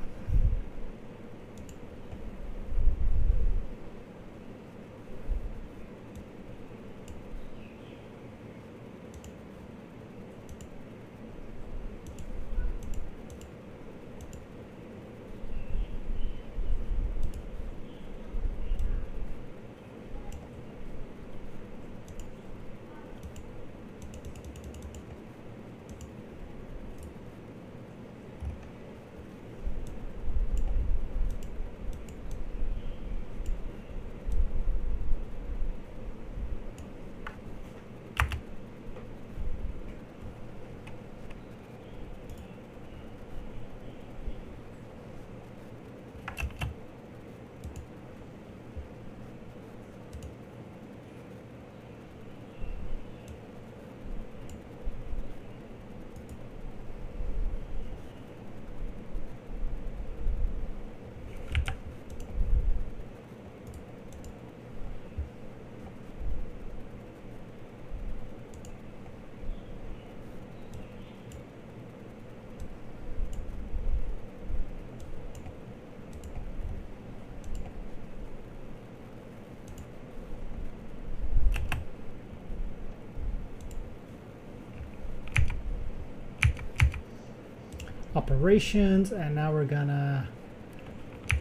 [SPEAKER 1] Operations, and now we're gonna,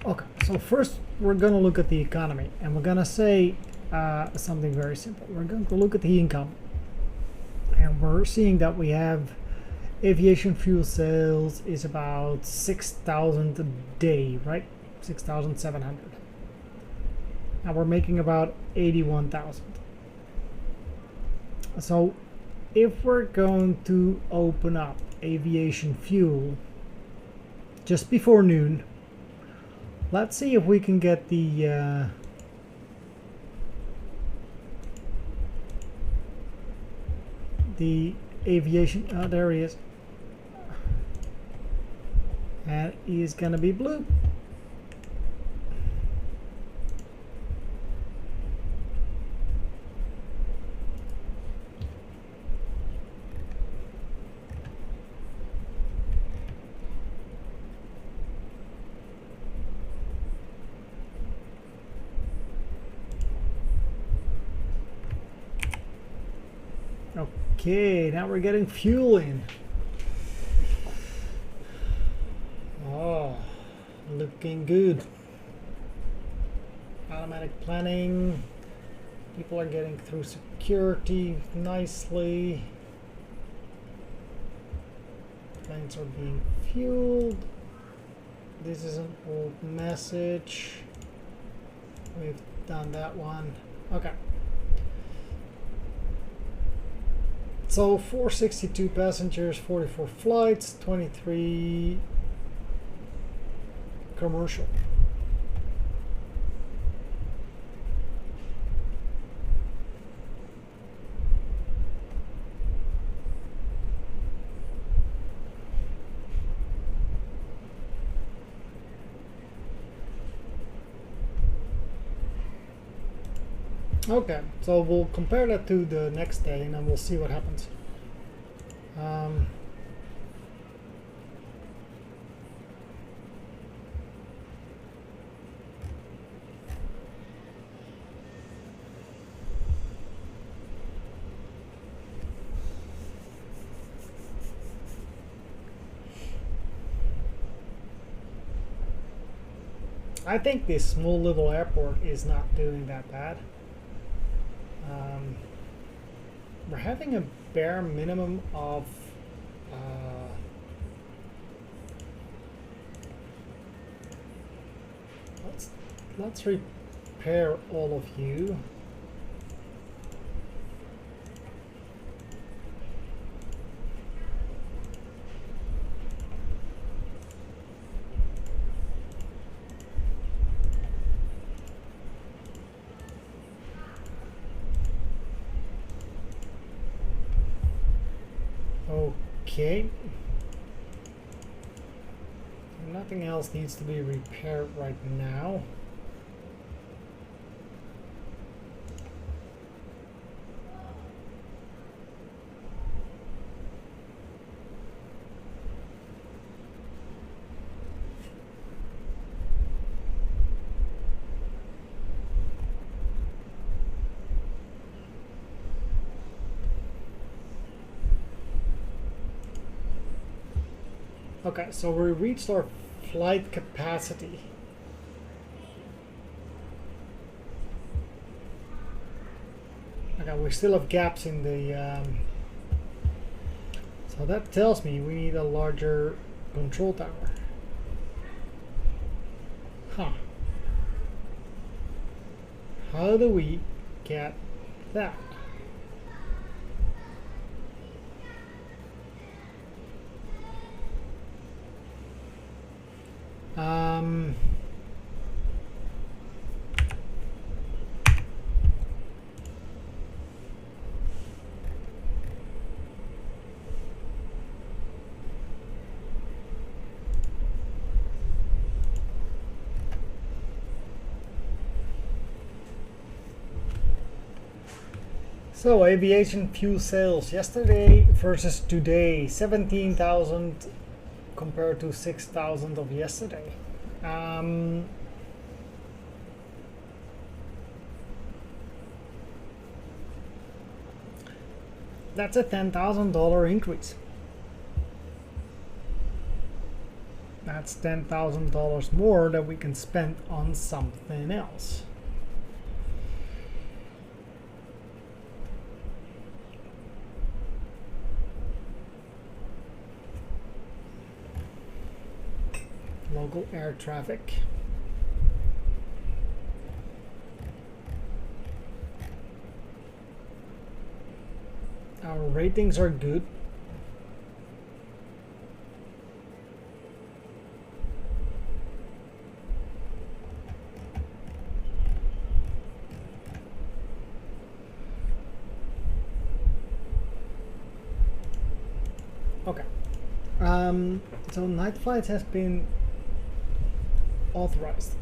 [SPEAKER 1] okay, so first we're gonna look at the economy, and we're gonna say something very simple. We're going to look at the income, and we're seeing that we have aviation fuel sales is about 6,000 a day, right? 6,700. And we're making about 81,000. So if we're going to open up aviation fuel just before noon, let's see if we can get the aviation, oh, there he is, and he's gonna be blue. Okay, now we're getting fuel in. Oh, looking good. Automatic planning. People are getting through security nicely. Planes are being fueled. This is an old message. We've done that one. Okay. So 462 passengers, 44 flights, 23 commercial. Okay, so we'll compare that to the next day and then we'll see what happens. I think this small little airport is not doing that bad. We're having a bare minimum of let's repair all of you. Okay. Nothing else needs to be repaired right now. Okay, so we reached our flight capacity. Okay, we still have gaps in the... so that tells me we need a larger control tower. Huh. How do we get that? So aviation fuel sales yesterday versus today, 17,000 compared to 6,000 of yesterday. That's a $10,000 increase. That's $10,000 more that we can spend on something else. Local air traffic. Our ratings are good. Okay. So night flights has been authorized.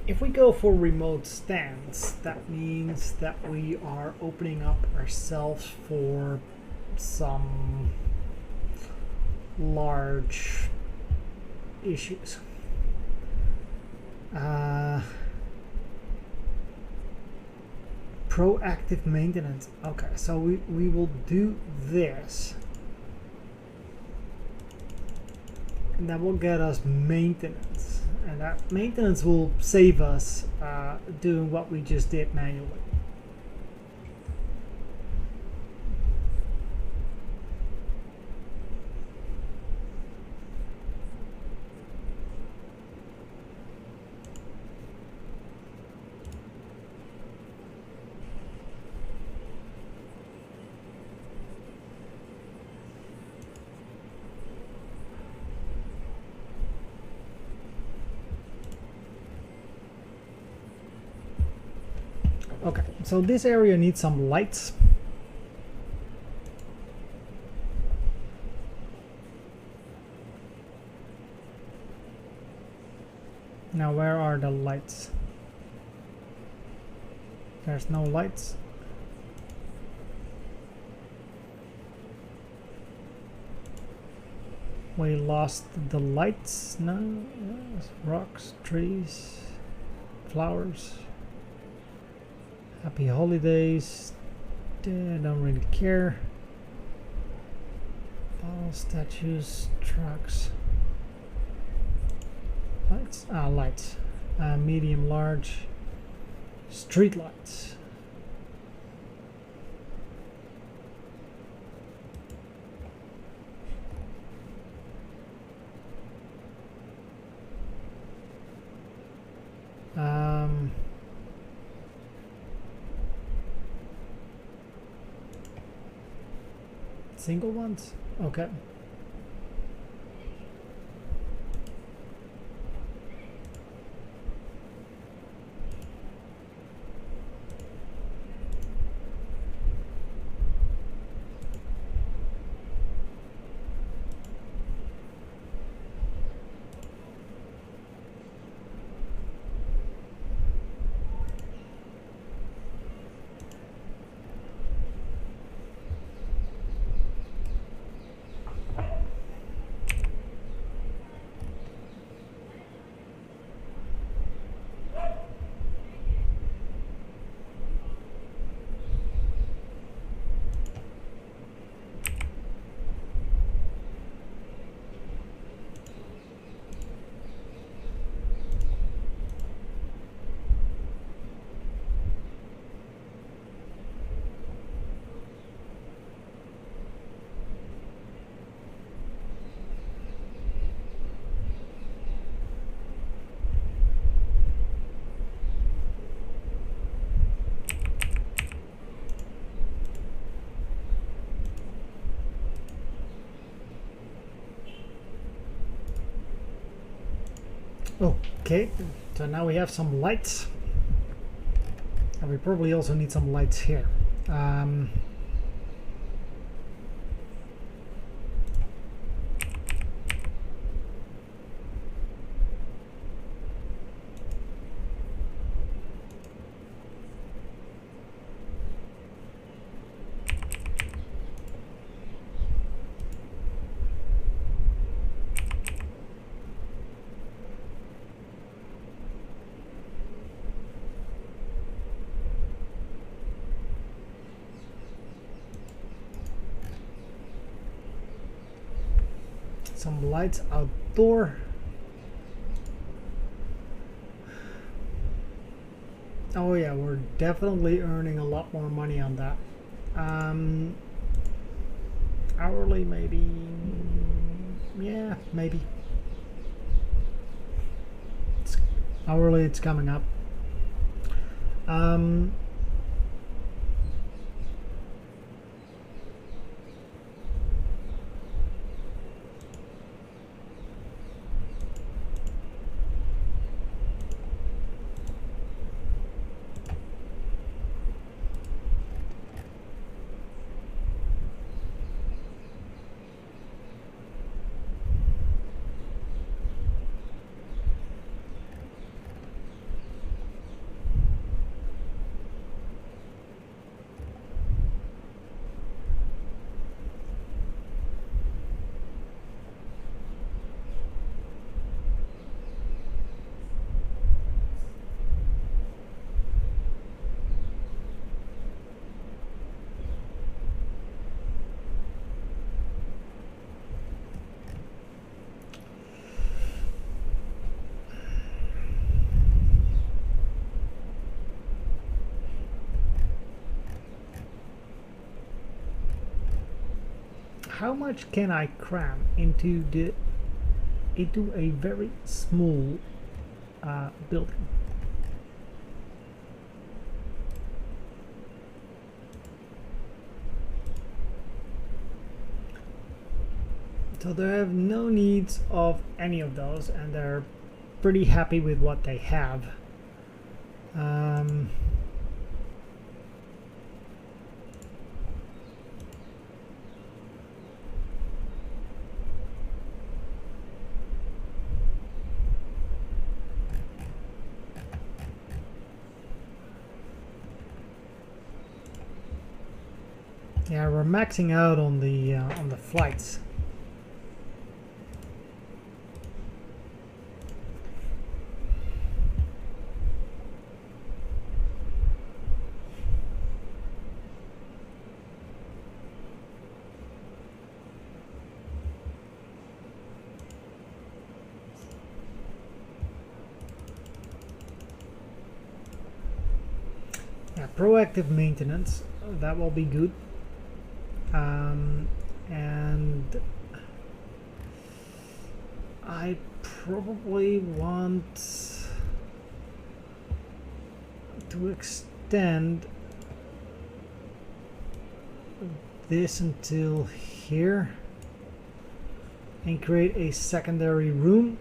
[SPEAKER 1] If we go for remote stands, that means that we are opening up ourselves for some large issues. Proactive maintenance. Okay, so we will do this. And that will get us maintenance. And that maintenance will save us doing what we just did manually. Okay, so this area needs some lights. Now where are the lights? There's no lights. We lost the lights. No, yes. Rocks, trees, flowers. Happy holidays. I don't really care. All statues, trucks. Lights. Lights. Medium, large. Street lights. Single ones? Okay. Okay, so now we have some lights. And we probably also need some lights here. Some lights outdoor. Oh yeah, we're definitely earning a lot more money on that. Hourly maybe, yeah, maybe. Hourly it's coming up. How much can I cram into a very small building? So they have no needs of any of those, and they're pretty happy with what they have. Yeah, we're maxing out on the flights. Yeah, proactive maintenance, that will be good. And I probably want to extend this until here and create a secondary room.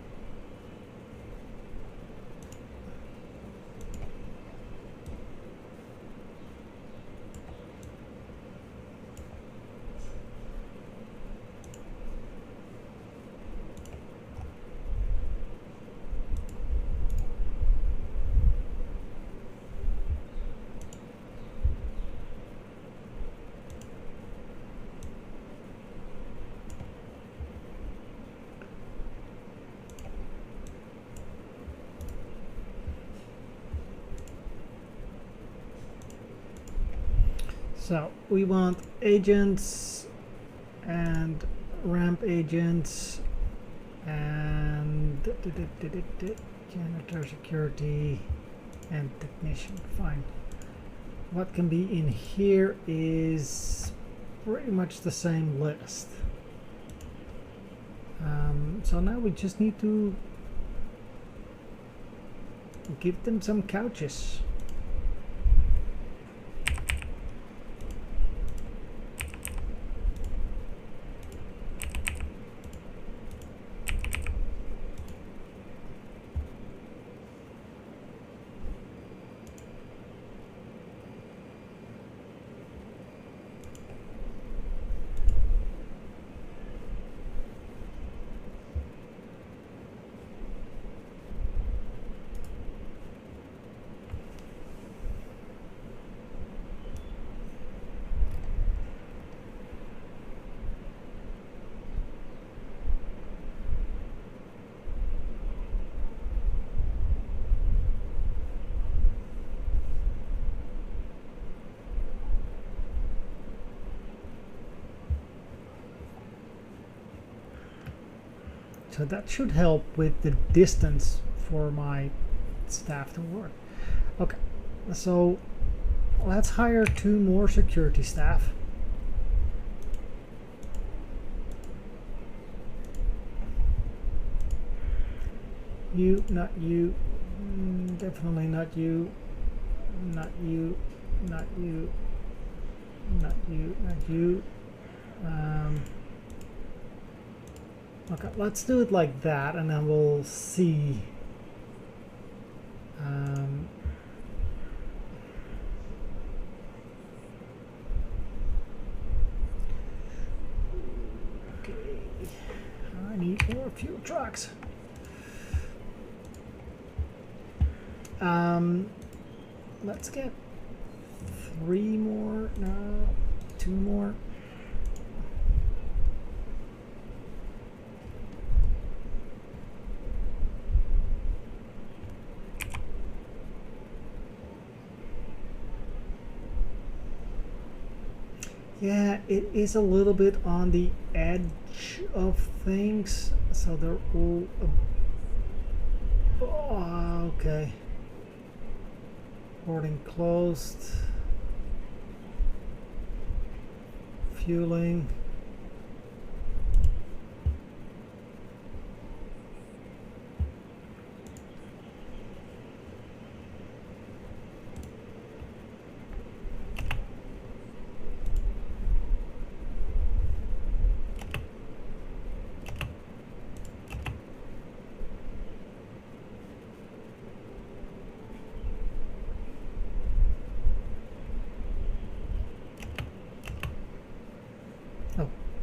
[SPEAKER 1] So we want agents and ramp agents and janitor, security, and technician. Fine. What can be in here is pretty much the same list. So now we just need to give them some couches. So that should help with the distance for my staff to work. Okay, so let's hire 2 more security staff. You, not you, definitely not you, not you, not you, not you, not you. Okay, let's do it like that, and then we'll see. Okay, I need more fuel trucks. Let's get 3 more, no, 2 more. Yeah, it is a little bit on the edge of things, so they're all okay. Boarding closed. Fueling.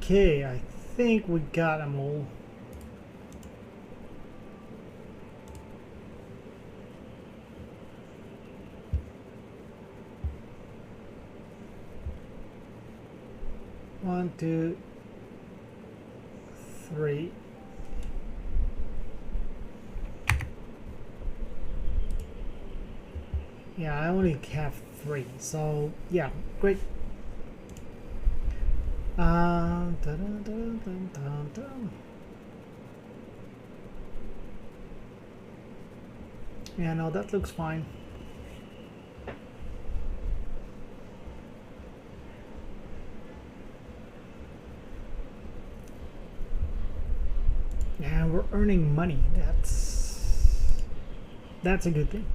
[SPEAKER 1] Okay, I think we got them all. One, two, three. Yeah, I only have 3, so yeah, great. Dun, dun, dun, dun, dun, dun. Yeah, no, that looks fine. Yeah, we're earning money. That's a good thing.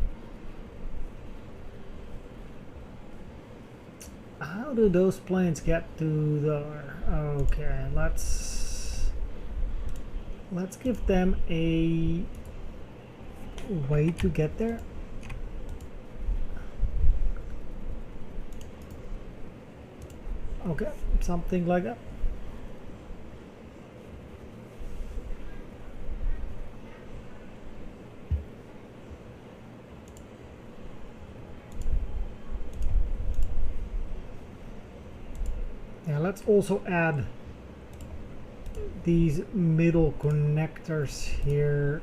[SPEAKER 1] How do those planes get to there? Okay, let's give them a way to get there. Okay, something like that. Yeah, let's also add these middle connectors here,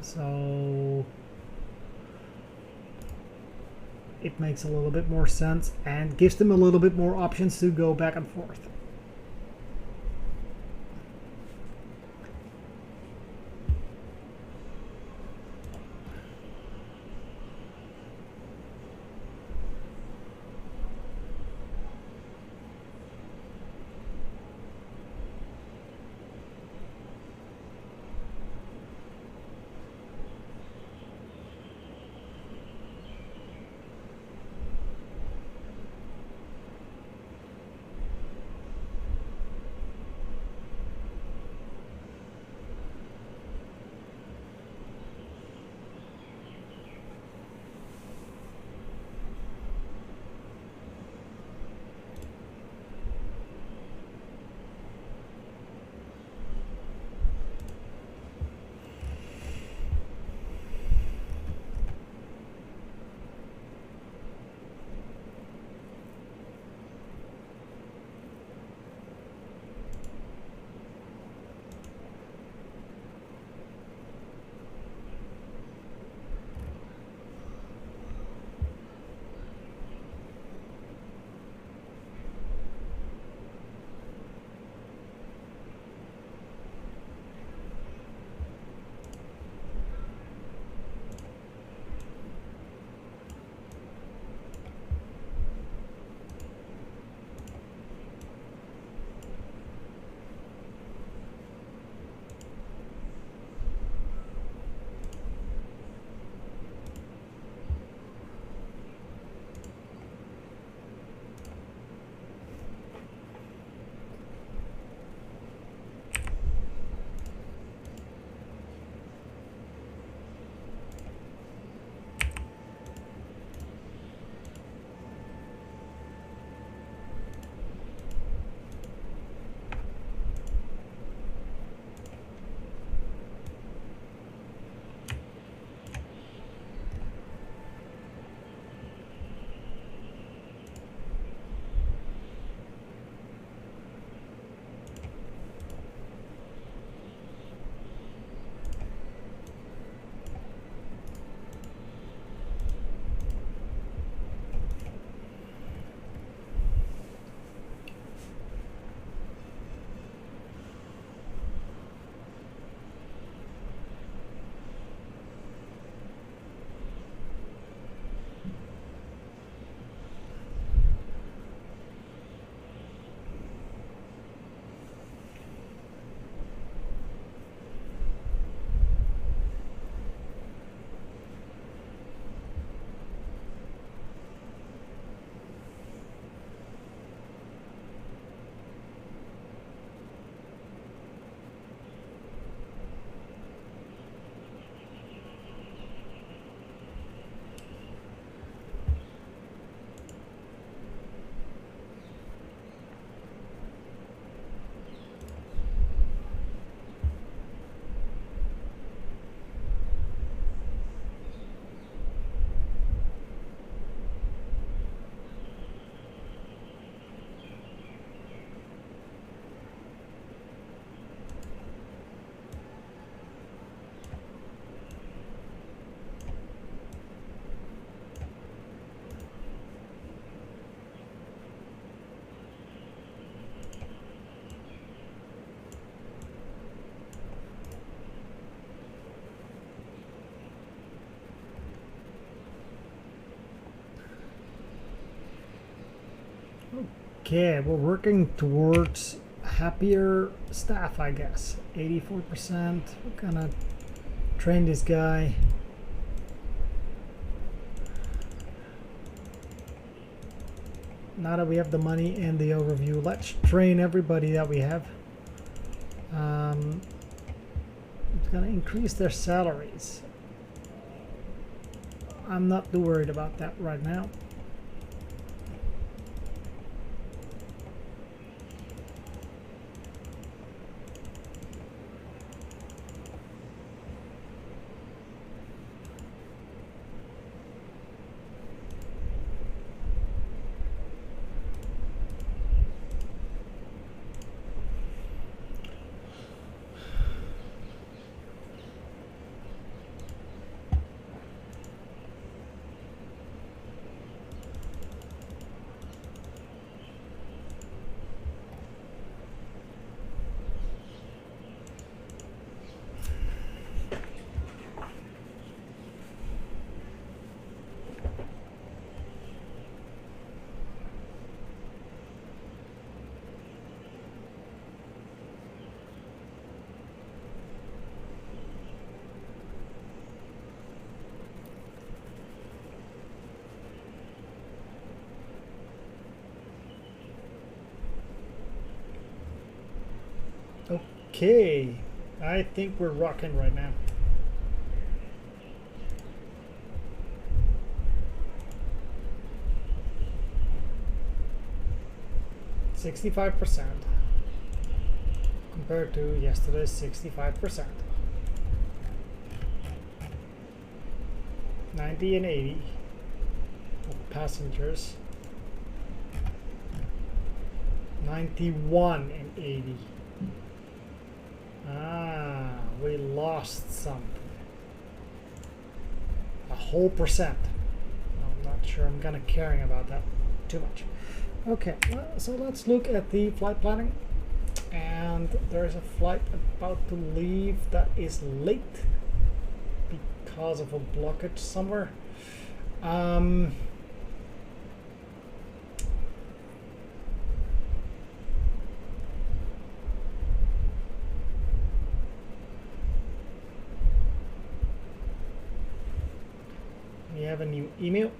[SPEAKER 1] so it makes a little bit more sense and gives them a little bit more options to go back and forth. Okay, we're working towards happier staff, I guess. 84%. We're gonna train this guy. Now that we have the money and the overview, let's train everybody that we have. It's gonna increase their salaries. I'm not too worried about that right now. Okay, I think we're rocking right now. $65% compared to yesterday's 65%. 90 and 80 of passengers. 91 and 80. Ah, we lost something. A whole percent. I'm not sure I'm gonna caring about that too much. Okay, so let's look at the flight planning. And there is a flight about to leave that is late because of a blockage somewhere. We have a new email.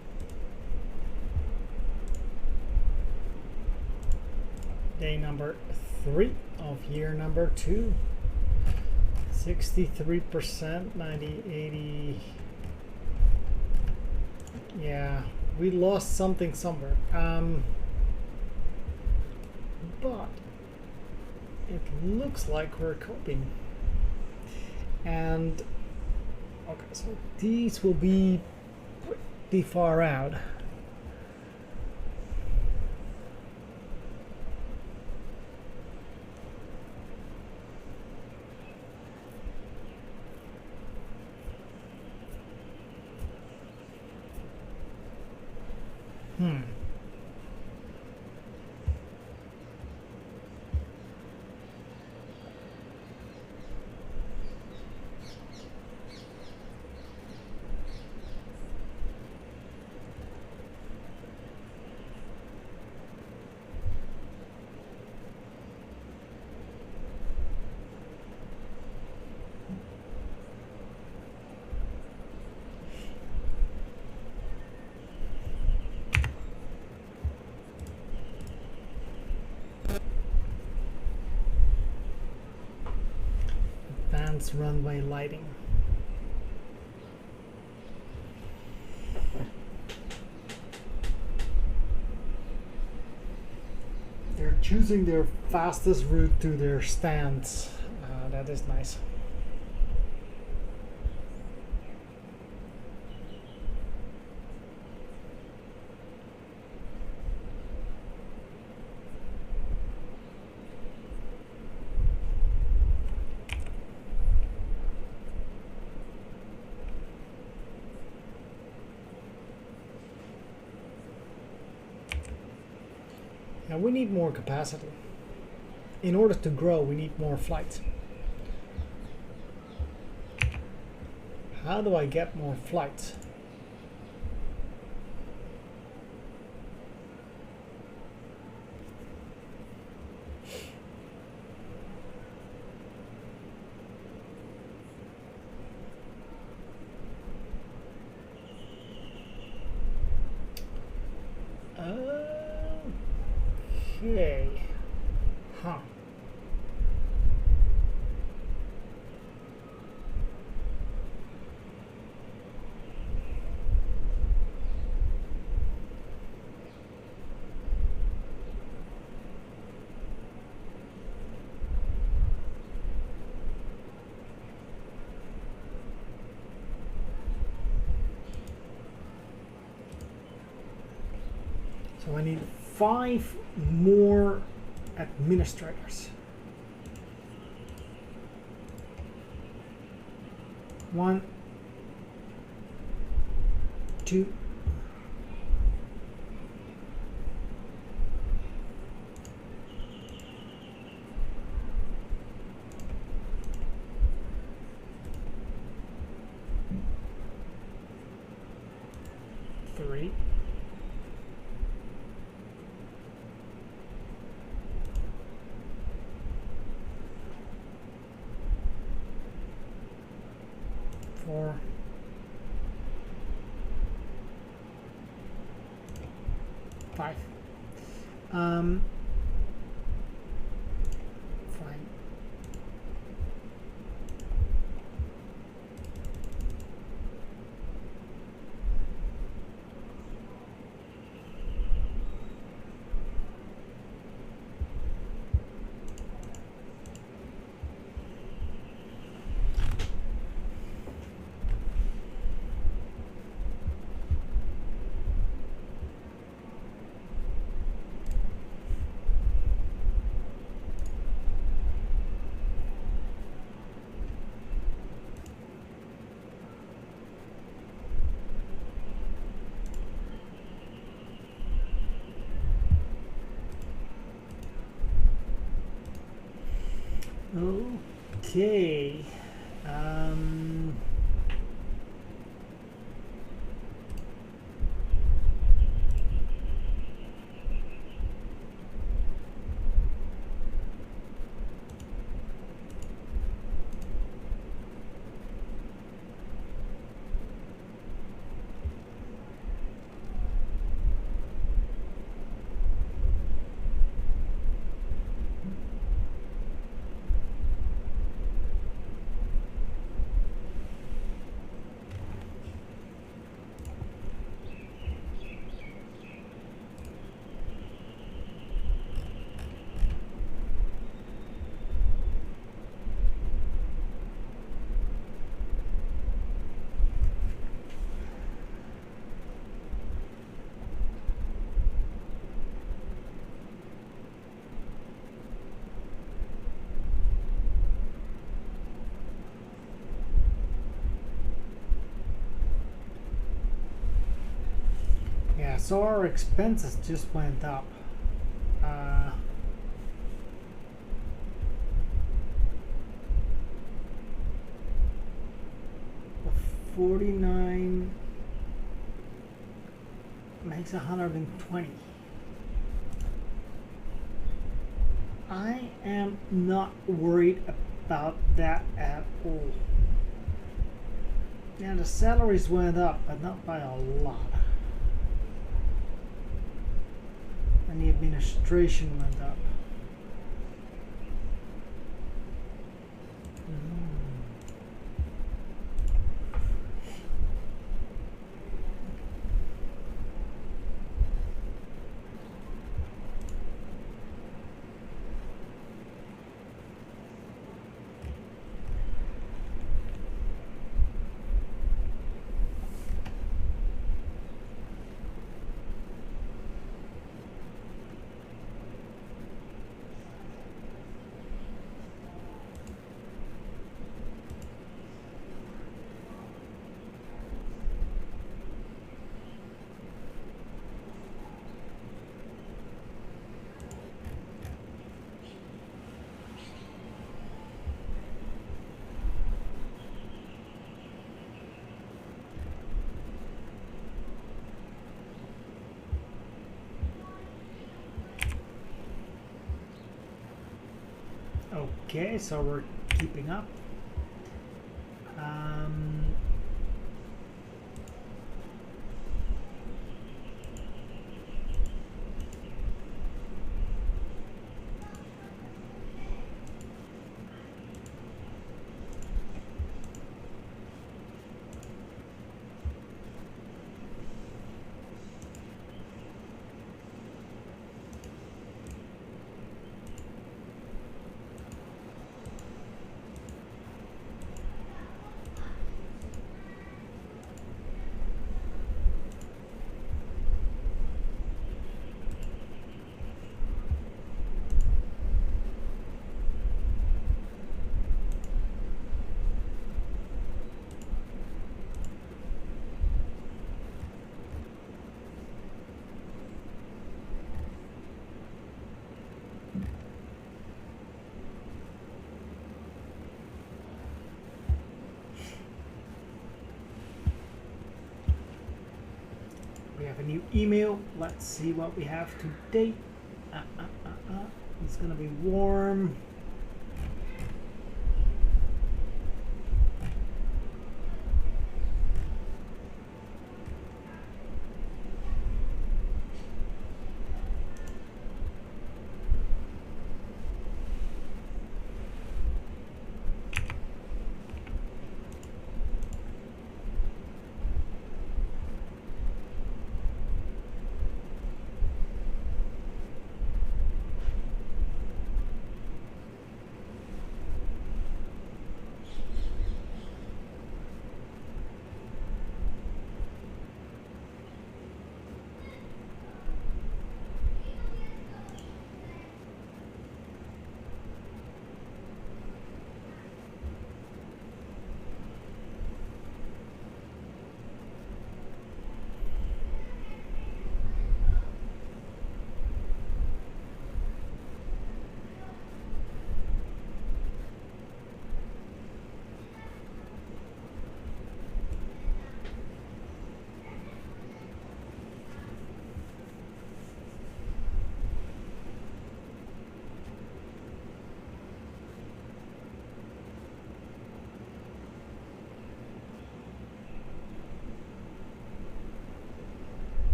[SPEAKER 1] Day number 3 of year number 2. 63%, 90, 80. Yeah, we lost something somewhere. But it looks like we're coping. And okay, so these will be pretty far out. Advanced runway lighting. They're choosing their fastest route to their stands. That is nice. Now we need more capacity. In order to grow, we need more flights. How do I get more flights? Huh. So I need 5 more administrators. 1, 2, 3. 4. 5. Fine. Okay. Yeah, so our expenses just went up. 49 makes 120. I am not worried about that at all. Now the salaries went up, but not by a lot. And the administration went up. Okay, so we're keeping up. new email. Let's see what we have today. It's gonna be warm.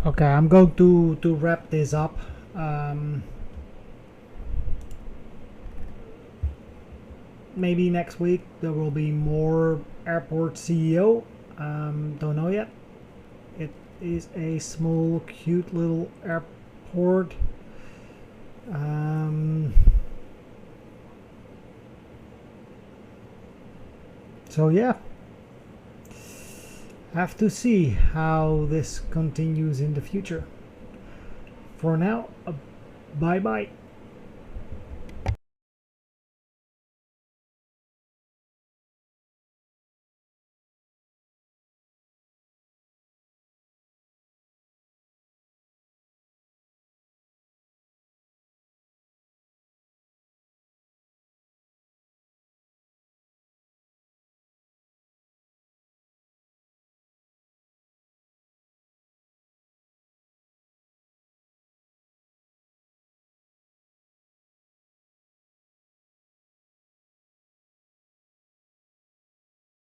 [SPEAKER 1] Okay, I'm going to wrap this up. Maybe next week there will be more airport CEO. Don't know yet. It is a small, cute little airport. So yeah, have to see how this continues in the future. For now, bye bye.